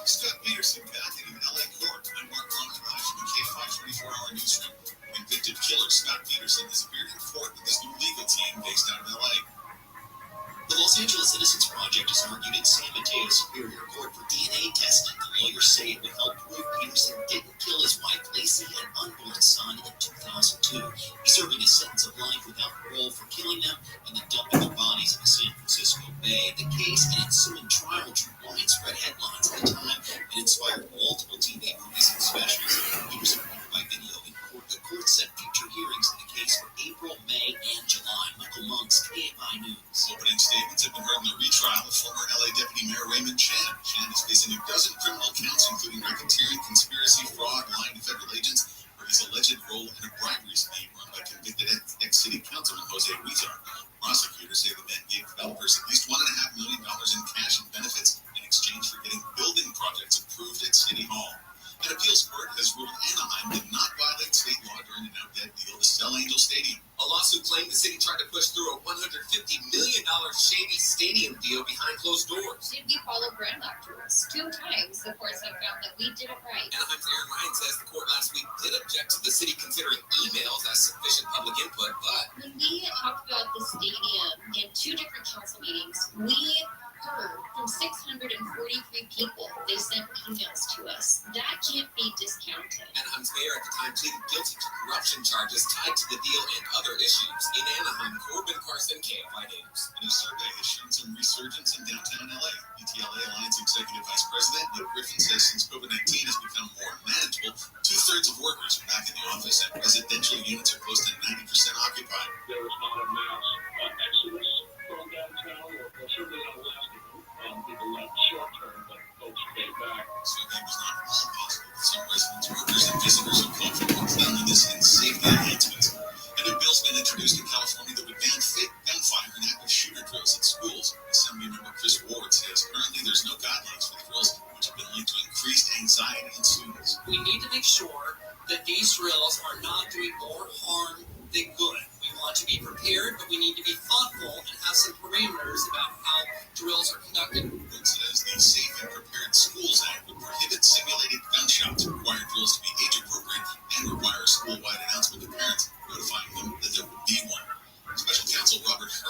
Scott Peterson back in an LA court. I'm Mark Ronkovich from the KFI 24-hour newsroom. Convicted killer Scott Peterson has appeared in court with his new legal team based out of LA. The Los Angeles Innocence Project has argued in San Mateo Superior Court for DNA testing. The lawyers say it would help prove Peterson didn't kill his wife Lacey and unborn son in 2002. He's serving a sentence of life without parole for killing them and then dumping their bodies in the San Francisco Bay. The case and ensuing trial drew widespread headlines at the time and inspired multiple TV movies and specials. Peterson won by video in court. The court set future hearings in the case for April, May, and July. Michael Monk's KFI News. Opening statements have been heard in the retrial of former LA Deputy Mayor Raymond Chan. Chan is facing a dozen criminal counts, including racketeering, conspiracy, fraud, lying to federal agents, for his alleged role in a bribery scheme run by convicted ex-city councilman Jose Huizar. Prosecutors say the men gave developers at least $1.5 million in cash and benefits in exchange for getting building projects approved at City Hall. An appeals court has ruled Anaheim did not violate state law during an out-dead deal to sell Angel Stadium. A lawsuit claimed the city tried to push through a $150 million shady stadium deal behind closed doors. Did we follow Grandlock rules? 2 times the courts have found that we did it right. Anaheim's Aaron Ryan says the court last week did object to the city considering emails as sufficient public input, but when we talked about the stadium in 2 different council meetings, we heard from 643 people they sent emails to us. That can't be discounted. Anaheim's mayor at the time pleaded guilty to corruption charges tied to the deal and other issues. In Anaheim, Corbin Carson, KFI News. A new survey has shown some resurgence in downtown LA. ETLA Alliance Executive Vice President Nick Griffin says since COVID-19 has become more manageable, 2/3 of workers are back in the office and residential units are close to 90% occupied. There was not a mass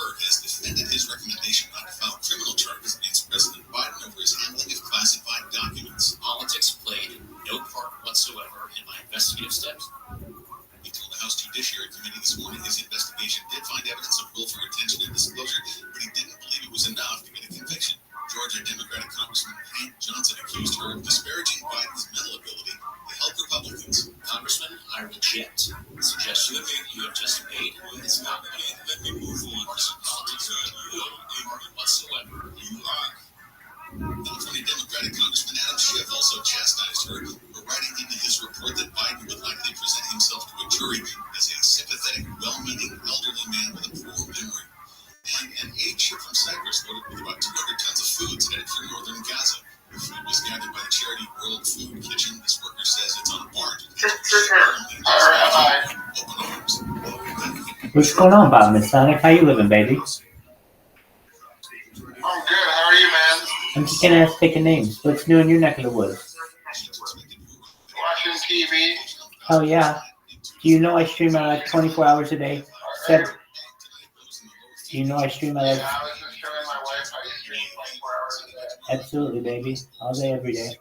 Hur has defended his recommendation not to file criminal charges against President Biden over his handling of classified documents. Politics played no part whatsoever in my investigative steps. He told the House Judiciary Committee this morning his investigation did find evidence of willful retention and disclosure, but he didn't believe it was enough to get a conviction. Georgia Democratic Congressman Hank Johnson accused her of disparaging Biden's mental ability to help Republicans. Congressman, I reject the suggestion that you have just made. It's not let me move on. Politics whatsoever. You are. California Democratic Congressman Adam Schiff also chastised her for writing into his report that Biden would likely present himself to a jury as a sympathetic, well-meaning, elderly man with a poor memory. And an aid ship from Cyprus loaded with about 200 tons of food headed for northern Gaza. The food was gathered by the charity World Food Kitchen. This worker says it's on a barge. Open arms. What's going on, Bob Masonic? How you living, baby? I'm good. How are you, man? I'm just gonna ask picking names. What's new in your neck of the woods? Watching TV. Oh yeah. Do you know I stream at like 24 hours a day? Do you know I stream at like... Yeah, I was just showing my wife how you stream 24 hours a day. Absolutely, baby. All day, every day.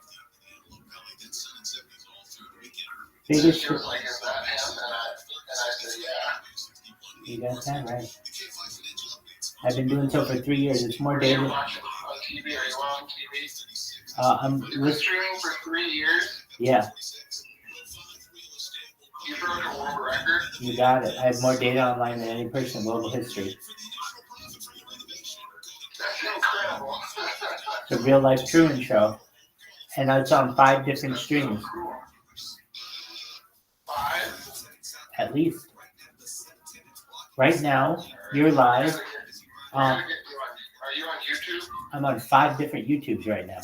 Biggest... She was like, is that him? And I said, yeah. You got that right. I've been doing so for 3 years. It's more daily. Are you watching on TV? Are you on TV? I'm been streaming for 3 years? Yeah. You broke a world record? You got it. I have more data online than any person in global history. That's incredible. It's a real-life Truman Show. And it's on 5 different streams. 5? At least. Right now, you're live. Are you on YouTube? I'm on 5 different YouTubes right now.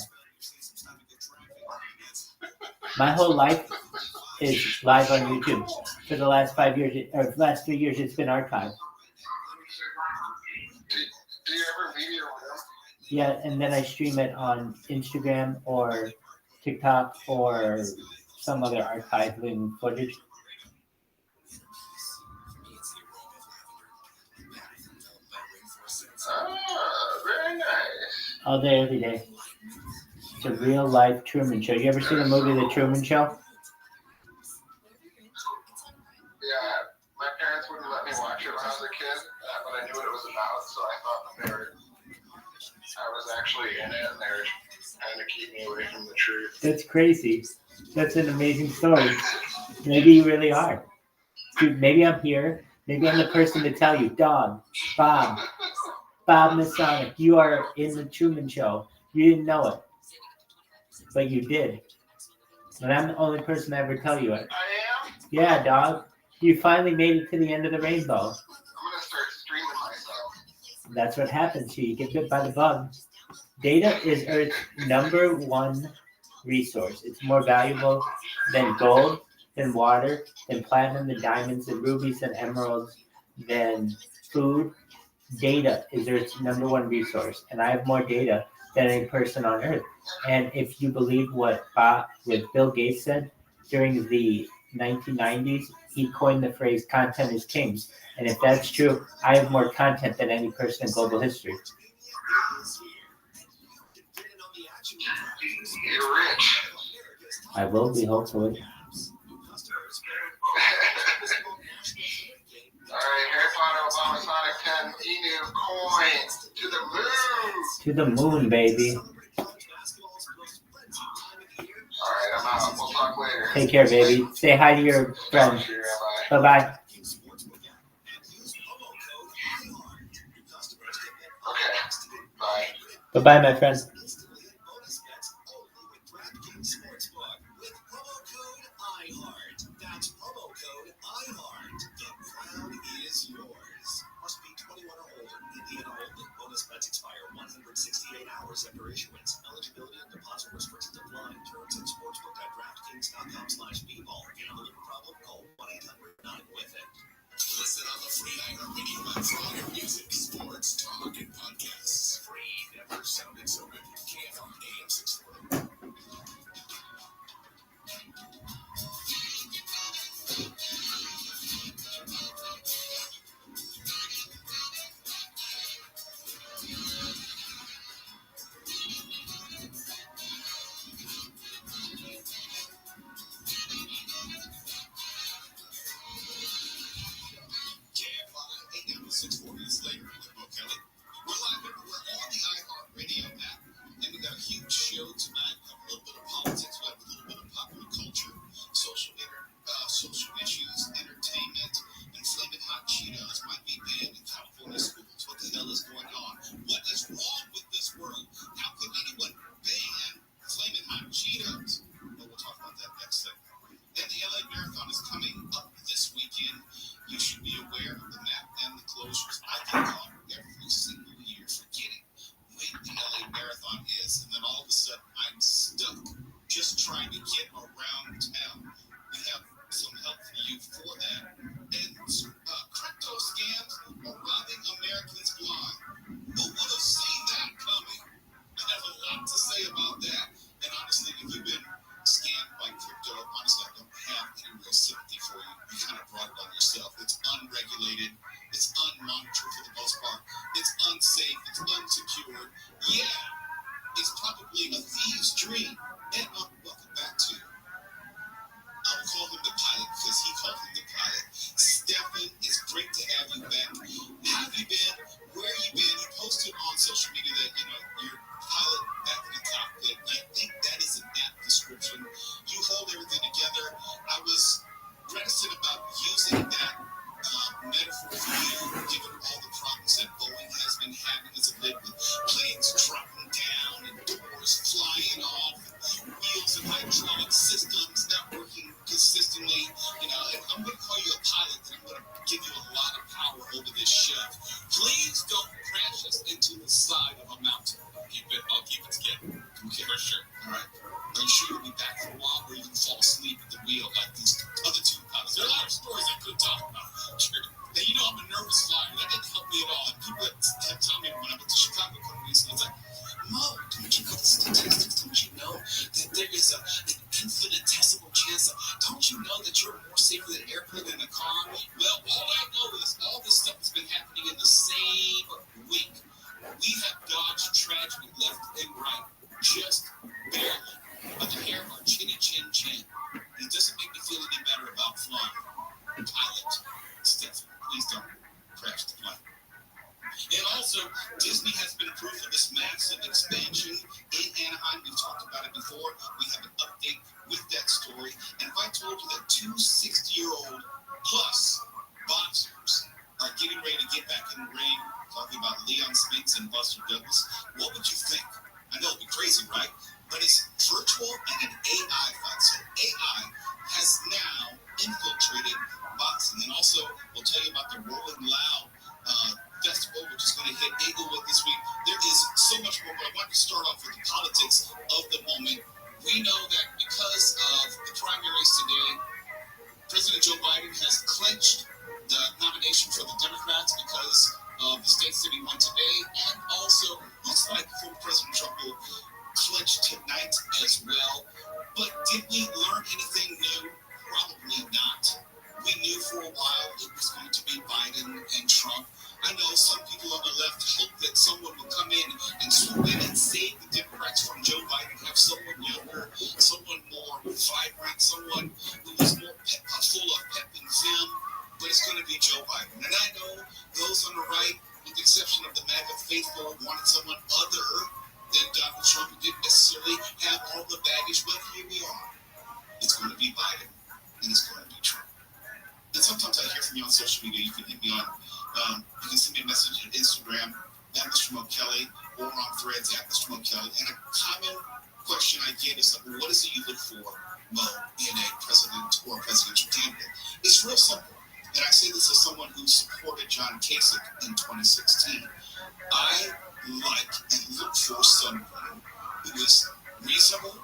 My whole life is live on YouTube. For the last 5 years, or last 3 years, it's been archived. Do you ever leave your room? Yeah, and then I stream it on Instagram or TikTok or some other archiving footage. Very nice. All day, every day. It's a real life Truman Show. You ever seen the movie The Truman Show? Yeah, my parents wouldn't let me watch it when I was a kid, but I knew what it was about, so I thought that I was actually in it, and they were trying to keep me away from the truth. That's crazy. That's an amazing story. Maybe you really are. Dude, maybe I'm here. Maybe I'm the person to tell you, Bob Masonic, you are in the Truman Show. You didn't know it, but you did. And I'm the only person to ever tell you it. I am? Yeah, dog. You finally made it to the end of the rainbow. I'm going to start streaming myself. That's what happens here. You get bit by the bug. Data is Earth's #1 resource. It's more valuable than gold, than water, than platinum, than diamonds, than rubies, than emeralds, than food. Data is Earth's #1 resource. And I have more data than any person on Earth. And if you believe what Bill Gates said during the 1990s, he coined the phrase content is king. And if that's true, I have more content than any person in global history. You're rich. I will be, hopefully. All right, Harry Potter, Obama, Sonic 10, Enu, coin, to the moon. To the moon, baby. All right, I'm out. We'll talk later. Take care, baby. Say hi to your friend. Bye-bye. Okay, bye. Bye-bye, my friend. After issuance, eligibility and deposit restrictions apply. Terms and sportsbook at DraftKings.com/bball. Gambling problem? Call 1-800-9-WITH-IT. Listen on the free iHeartRadio app for all your music, sports, talk, and podcasts. Free. Never sounded so good. KFM AM 640. caught every single year forgetting when the LA Marathon is, and then all of a sudden I'm stuck just trying to get around town. We have some help for you for that. And crypto scams are robbing Americans blind. Who would have seen that coming? I have a lot to say about that. And honestly, if you've been scammed by crypto, honestly, I don't have any real sympathy for you. You kind of brought it on yourself. It's unregulated. It's unmonitored for the most part. It's unsafe. It's unsecured. Yeah, it's probably a thieves' dream. And welcome back to, I'll call him the pilot because he called him the pilot. Stefan, it's great to have you back. How have you been? Where have you been? You posted on social media that, you're pilot back in the cockpit. And I think that is an apt description. You hold everything together. I was reticent about using that metaphor for you, given all the problems that Boeing has been having as of late with planes dropping down and doors flying off, wheels and hydraulic systems not working consistently. And I'm going to call you a pilot, and I'm going to give you a lot of power over this ship. Please don't crash us into the side of a mountain. I'll keep it together. Okay, for sure. All right. Are you sure you'll be back for a while, or you can fall asleep at the wheel like these other two pilots? There are a lot of stories I could talk about. Sure. Now, I'm a nervous flyer. That didn't help me at all. And people have told me when I went to Chicago a couple weeks ago, I was like, Mo, don't you know the statistics? Don't you know that there is an infinitesimal chance of, don't you know that you're more safer than an airplane than a car? Well, all I know is all this stuff has been happening in the same week. We have dodged tragedy left and right, just barely, by the hair of our chinny chin chin. It doesn't make me feel any better about flying. Pilot, Stefan, please don't crash the plane. And also, Disney has been approved for this massive expansion in Anaheim. We've talked about it before. We have an update with that story. And if I told you that two 60-year-old plus boxers are getting ready to get back in the ring, talking about Leon Spinks and Buster Douglas, what would you think? I know it'd be crazy, right? But it's virtual and an AI fight. So AI has now infiltrated boxing. And also, we'll tell you about the Rolling Loud Festival, which is going to hit Inglewood this week. There is so much more, but I want to start off with the politics of the moment. We know that because of the primaries today, President Joe Biden has clinched the nomination for the Democrats because of the states that he won today, and also looks like former President Trump will clinch tonight as well. But did we learn anything new? Probably not. We knew for a while it was going to be Biden and Trump. I know some people on the left hope that someone will come in and swoop in and save the Democrats from Joe Biden, have someone younger, someone more vibrant, someone who is more full of pep and vim, but it's going to be Joe Biden. And I know those on the right, with the exception of the MAGA faithful, wanted someone other than Donald Trump, who didn't necessarily have all the baggage, but here we are. It's going to be Biden, and it's going to be Trump. And sometimes I hear from you on social media. You can hit me on, you can send me a message on Instagram, at Mr. Mo Kelly, or on Threads, at Mr. Mo Kelly. And a common question I get is, what is it you look for, Mo, in a president or a presidential candidate? It's real simple. And I say this as someone who supported John Kasich in 2016. I like and look for someone who is reasonable,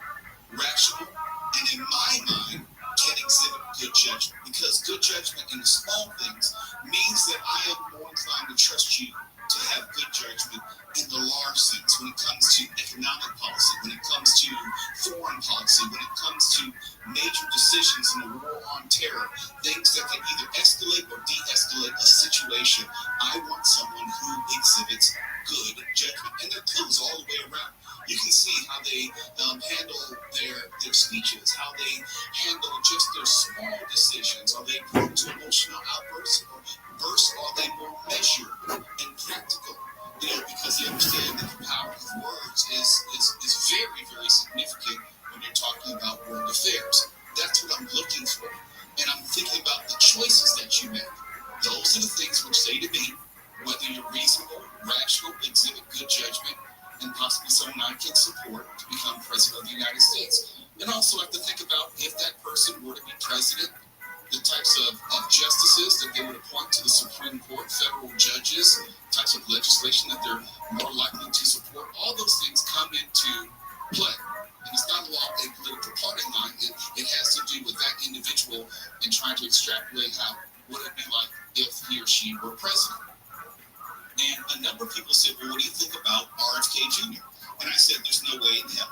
rational, and in my mind, can exhibit good judgment, because good judgment in the small things means that I am more inclined to trust you to have good judgment in the large sense when it comes to economic policy, when it comes to foreign policy, when it comes to major decisions in the war on terror, things that can either escalate or de-escalate a situation. I want someone who exhibits good judgment, and they're clues all the way around. You can see how they handle their speeches, how they handle just their small decisions. Are they prone to emotional outbursts, or are they more measured and practical? Because they understand that the power of words is very, very significant when you're talking about world affairs. That's what I'm looking for. And I'm thinking about the choices that you make. Those are the things which say to me whether you're reasonable, rational, exhibit good judgment, and possibly someone I can support to become president of the United States. And also I have to think about, if that person were to be president, the types of justices that they would appoint to the Supreme Court, federal judges, types of legislation that they're more likely to support. All those things come into play. And it's not along a political party line. It has to do with that individual and trying to extrapolate how what it'd be like if he or she were president. And a number of people said, well, what do you think about RFK Jr.? And I said, there's no way in hell.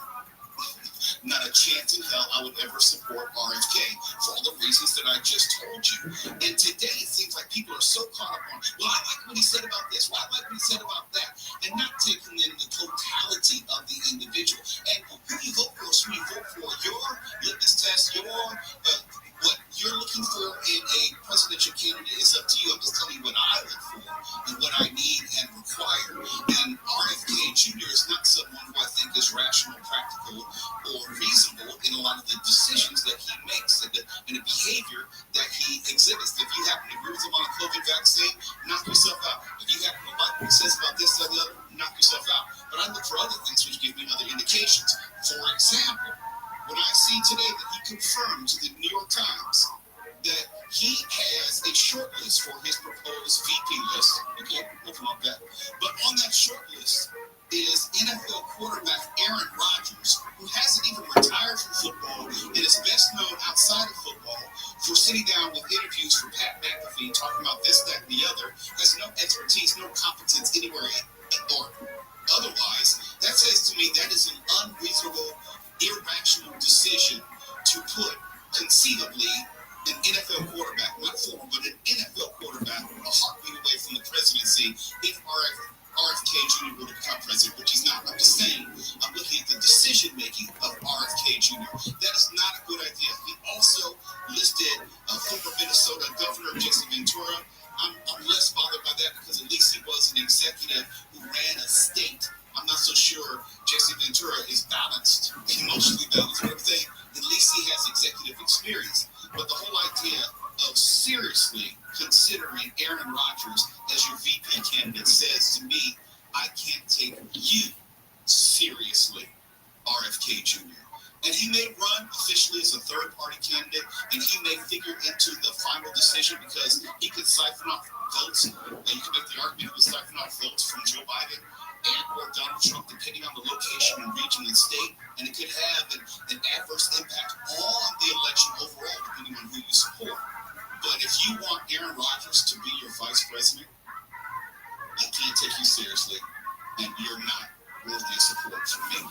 Not a chance in hell I would ever support RFK for all the reasons that I just told you. And today it seems like people are so caught up on, well, I like what he said about this, well, I like what he said about that, and not taking in the totality of the individual. And who you vote for is who you vote for. Your litmus test, what you're looking for in a presidential candidate is up to you. I'm just telling you what I look for and what I need and require. And RFK Jr. is not someone who I think is rational, practical, or reasonable in a lot of the decisions that he makes and the behavior that he exhibits. If you happen to agree with him on a COVID vaccine, knock yourself out. If you happen to like what he says about this or the other, knock yourself out. But I look for other things which give me other indications. For example, when I see today that he confirmed to the New York Times that he has a short list for his proposed VP list, okay, nothing wrong with that. But on that short list is NFL quarterback Aaron Rodgers, who hasn't even retired from football and is best known outside of football for sitting down with interviews for Pat McAfee, talking about this, that, and the other, has no expertise, no competence anywhere or otherwise. That says to me that is an unreasonable, irrational decision to put conceivably an NFL quarterback, not former, but an NFL quarterback, a heartbeat away from the presidency if RFK Jr. were to become president, which he's not. I'm just saying, I'm looking at the decision-making of RFK Jr. That is not a good idea. He also listed former Minnesota Governor Jesse Ventura. I'm less bothered by that because at least he was an executive who ran a state. I'm not so sure Jesse Ventura is balanced, emotionally balanced, but I'm saying at least he has executive experience. But the whole idea of seriously considering Aaron Rodgers as your VP candidate says to me, I can't take you seriously, RFK Jr. And he may run officially as a third-party candidate, and he may figure into the final decision because he could siphon off votes, and you can make the argument he could siphon off votes from Joe Biden and or Donald Trump, depending on the location and region and state, and it could have an adverse impact on the election overall, depending on who you support. But if you want Aaron Rodgers to be your vice president, I can't take you seriously, and you're not worthy of support from me.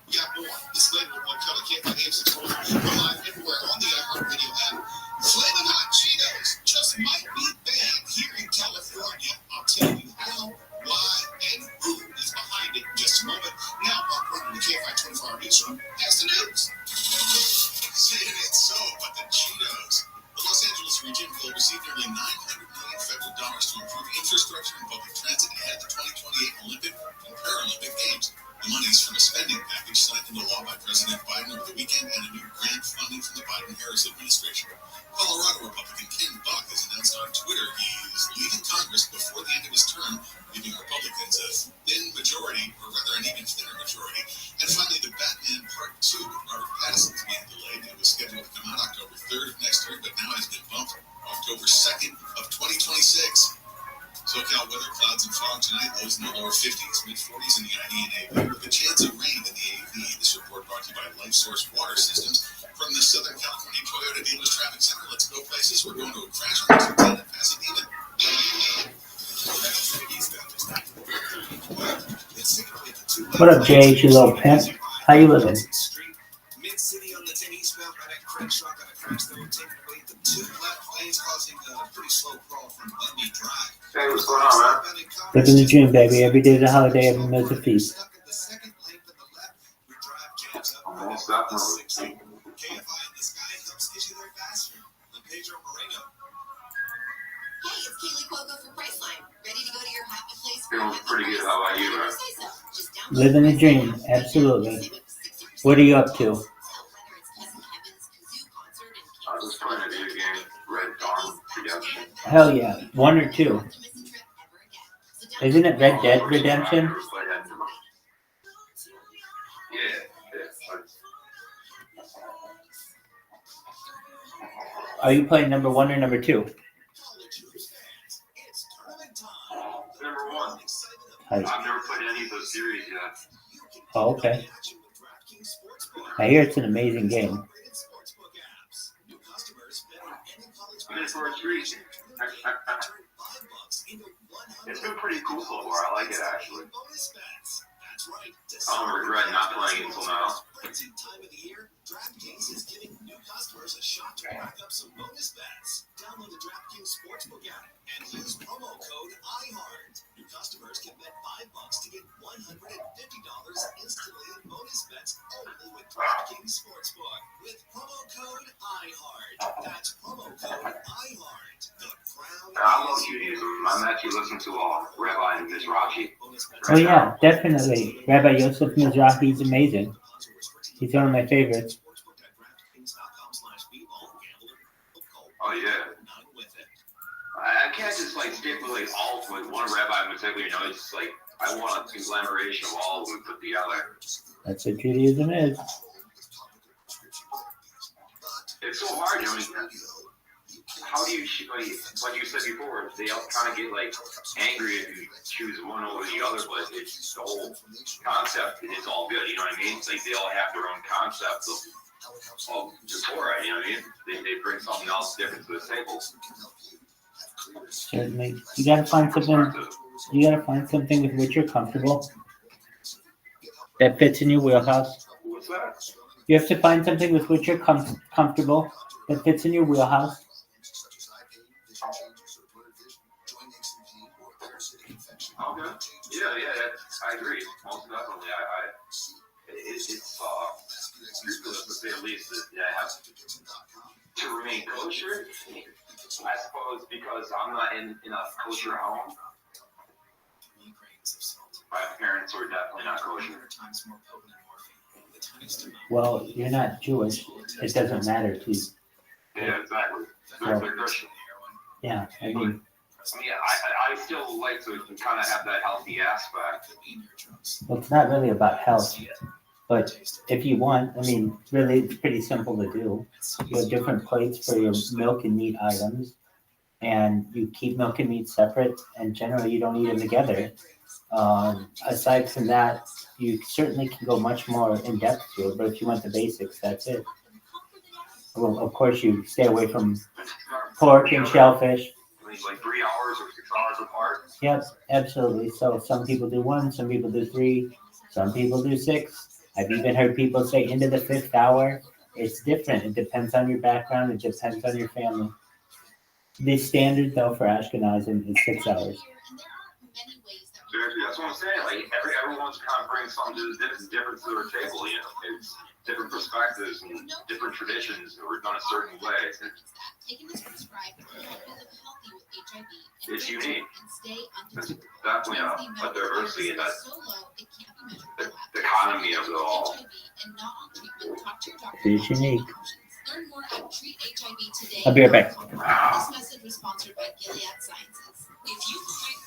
We got more. This later with one color. Can't find names and we're live everywhere on the iHeartRadio app. Flaming Hot Cheetos just might be banned here in California. I'll tell you how, why, and who is behind it in just a moment. Now, Mark Runner, the KFI 24-hour newsroom, has the news. Saying it's so, but the Cheetos. The Los Angeles region will receive nearly $900 million federal dollars to improve infrastructure and public transit ahead of the 2028 Olympic and Paralympic Games. The money is from a spending package signed into law by President Biden over the weekend and a new grant funding from the Biden-Harris administration. Colorado Republican Ken Buck has announced on Twitter he's leaving Congress before the end of his term, leaving Republicans a thin majority, or rather an even thinner majority. And finally, the Batman Part 2 with Robert Pattinson is being delayed. It was scheduled to come out October 3rd of next year, but now has been bumped October 2nd of 2026. SoCal weather, clouds and fog tonight, lows in the lower 50s, mid-40s in the IE and AV, with a chance of rain in the AV. This report brought to you by Life Source Water Systems. From the Southern California Toyota Dealers Traffic Center, let's go places. We're going to a crash on 210 in Pasadena. What up, Jay? You little pimp. How you living? Mid-city on the 10 eastbound, right at Crenshaw, got a crash that would take away the two left lanes, causing a pretty slow crawl from Bundy Drive. Hey, what's going on, man? Living the dream, baby. Every day is a holiday, every meal's a feast. Most definitely. KFI in the sky helps get you there faster. Pedro Moreno. Hey, it's Kaylee Cuoco from Priceline. Ready to go to your happy place? Feeling pretty good. How about you, man? Living the dream, absolutely. What are you up to? I was just playing a video game, Red Dawn Redemption. Hell yeah. 1 or 2? Isn't it Red Dead Redemption? Are you playing number 1 or number 2? Number 1. I've never played any of those series yet. Oh, okay. I hear it's an amazing game. I'm in for a treat. It's been pretty cool so far. I like it, actually. I don't regret not playing it until now. DraftKings is giving new customers a shot to rack up some bonus bets. Download the DraftKings Sportsbook app and use promo code IHEART. New customers can bet $5 to get $150 instantly in bonus bets only with DraftKings Sportsbook. With promo code IHEART. That's promo code IHEART. The crown. I love Judaism. I'm actually listening to Rabbi and Ms. Rothschild. Oh yeah, definitely. Rabbi Yosef Mizrahi is amazing. He's one of my favorites. Oh yeah. I can't just like stick with like all of like one rabbi in particular. You know, it's just like I want a conglomeration of all of them put together. That's what Judaism is. It's so hard. I mean, how do you like you said before? They all kind of get like angry if you choose one over the other, but it's the whole concept. It's all good. You know what I mean? It's like they all have their own concepts of the Torah. You know what I mean? They bring something else different to the table. Certainly, you gotta find something. You gotta find something with which you're comfortable that fits in your wheelhouse. What's that? You have to find something with which you're comfortable that fits in your wheelhouse. Okay. Yeah. I agree. Most definitely. It's ridiculous to say the least that I have to remain kosher. I suppose because I'm not in a kosher home. My parents were definitely not kosher. Well, you're not Jewish. It doesn't matter to you. Yeah, exactly. They're Christian. Yeah, I mean, I still like to kind of have that healthy aspect. well, it's not really about health, but if you want, I mean, really, it's pretty simple to do. You have different plates for your milk and meat items, and you keep milk and meat separate, and generally you don't eat them together. Aside from that, you certainly can go much more in depth to it, but if you want the basics, that's it. Well, of course, you stay away from pork and shellfish. Like 3 hours or 6 hours apart. Yep, absolutely. So some people do 1, some people do 3, some people do 6. I've even heard people say into the 5th hour. It's different. It depends on your background. It depends on your family. The standard, though, for Ashkenazim is 6 hours. That's what I'm saying. Like everyone's kind of brings something different to their table. You know, it's different perspectives and different traditions that were done a certain way. It's unique. It's definitely a diversity in that the economy of it all. It's unique. I'll be right back. This message was sponsored by Gilead Sciences. If you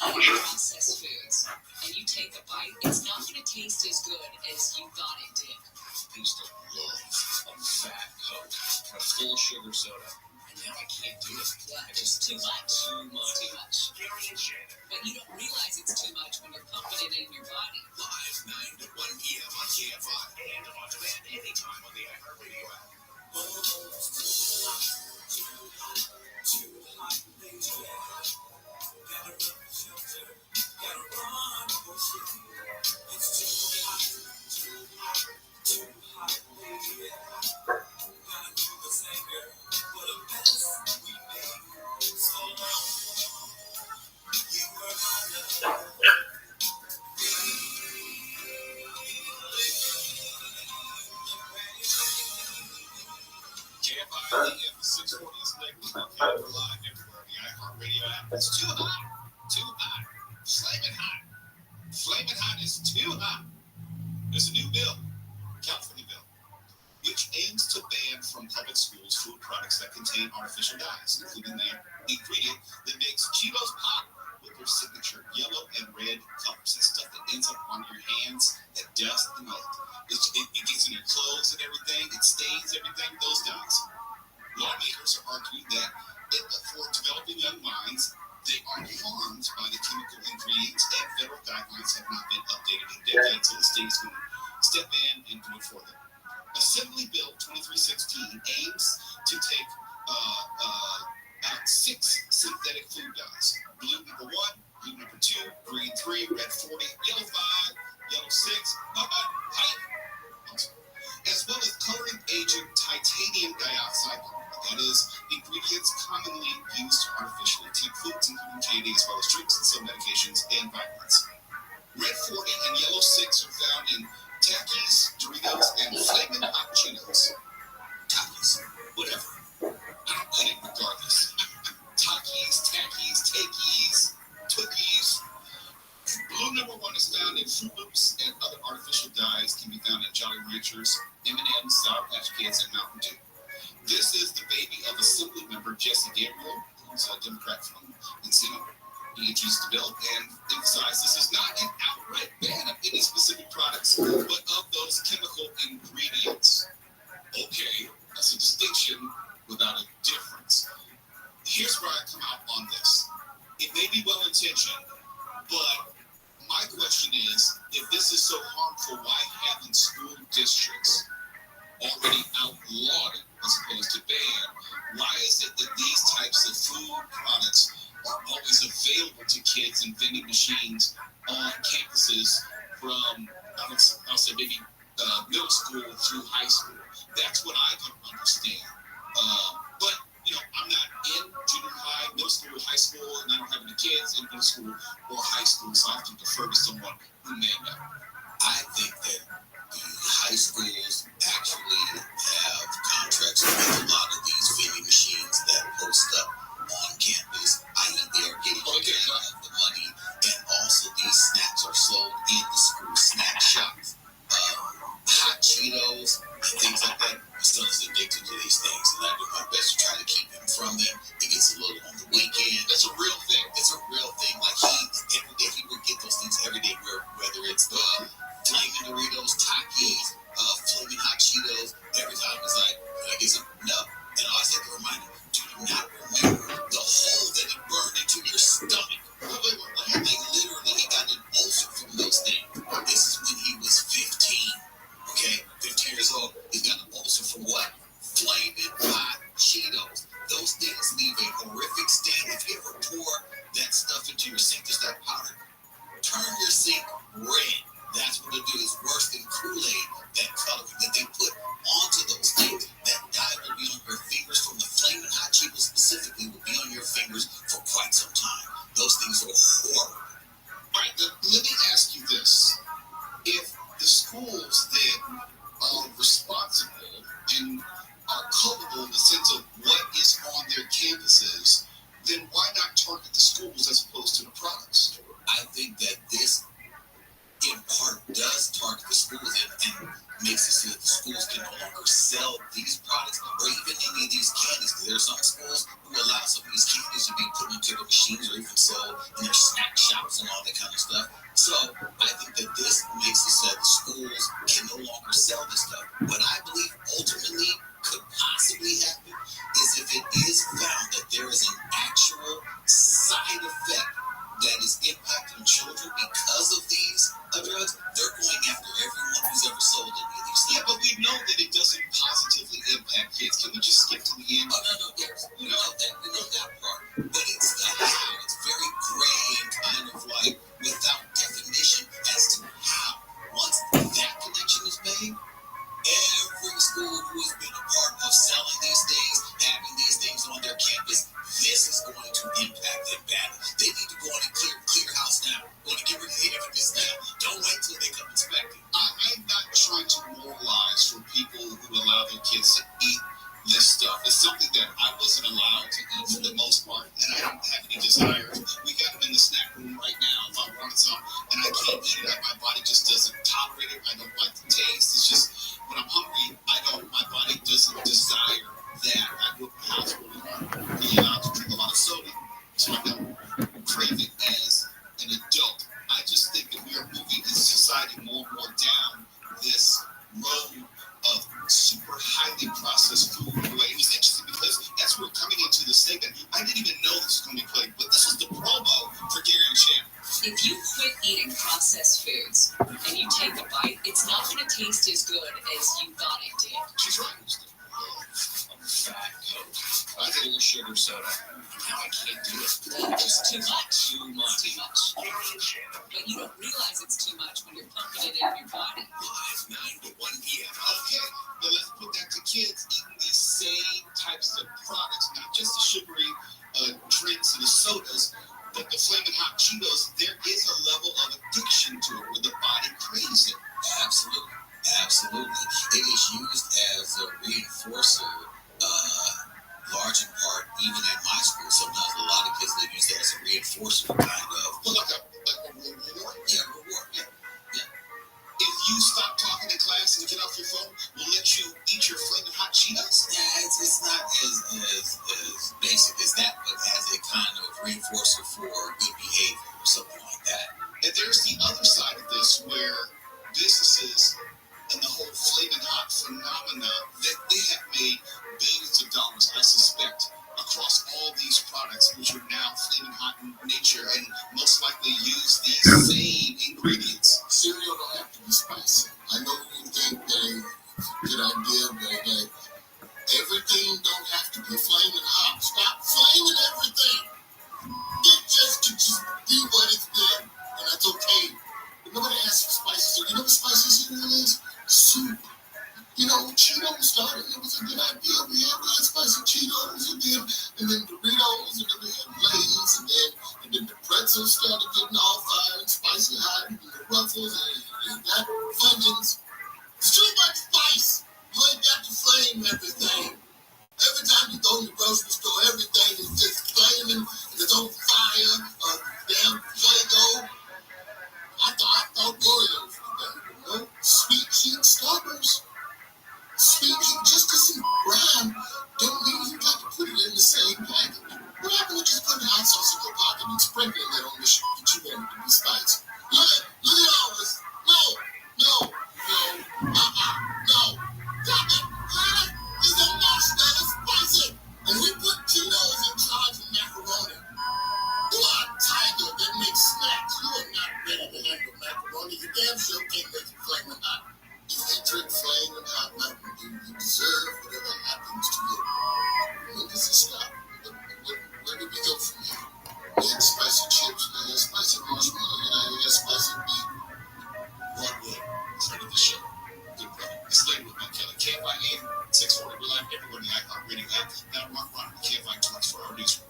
buy processed foods and you take a bite, it's not going to taste as good as you thought it did. I used to love a fat Coke and a full sugar soda. And now I can't do it. Yeah, it's too much. Too much. Gary and Shannon. But you don't realize it's too much when you're pumping it in your body. Live 9 to 1 p.m. on KFI and on demand anytime on the iHeartRadio app. It's too hot. Too hot. Flaming hot. Flaming hot is too hot. There's a new bill, California bill, which aims to ban from public schools food products that contain artificial dyes, including the ingredient that makes Cheetos pop with their signature yellow and red colors. That stuff that ends up on your hands, that dust and all. It gets in your clothes and everything. It stains everything. Those dyes. Lawmakers are arguing that for developing young minds, they are harmed by the chemical ingredients, and federal guidelines have not been updated in decades, so the state is going to step in and do it for them. Assembly Bill 2316 aims to take out 6 synthetic food dyes. Blue number 1, blue number 2, green 3, red 40, yellow 5, yellow 6, as well as coloring agent titanium dioxide. That is, ingredients commonly used to artificially tint foods, including candy, as well as drinks and some medications and vitamins. Red 40 and yellow 6 are found in Takis, Doritos, and Flamin' Hot Cheetos. Takis, whatever. I don't eat it regardless. Takis, Takies, Tookies. Blue number 1 is found in Fruit Loops, and other artificial dyes can be found in Jolly Ranchers, M&M's, Sour Patch Kids, and Mountain Dew. This is the baby of Assembly member Jesse Gabriel, who's a Democrat from Encino. He introduced the bill and emphasized this is not an outright ban of any specific products, but of those chemical ingredients. Okay, that's a distinction without a difference. Here's where I come out on this. It may be well-intentioned, but my question is, if this is so harmful, why haven't school districts already outlawed it as opposed to ban? Why is it that these types of food products are always available to kids in vending machines on campuses from, I'll say maybe middle school through high school? That's what I don't understand. But, I'm not in junior high, middle school, high school, and I don't have any kids in middle school or high school, so I have to defer to someone who may know. I think that the high schools actually have contracts with a lot of these vending machines that post up on campus. I.e., they are getting the money, and also these snacks are sold in the school snack shops. Hot Cheetos and things like that. My son is addicted to these things, and I do my best to try to keep him from them. He gets a little on the weekend. That's a real thing. It's a real thing. Like every day he would get those things every day, whether it's the Flamin' Doritos, Takis, Flamin' Hot Cheetos. Every time it's like, I guess no. And I always have to remind him, do you not remember the hole that it burned into your stomach? Like literally, he got an ulcer from those things. This is when he was 15. Okay, 15 years old. He's got an ulcer from what? Flamin' Hot Cheetos. Those things leave a horrific stain. If you ever pour that stuff into your sink, just that powder, turn your sink red. That's what it'll do. It's worse than Kool-Aid, that coloring that they put onto those things. That dye will be on your fingers from the Flamin' Hot Cheetos specifically, will be on your fingers for quite some time. Those things are horrible. All right, let me ask you this. If the schools that are responsible and are culpable in the sense of what is on their campuses, then why not target the schools as opposed to the products? I think that this, in part, does target the schools and makes it so that the schools can no longer sell these products or even any of these candies. Because there are some schools who allow some of these candies to be put into the machines or even sold in their snack shops and all that kind of stuff. So I think that this makes it so that the schools can no longer sell this stuff. What I believe ultimately could possibly happen is if it is found that there is an actual side effect that is impacting children because of these drugs, they're going after everyone who's ever sold any of these things. Yeah, but we know that it doesn't positively impact kids. Can we just skip to the end? Oh, no, yes. We know that part. But it's how. It's very gray and kind of like without definition as to how. Once that connection is made, every school who has been a part of selling these things, having these things on their campus, this is going to impact them badly. They need to go on and clear house now. Want to get rid of the evidence now. Don't wait till they come inspect it. I'm not trying to moralize for people who allow their kids to eat this stuff. It's something that I wasn't allowed to eat for the most part, and I don't have any desire. We got them in the snack room right now if I wanted some, and I can't eat it. My body just doesn't tolerate it. I don't like the taste. It's just, when I'm hungry, my body doesn't desire that. I grew up in a house where we weren't really allowed to drink a lot of soda, so I don't crave it as an adult. I just think that we are moving as a society more and more down this road of super highly processed food. It was interesting because as we're coming into the segment, I didn't even know this was going to be played, but this was the promo for Gary and Shannon. If you quit eating processed foods and you take a bite, it's not going to taste as good as you thought it did. She's right. Fat Coke. I get a little sugar soda. Now I can't do it. Just too much. Too much. Too much. But you don't realize it's too much when you're pumping it into your body. Live 9 to 1 p.m. Okay, now let's put that to kids eating these same types of products, not just the sugary drinks and the sodas, but the flaming hot Cheetos. There is a level of addiction to it where the body craves it. Absolutely. Absolutely. It is used as a reinforcer, large in part, even at my school. Sometimes a lot of kids, they use that as a reinforcer, kind of. Well, like a reward? Yeah, reward. Yeah. If you stop talking in class and get off your phone, we'll let you eat your flaming hot Cheetos? Yeah, it's not as basic as that, but as a kind of reinforcer for good behavior or something like that. And there's the other side of this where businesses and the whole flaming hot phenomena, that they have made billions of dollars, I suspect, across all these products, which are now flaming hot in nature and most likely use these same ingredients. Cereal don't have to be spicy. I know you think that ain't a good idea, but everything don't have to be flaming hot. Stop flaming everything. It just be what it's been, and that's okay. But nobody asks for spices. You know what spicy cereal is? Soup. You know, Cheetos started. It was a good idea. We had spicy Cheetos, and then Doritos, and then we had Lay's, and then the pretzels started getting all fire and spicy hot, and the Ruffles, and that Funyuns. It's too much spice. You ain't got to flame everything. Every time you go in the grocery store, everything is just flaming, and it's on fire, damn Play-Doh. I thought Oreos were better, you know? Sweet cheap Starburst. Sweet cheap, just because it's brown, don't mean you got to put it in the same package. What happened with just putting hot sauce in your pocket and sprinkling it on the shit that you want it to be spicy? Look at all this. No. Stop it. Hot is the most that is spicy. And we put Cheetos in charge of macaroni. You are a tiger that makes snacks. You are not ready to handle macaroni. You damn sure can't make it flaming hot. If you drink flaming hot Mountain Dew, you deserve whatever happens to you. When does it stop? Where do we go from here? We had spicy chips, we had spicy marshmallow, we had spicy beef. Broadwood, friend of the show. Good brother. It's later with my Kelly. KFI 640, we're live everywhere in the iPod Radio app. Now, Mark Ron, KFI Talks for our newsroom.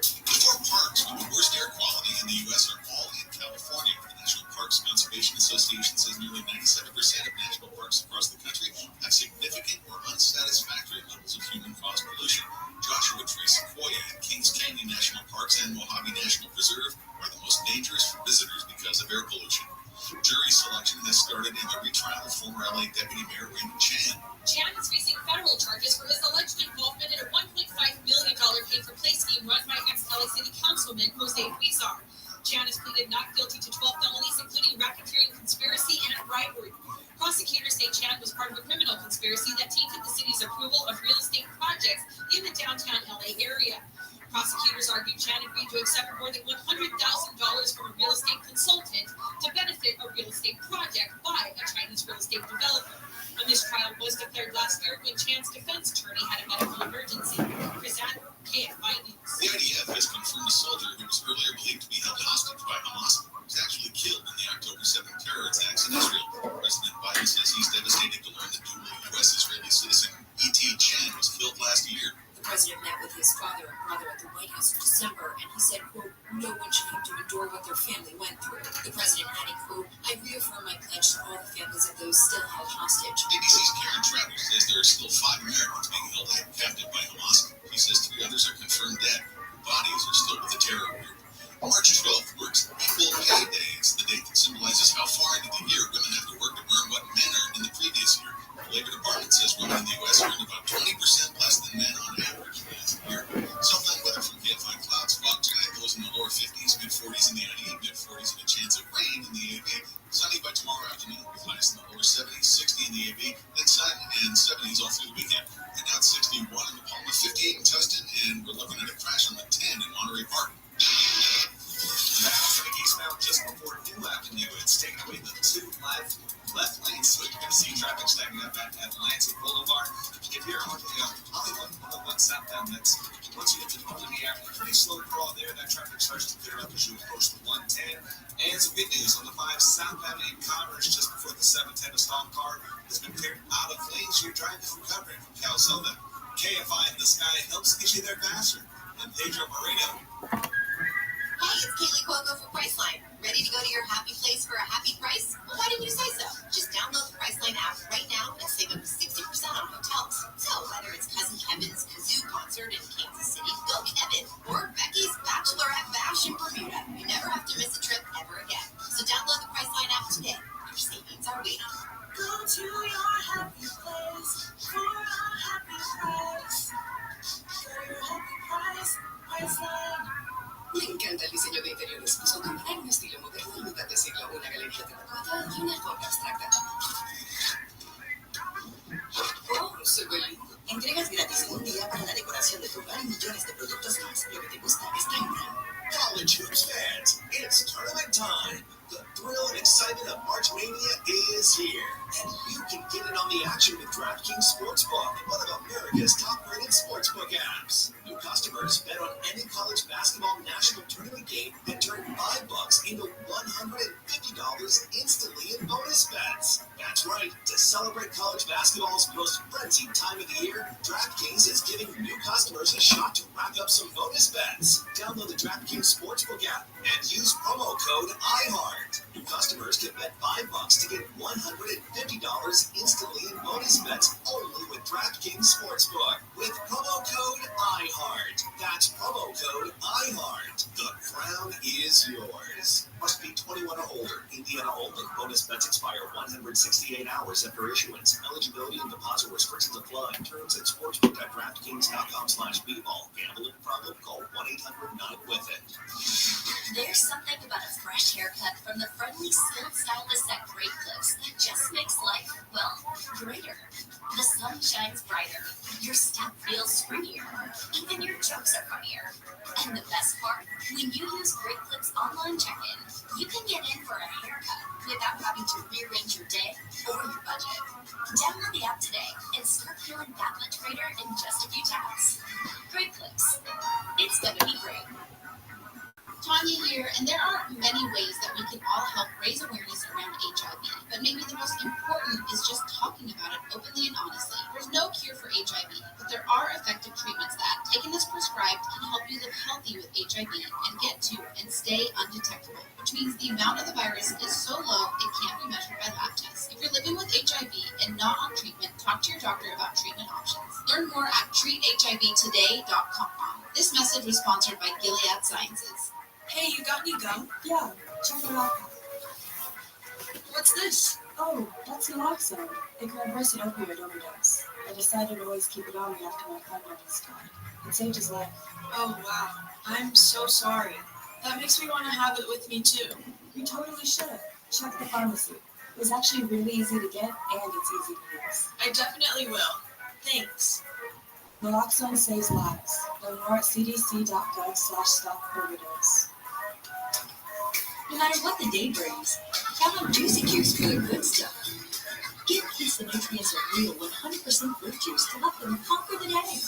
The 4 parks with the worst air quality in the U.S. are all in California. The National Parks Conservation Association says nearly 97% of national parks across the country have significant or unsatisfactory levels of human-caused pollution. Joshua Tree, Sequoia, and Kings Canyon National Parks and Mojave National Preserve are the most dangerous for visitors because of air pollution. Jury selection has started in the retrial of former LA Deputy Mayor Raymond Chan. Chan is facing federal charges for his alleged involvement in a $1.5 million pay-for-play scheme run by ex-LA City Councilman Jose Huizar. Chan has pleaded not guilty to 12 felonies, including racketeering, conspiracy, and bribery. Prosecutors say Chan was part of a criminal conspiracy that tainted the city's approval of real estate projects in the downtown LA area. Prosecutors argue Chan agreed to accept more than $100,000 from a real estate consultant to benefit a real estate project by a Chinese real estate developer. A mistrial was declared last year when Chan's defense attorney had a medical emergency. Chris Adler, KFI News. The IDF has confirmed a soldier who was earlier believed to be held hostage by Hamas was actually killed in the October 7th terror attacks in Israel. President Biden says he's devastated to learn that dual U.S.-Israeli citizen E.T. Chan was killed last year. The president met with his father and brother at the White House in December, and he said, quote, no one should have to endure what their family went through. The president added, quote, I reaffirm my pledge to all the families of those still held hostage. ABC's Karen Travers says there are still 5 Americans being held captive by Hamas. He says 3 others are confirmed dead. Bodies are still with the terror group. March 12th marks Equal Pay Day. It's the date that symbolizes how far into the year women have to work to earn what men earned in the previous year. The Labor Department says women in the U.S. earned about 20% less than men on average last year. Southland weather from KFI Clouds. Fog tonight goes in the lower 50s, mid-40s in the IE, mid-40s, and a chance of rain in the AB. Sunny by tomorrow afternoon with highs in the lower 70s, 60 in the AB, then sun and 70s all through the weekend. And now it's 61 in the Palma, 58 in Tustin, and we're looking at a crash on the 10 in Monterey Park. Now for the East Mountain just before New Avenue. It's taking away the two left lanes, so you're going to see traffic stacking up at Atlantic Boulevard. If you're on the Hollywood 101 southbound, that's once you get to Northern Avenue, pretty slow crawl there. That traffic starts to clear up as you approach the 110. And some good news on the 5 southbound in Commerce, just before the 710, a stalled car has been cleared out of lanes. You're driving from Covering from Calzona. KFI in the Sky helps get you there faster. I'm Pedro Moreno. Hey, it's Kaylee Cuoco for Priceline. Ready to go to your happy place for a happy price? Well, why didn't you say so? Just download the Priceline app right now and save up to 60% on hotels. So whether it's Cousin Kevin's Kazoo concert in Kansas City, go Kevin, or Becky's Bachelorette Bash in Bermuda, you never have to miss a trip ever again. So download the Priceline app today. Your savings are waiting. Go to your happy place for a happy price. For your happy price, Priceline. Me encanta el diseño de interiores. Su combina un estilo moderno en mitad de siglo, una galería terracota y una alfombra abstracta. Oh, soy Belly. Entregas gratis en un día para la decoración de tu hogar y millones de productos más. Lo que te gusta está en Prime. College hoops fans, it's tournament time. The thrill and excitement of March Mania is here, and you can get in on the action with DraftKings Sportsbook, one of America's top-rated sportsbook apps. New customers bet on any college basketball national tournament game and turn $5 into $150 instantly in bonus bets. That's right. To celebrate college basketball's most frenzied time of the year, DraftKings is giving new customers a shot to rack up some bonus bets. Download the DraftKings Sportsbook app and use promo code IHEART. New customers can bet $5 to get $150 instantly in bonus bets only with DraftKings Sportsbook. With promo code IHEART. That's promo code IHEART. The crown is yours. Must be 21 or older. Indiana only. Bonus bets expire 168 hours after issuance. Eligibility and deposit restrictions apply. Terms at sportsbook.draftkings.com/bball. Gambling problem? Call 1-800-9-WITH-IT. There's something about a fresh haircut from the friendly skilled stylists at Great Clips that just makes life, well, greater. The sun shines brighter. Your step feels springier. Even your jokes are funnier. And the best part, when you use Great Clips online check-in, you can get in for a haircut without having to rearrange your day or your budget. Download the app today and start feeling that much greater in just a few taps. Great Clips. It's gonna be great. Tanya here, and there are many ways that we can all help raise awareness around HIV, but maybe the most important is just talking about it openly and honestly. There's no cure for HIV, but there are effective treatments that, taken as prescribed, can help you live healthy with HIV and get to and stay undetectable, which means the amount of the virus is so low it can't be measured by lab tests. If you're living with HIV and not on treatment, talk to your doctor about treatment options. Learn more at treathivtoday.com. This message was sponsored by Gilead Sciences. Hey, you got any gum? Yeah, check it out. What's this? Oh, that's naloxone. It can reverse an opioid overdose. I decided to always keep it on me after my friend almost died. It saved his life. Oh, wow. I'm so sorry. That makes me want to have it with me, too. You totally should. Check the pharmacy. It's actually really easy to get, and it's easy to use. I definitely will. Thanks. Naloxone saves lives. Learn more at cdc.gov/stop-overdose. No matter what the day brings, count on Juicy Juice for the good stuff. Give kids the nutrients of real 100% fruit juice to help them conquer the day.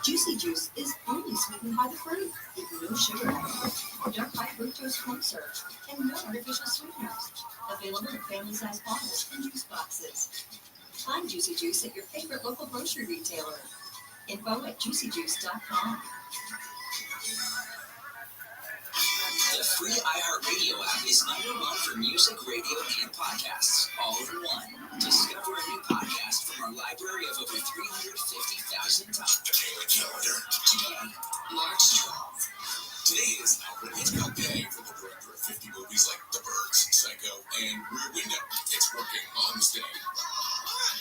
Juicy Juice is only sweetened by the fruit, with no sugar added, no high fructose corn syrup, and no artificial sweeteners. Available in family-sized bottles and juice boxes. Find Juicy Juice at your favorite local grocery retailer. Info at juicyjuice.com. The free iHeartRadio app is #1 for music, radio, and podcasts, all in one. Discover a new podcast from our library of over 350,000 titles. The Daily Calendar. Today, March 12th. Today is Alfred Hitchcock Day for the director of 50 movies like The Birds, Psycho, and Rear Window. It's working on this day.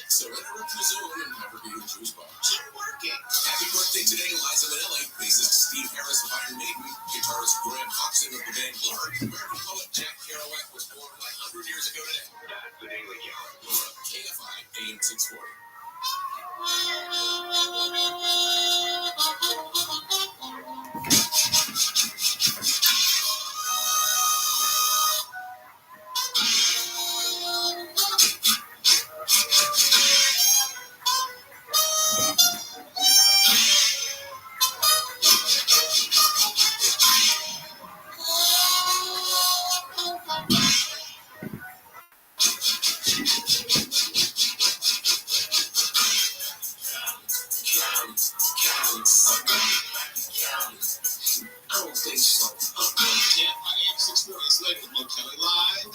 So interrupt the Zoom and never be in the juice box. Keep working. Happy birthday today, Liza Minnelli. Bassist Steve Harris of Iron Maiden. Guitarist Graham Coxon of the band Blur. American poet Jack Kerouac was born 100 years ago today. That's the Daily Calendar. KFI AM 640.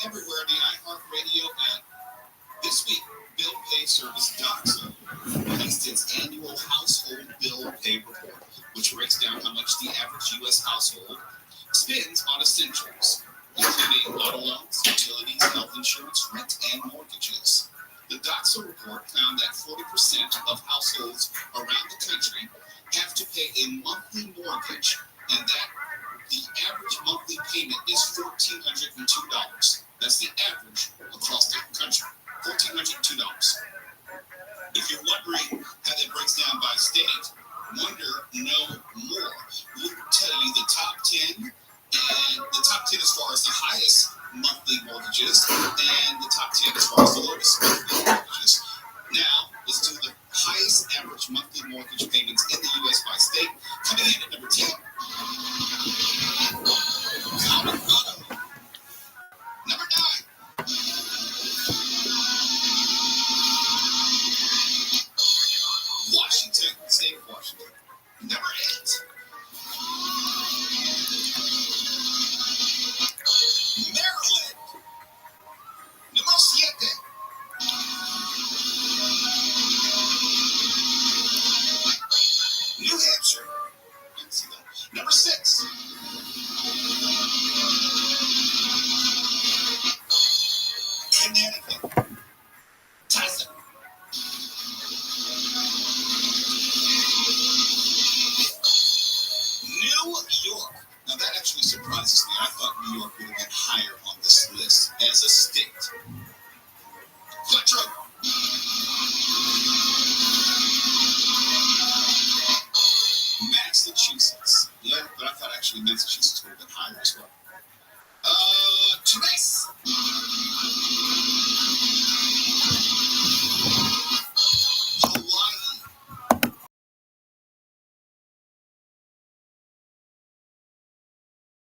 everywhere in the iHeartRadio app. This week, bill pay service Doxa released its annual household bill pay report, which breaks down how much the average U.S. household spends on essentials, including auto loans, utilities, health insurance, rent, and mortgages. The Doxa report found that 40% of households around the country have to pay a monthly mortgage, and that the average monthly payment is $1,402. That's the average across the country, $1,402. If you're wondering how that breaks down by state, know more. We'll tell you the top 10, and the top 10 as far as the highest monthly mortgages, and the top 10 as far as the lowest monthly mortgages. Now, let's do the highest average monthly mortgage payments in the U.S. by state. Coming in at number 10, Colorado. Number 9, Washington, state of Washington. Number 8, Maryland. Number 7, New Hampshire. Didn't see that. Number 6, Connecticut. Tyson. New York. Now that actually surprises me. I thought New York would have been higher on this list as a state. Metro. Massachusetts. Yeah, but I thought actually Massachusetts would have been higher as well.